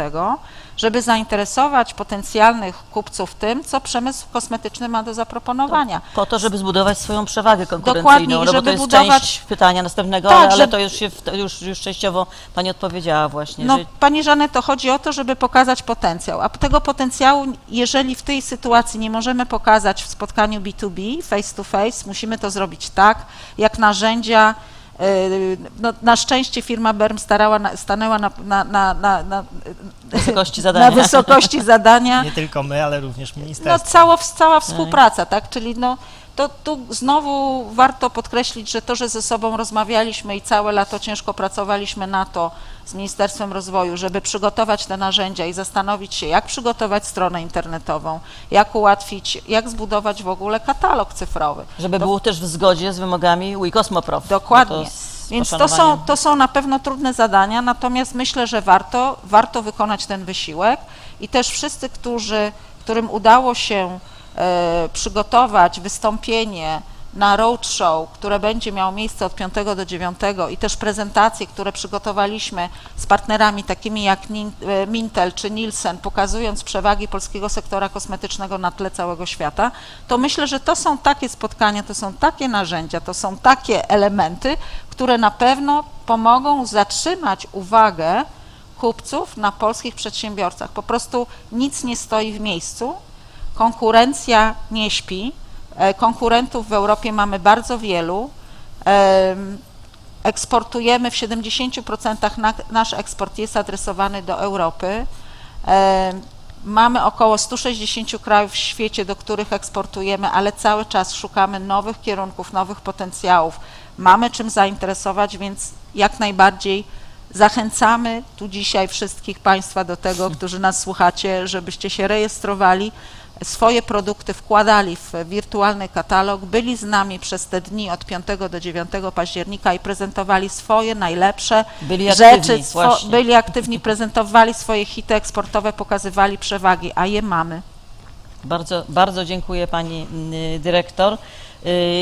D: żeby zainteresować potencjalnych kupców tym, co przemysł kosmetyczny ma do zaproponowania.
A: Po to, żeby zbudować swoją przewagę konkurencyjną,
D: Dokładnie,
A: no bo
D: żeby
A: to jest
D: budować...
A: część pytania następnego,
D: Tak,
A: ale
D: że-
A: to już częściowo Pani odpowiedziała właśnie.
D: No,
A: że
D: Pani Żaneto, chodzi o to, żeby pokazać potencjał, a tego potencjału, jeżeli w tej sytuacji nie możemy pokazać w spotkaniu B2B, face to face, musimy to zrobić tak, jak narzędzia. No, na szczęście firma Berm stanęła na
A: wysokości zadania.
D: na wysokości zadania.
C: Nie tylko my, ale również
D: No,
C: ministerstwo.
D: cała współpraca, tak? Czyli no, to tu znowu warto podkreślić, że to, że ze sobą rozmawialiśmy i całe lato ciężko pracowaliśmy na to z Ministerstwem Rozwoju, żeby przygotować te narzędzia i zastanowić się, jak przygotować stronę internetową, jak ułatwić, jak zbudować w ogóle katalog cyfrowy.
A: Żeby było też w zgodzie z wymogami Cosmoprof.
D: Dokładnie.
A: No to z
D: Więc
A: poszanowaniem.
D: to są na pewno trudne zadania, natomiast myślę, że warto wykonać ten wysiłek i też wszyscy, którym udało się przygotować wystąpienie na roadshow, które będzie miało miejsce od 5 do 9 i też prezentacje, które przygotowaliśmy z partnerami takimi jak Mintel czy Nielsen, pokazując przewagi polskiego sektora kosmetycznego na tle całego świata, to myślę, że to są takie spotkania, to są takie narzędzia, to są takie elementy, które na pewno pomogą zatrzymać uwagę kupców na polskich przedsiębiorcach. Po prostu nic nie stoi w miejscu, konkurencja nie śpi, konkurentów w Europie mamy bardzo wielu, eksportujemy w 70%, nasz eksport jest adresowany do Europy, mamy około 160 krajów w świecie, do których eksportujemy, ale cały czas szukamy nowych kierunków, nowych potencjałów, mamy czym zainteresować, więc jak najbardziej zachęcamy tu dzisiaj wszystkich Państwa do tego, którzy nas słuchacie, żebyście się rejestrowali, swoje produkty wkładali w wirtualny katalog, byli z nami przez te dni od 5 do 9 października i prezentowali swoje najlepsze rzeczy, byli aktywni, prezentowali swoje hity eksportowe, pokazywali przewagi, a je mamy.
A: Bardzo, bardzo dziękuję Pani Dyrektor.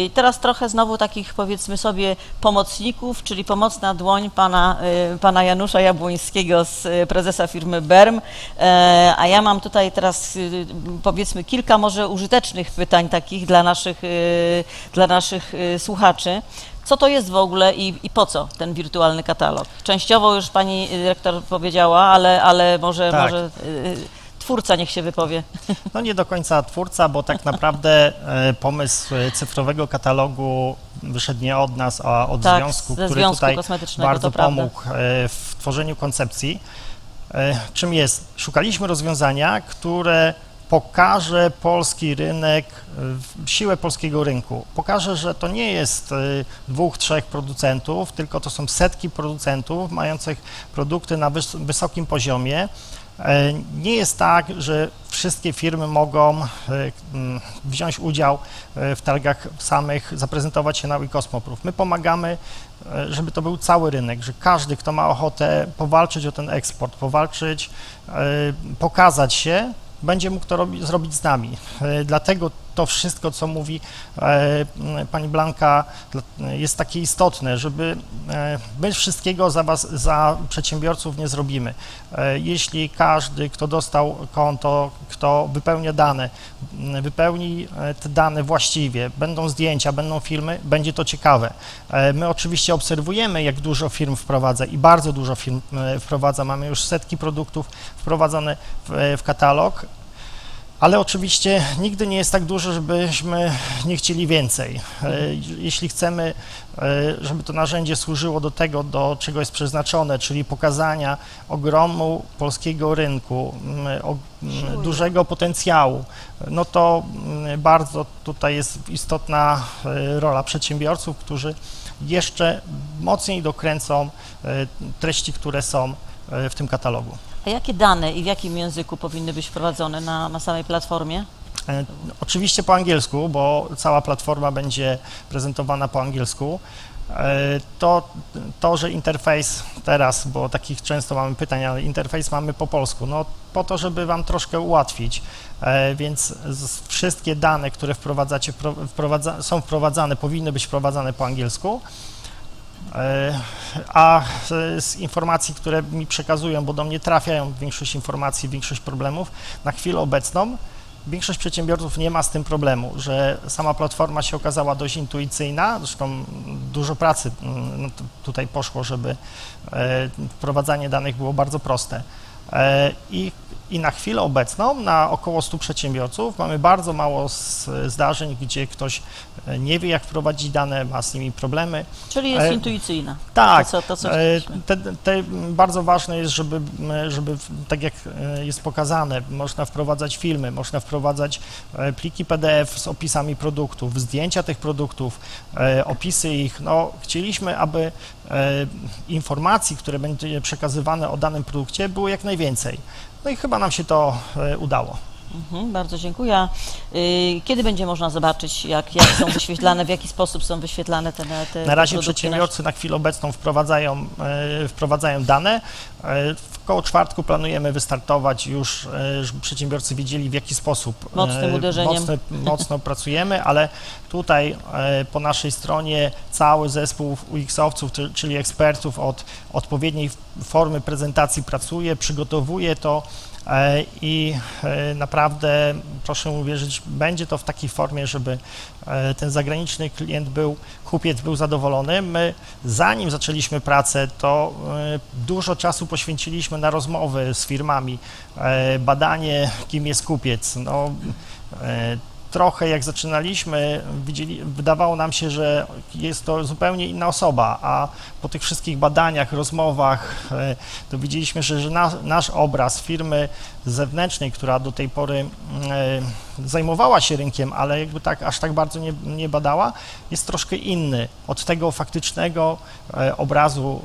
A: I teraz trochę znowu takich, powiedzmy sobie, pomocników, czyli pomocna dłoń pana Janusza Jabłońskiego, prezesa firmy Berm, a ja mam tutaj teraz, powiedzmy, kilka może użytecznych pytań takich dla naszych słuchaczy. Co to jest w ogóle i po co ten wirtualny katalog? Częściowo już Pani Dyrektor powiedziała, ale może twórca niech się wypowie.
C: No nie do końca twórca, bo tak naprawdę pomysł cyfrowego katalogu wyszedł nie od nas, a od związku,
A: ze
C: który
A: Związku
C: tutaj
A: Kosmetycznego,
C: bardzo
A: to prawda.
C: pomógł w tworzeniu koncepcji. Czym jest? Szukaliśmy rozwiązania, które pokaże polski rynek, siłę polskiego rynku. Pokaże, że to nie jest 2-3 producentów, tylko to są setki producentów mających produkty na wysokim poziomie. Nie jest tak, że wszystkie firmy mogą wziąć udział w targach samych, zaprezentować się na Cosmoprof. My pomagamy, żeby to był cały rynek, że każdy, kto ma ochotę powalczyć o ten eksport, powalczyć, pokazać się, będzie mógł to zrobić z nami. Dlatego to wszystko, co mówi pani Blanka, jest takie istotne, żeby my wszystkiego za was, za przedsiębiorców nie zrobimy. Jeśli każdy, kto dostał konto, kto wypełnia dane, wypełni te dane właściwie, będą zdjęcia, będą filmy, będzie to ciekawe. My oczywiście obserwujemy, jak dużo firm wprowadza i bardzo dużo firm wprowadza. Mamy już setki produktów wprowadzone w katalog, ale oczywiście nigdy nie jest tak dużo, żebyśmy nie chcieli więcej. Jeśli chcemy, żeby to narzędzie służyło do tego, do czego jest przeznaczone, czyli pokazania ogromu polskiego rynku, dużego potencjału, no to bardzo tutaj jest istotna rola przedsiębiorców, którzy jeszcze mocniej dokręcą treści, które są w tym katalogu.
A: A jakie dane i w jakim języku powinny być wprowadzone na samej platformie?
C: Oczywiście po angielsku, bo cała platforma będzie prezentowana po angielsku. To, że interfejs teraz, bo takich często mamy pytań, ale interfejs mamy po polsku, no po to, żeby wam troszkę ułatwić, więc wszystkie dane, które wprowadzacie, są wprowadzane, powinny być wprowadzane po angielsku. A z informacji, które mi przekazują, bo do mnie trafiają większość informacji, większość problemów, na chwilę obecną większość przedsiębiorców nie ma z tym problemu, że sama platforma się okazała dość intuicyjna, zresztą dużo pracy tutaj poszło, żeby wprowadzanie danych było bardzo proste. I na chwilę obecną na około 100 przedsiębiorców mamy bardzo mało zdarzeń, gdzie ktoś nie wie, jak wprowadzić dane, ma z nimi problemy.
A: Czyli jest intuicyjna.
C: Tak,
A: to, co
C: bardzo ważne jest, żeby tak jak jest pokazane, można wprowadzać filmy, można wprowadzać pliki PDF z opisami produktów, zdjęcia tych produktów, opisy ich. No, chcieliśmy, aby informacji, które będzie przekazywane o danym produkcie, było jak najwięcej. No i chyba nam się to udało.
A: Bardzo dziękuję. Kiedy będzie można zobaczyć, jak są wyświetlane, w jaki sposób są wyświetlane te
C: Na razie
A: produkty
C: przedsiębiorcy na chwilę obecną wprowadzają dane. Koło czwartku planujemy wystartować już, żeby przedsiębiorcy wiedzieli, w jaki sposób
A: mocnym uderzeniem
C: mocno pracujemy, ale tutaj po naszej stronie cały zespół UX-owców, czyli ekspertów od odpowiedniej formy prezentacji pracuje, przygotowuje to. I naprawdę, proszę mi uwierzyć, będzie to w takiej formie, żeby ten zagraniczny kupiec był zadowolony. My, zanim zaczęliśmy pracę, to dużo czasu poświęciliśmy na rozmowy z firmami, badanie, kim jest kupiec. No, trochę jak zaczynaliśmy, wydawało nam się, że jest to zupełnie inna osoba, a po tych wszystkich badaniach, rozmowach dowiedzieliśmy się, że nasz obraz firmy zewnętrznej, która do tej pory zajmowała się rynkiem, ale jakby aż tak bardzo nie badała, jest troszkę inny od tego faktycznego obrazu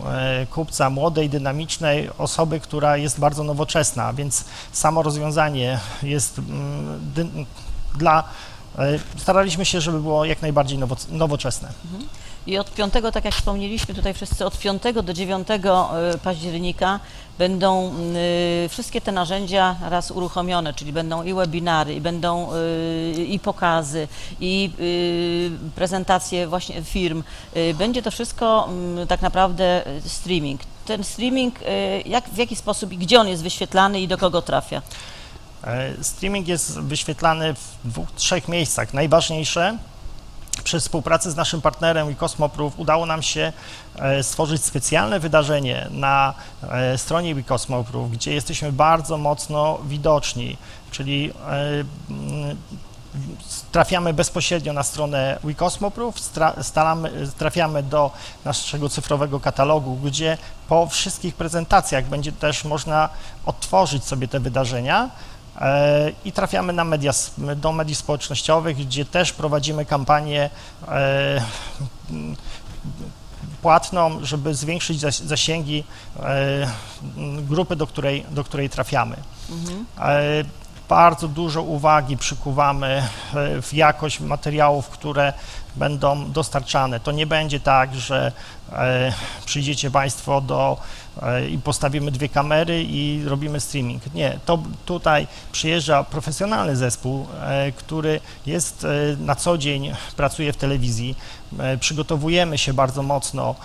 C: kupca, młodej, dynamicznej osoby, która jest bardzo nowoczesna, więc samo rozwiązanie jest staraliśmy się, żeby było jak najbardziej nowoczesne.
A: I od 5, tak jak wspomnieliśmy tutaj wszyscy, od 5 do 9 października będą wszystkie te narzędzia raz uruchomione, czyli będą i webinary, i będą i pokazy, i prezentacje właśnie firm. Będzie to wszystko tak naprawdę streaming. Ten streaming, w jaki sposób i gdzie on jest wyświetlany i do kogo trafia?
C: Streaming jest wyświetlany w 2-3 miejscach. Najważniejsze, przez współpracę z naszym partnerem i Cosmoproof udało nam się stworzyć specjalne wydarzenie na stronie Cosmoproof, gdzie jesteśmy bardzo mocno widoczni, czyli trafiamy bezpośrednio na stronę Cosmoproof, trafiamy do naszego cyfrowego katalogu, gdzie po wszystkich prezentacjach będzie też można odtworzyć sobie te wydarzenia i trafiamy na do mediów społecznościowych, gdzie też prowadzimy kampanię płatną, żeby zwiększyć zasięgi grupy, do której trafiamy. Bardzo dużo uwagi przykuwamy w jakość materiałów, które będą dostarczane. To nie będzie tak, że przyjdziecie Państwo i postawimy 2 kamery i robimy streaming. Nie, to tutaj przyjeżdża profesjonalny zespół, który jest na co dzień, pracuje w telewizji. Przygotowujemy się bardzo mocno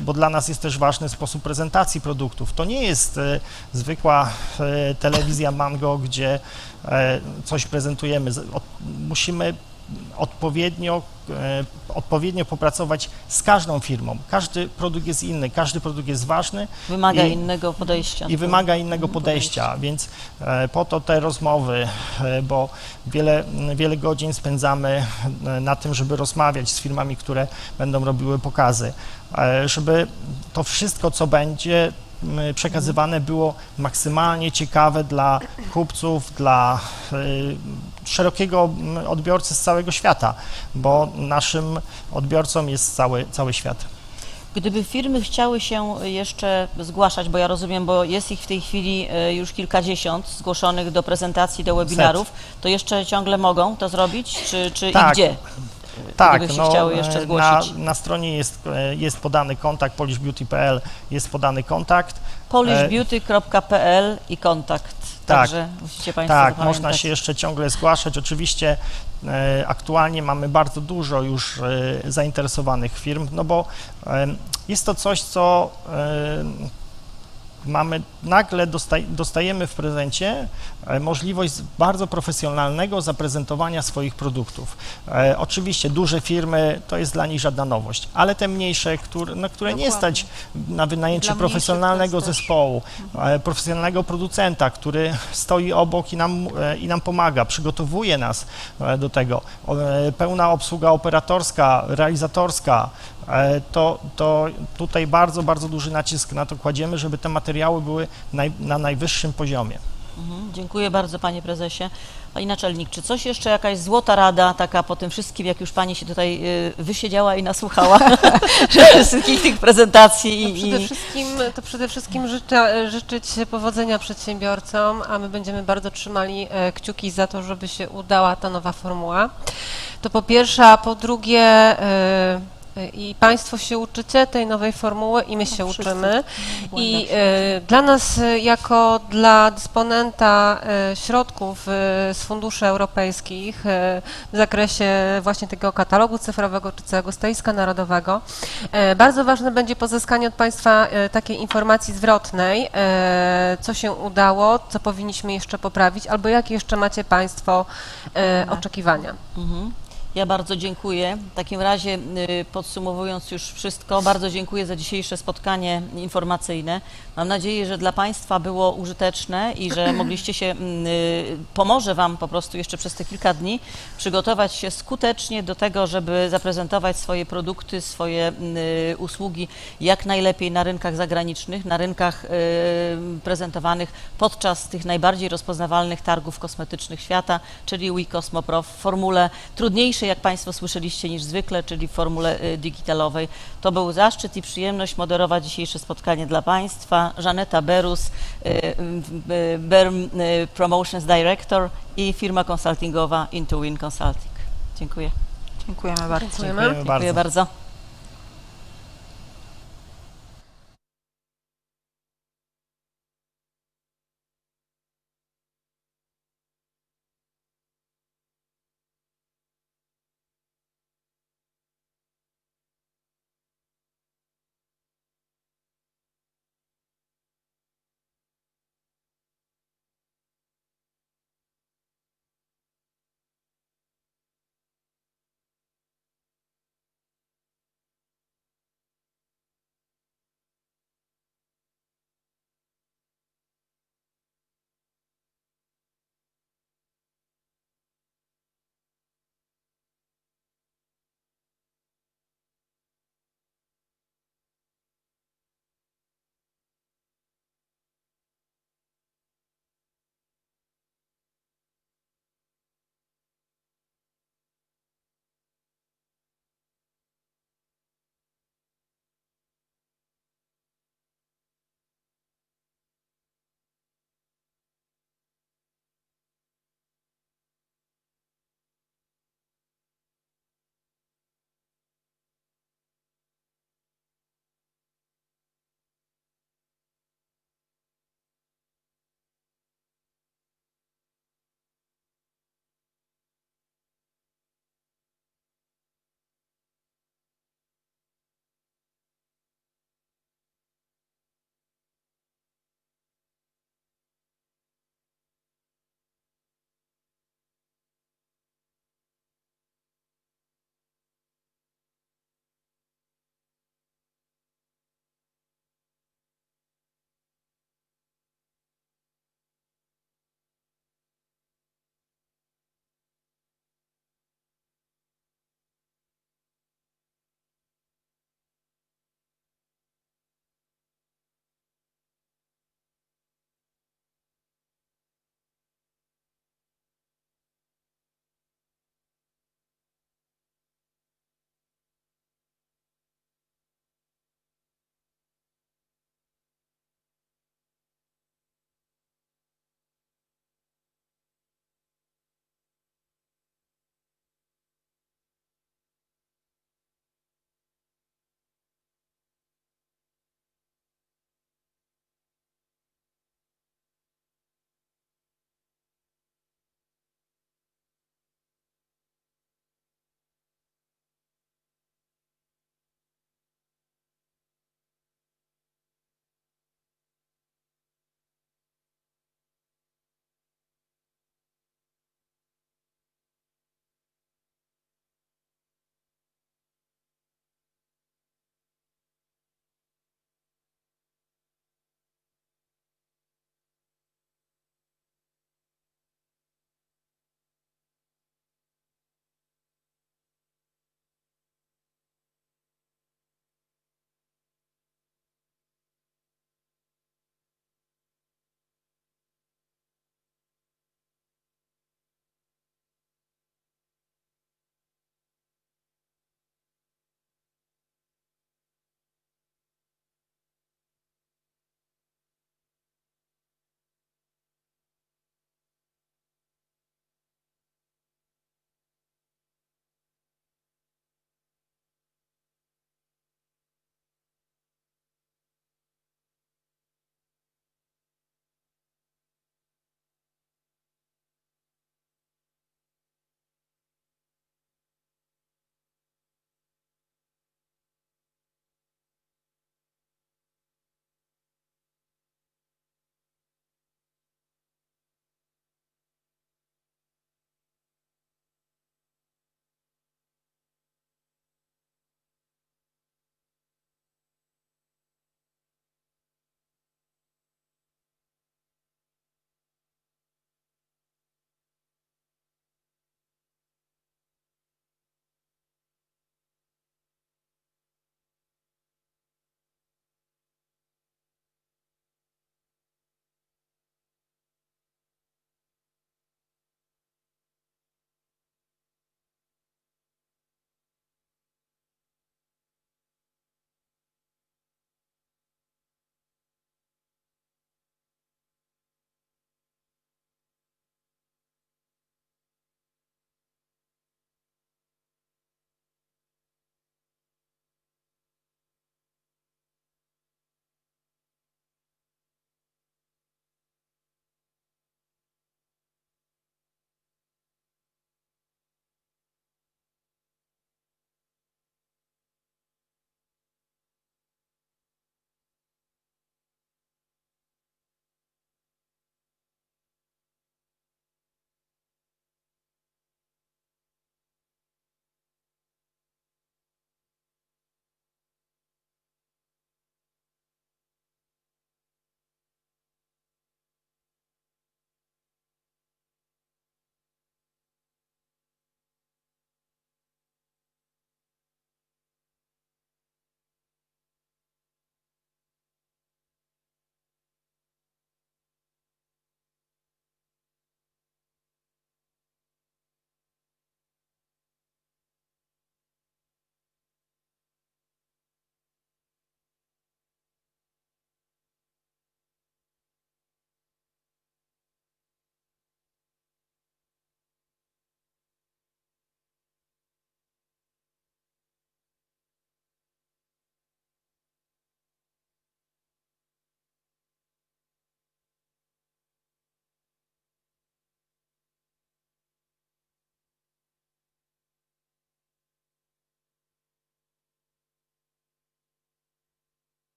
C: bo dla nas jest też ważny sposób prezentacji produktów. To nie jest zwykła telewizja Mango, gdzie coś prezentujemy. Musimy odpowiednio popracować z każdą firmą. Każdy produkt jest inny, każdy produkt jest ważny.
A: Wymaga innego podejścia.
C: I wymaga innego podejścia, więc po to te rozmowy, bo wiele godzin spędzamy na tym, żeby rozmawiać z firmami, które będą robiły pokazy, żeby to wszystko, co będzie przekazywane, było maksymalnie ciekawe dla kupców, dla szerokiego odbiorcy z całego świata, bo naszym odbiorcą jest cały świat.
A: Gdyby firmy chciały się jeszcze zgłaszać, bo ja rozumiem, bo jest ich w tej chwili już kilkadziesiąt zgłoszonych do prezentacji, do webinarów, to jeszcze ciągle mogą to zrobić, czy
C: tak.
A: i gdzie?
C: Tak,
A: Gdyby się chciały jeszcze zgłosić.
C: Na stronie jest podany kontakt, polishbeauty.pl jest podany kontakt.
A: polishbeauty.pl i kontakt.
C: Tak,
A: także musicie Państwo
C: tak,
A: zapamiętać.
C: można się jeszcze ciągle zgłaszać. Oczywiście aktualnie mamy bardzo dużo już zainteresowanych firm, no bo jest to coś, co nagle dostajemy w prezencie możliwość bardzo profesjonalnego zaprezentowania swoich produktów. Oczywiście duże firmy to jest dla nich żadna nowość, ale te mniejsze, które nie stać na wynajęcie profesjonalnego zespołu, profesjonalnego producenta, który stoi obok i nam pomaga, przygotowuje nas do tego. Pełna obsługa operatorska, realizatorska, to tutaj bardzo, bardzo duży nacisk na to kładziemy, żeby te materiały były na najwyższym poziomie.
A: Dziękuję bardzo, Panie Prezesie. Pani Naczelnik, czy coś jeszcze, jakaś złota rada taka po tym wszystkim, jak już Pani się tutaj wysiedziała i nasłuchała wszystkich tych prezentacji?
B: To przede wszystkim życzyć powodzenia przedsiębiorcom, a my będziemy bardzo trzymali kciuki za to, żeby się udała ta nowa formuła. To po pierwsze, a po drugie i Państwo się uczycie tej nowej formuły i my się uczymy. I dla nas, jako dla dysponenta środków z funduszy europejskich w zakresie właśnie tego katalogu cyfrowego czy całego stoiska narodowego, bardzo ważne będzie pozyskanie od Państwa takiej informacji zwrotnej, co się udało, co powinniśmy jeszcze poprawić, albo jakie jeszcze macie Państwo oczekiwania.
A: Ja bardzo dziękuję. W takim razie, podsumowując już wszystko, bardzo dziękuję za dzisiejsze spotkanie informacyjne. Mam nadzieję, że dla Państwa było użyteczne i że mogliście się, pomoże Wam po prostu jeszcze przez te kilka dni przygotować się skutecznie do tego, żeby zaprezentować swoje produkty, swoje usługi jak najlepiej na rynkach zagranicznych, na rynkach prezentowanych podczas tych najbardziej rozpoznawalnych targów kosmetycznych świata, czyli WeCosmoPro w formule trudniejszej, jak Państwo słyszeliście, niż zwykle, czyli w formule digitalowej. To był zaszczyt i przyjemność moderować dzisiejsze spotkanie dla Państwa. Żaneta Berus, Promotions Director i firma konsultingowa Into Win Consulting. Dziękuję.
D: Dziękujemy bardzo.
B: Dziękujemy.
A: Dziękuję bardzo.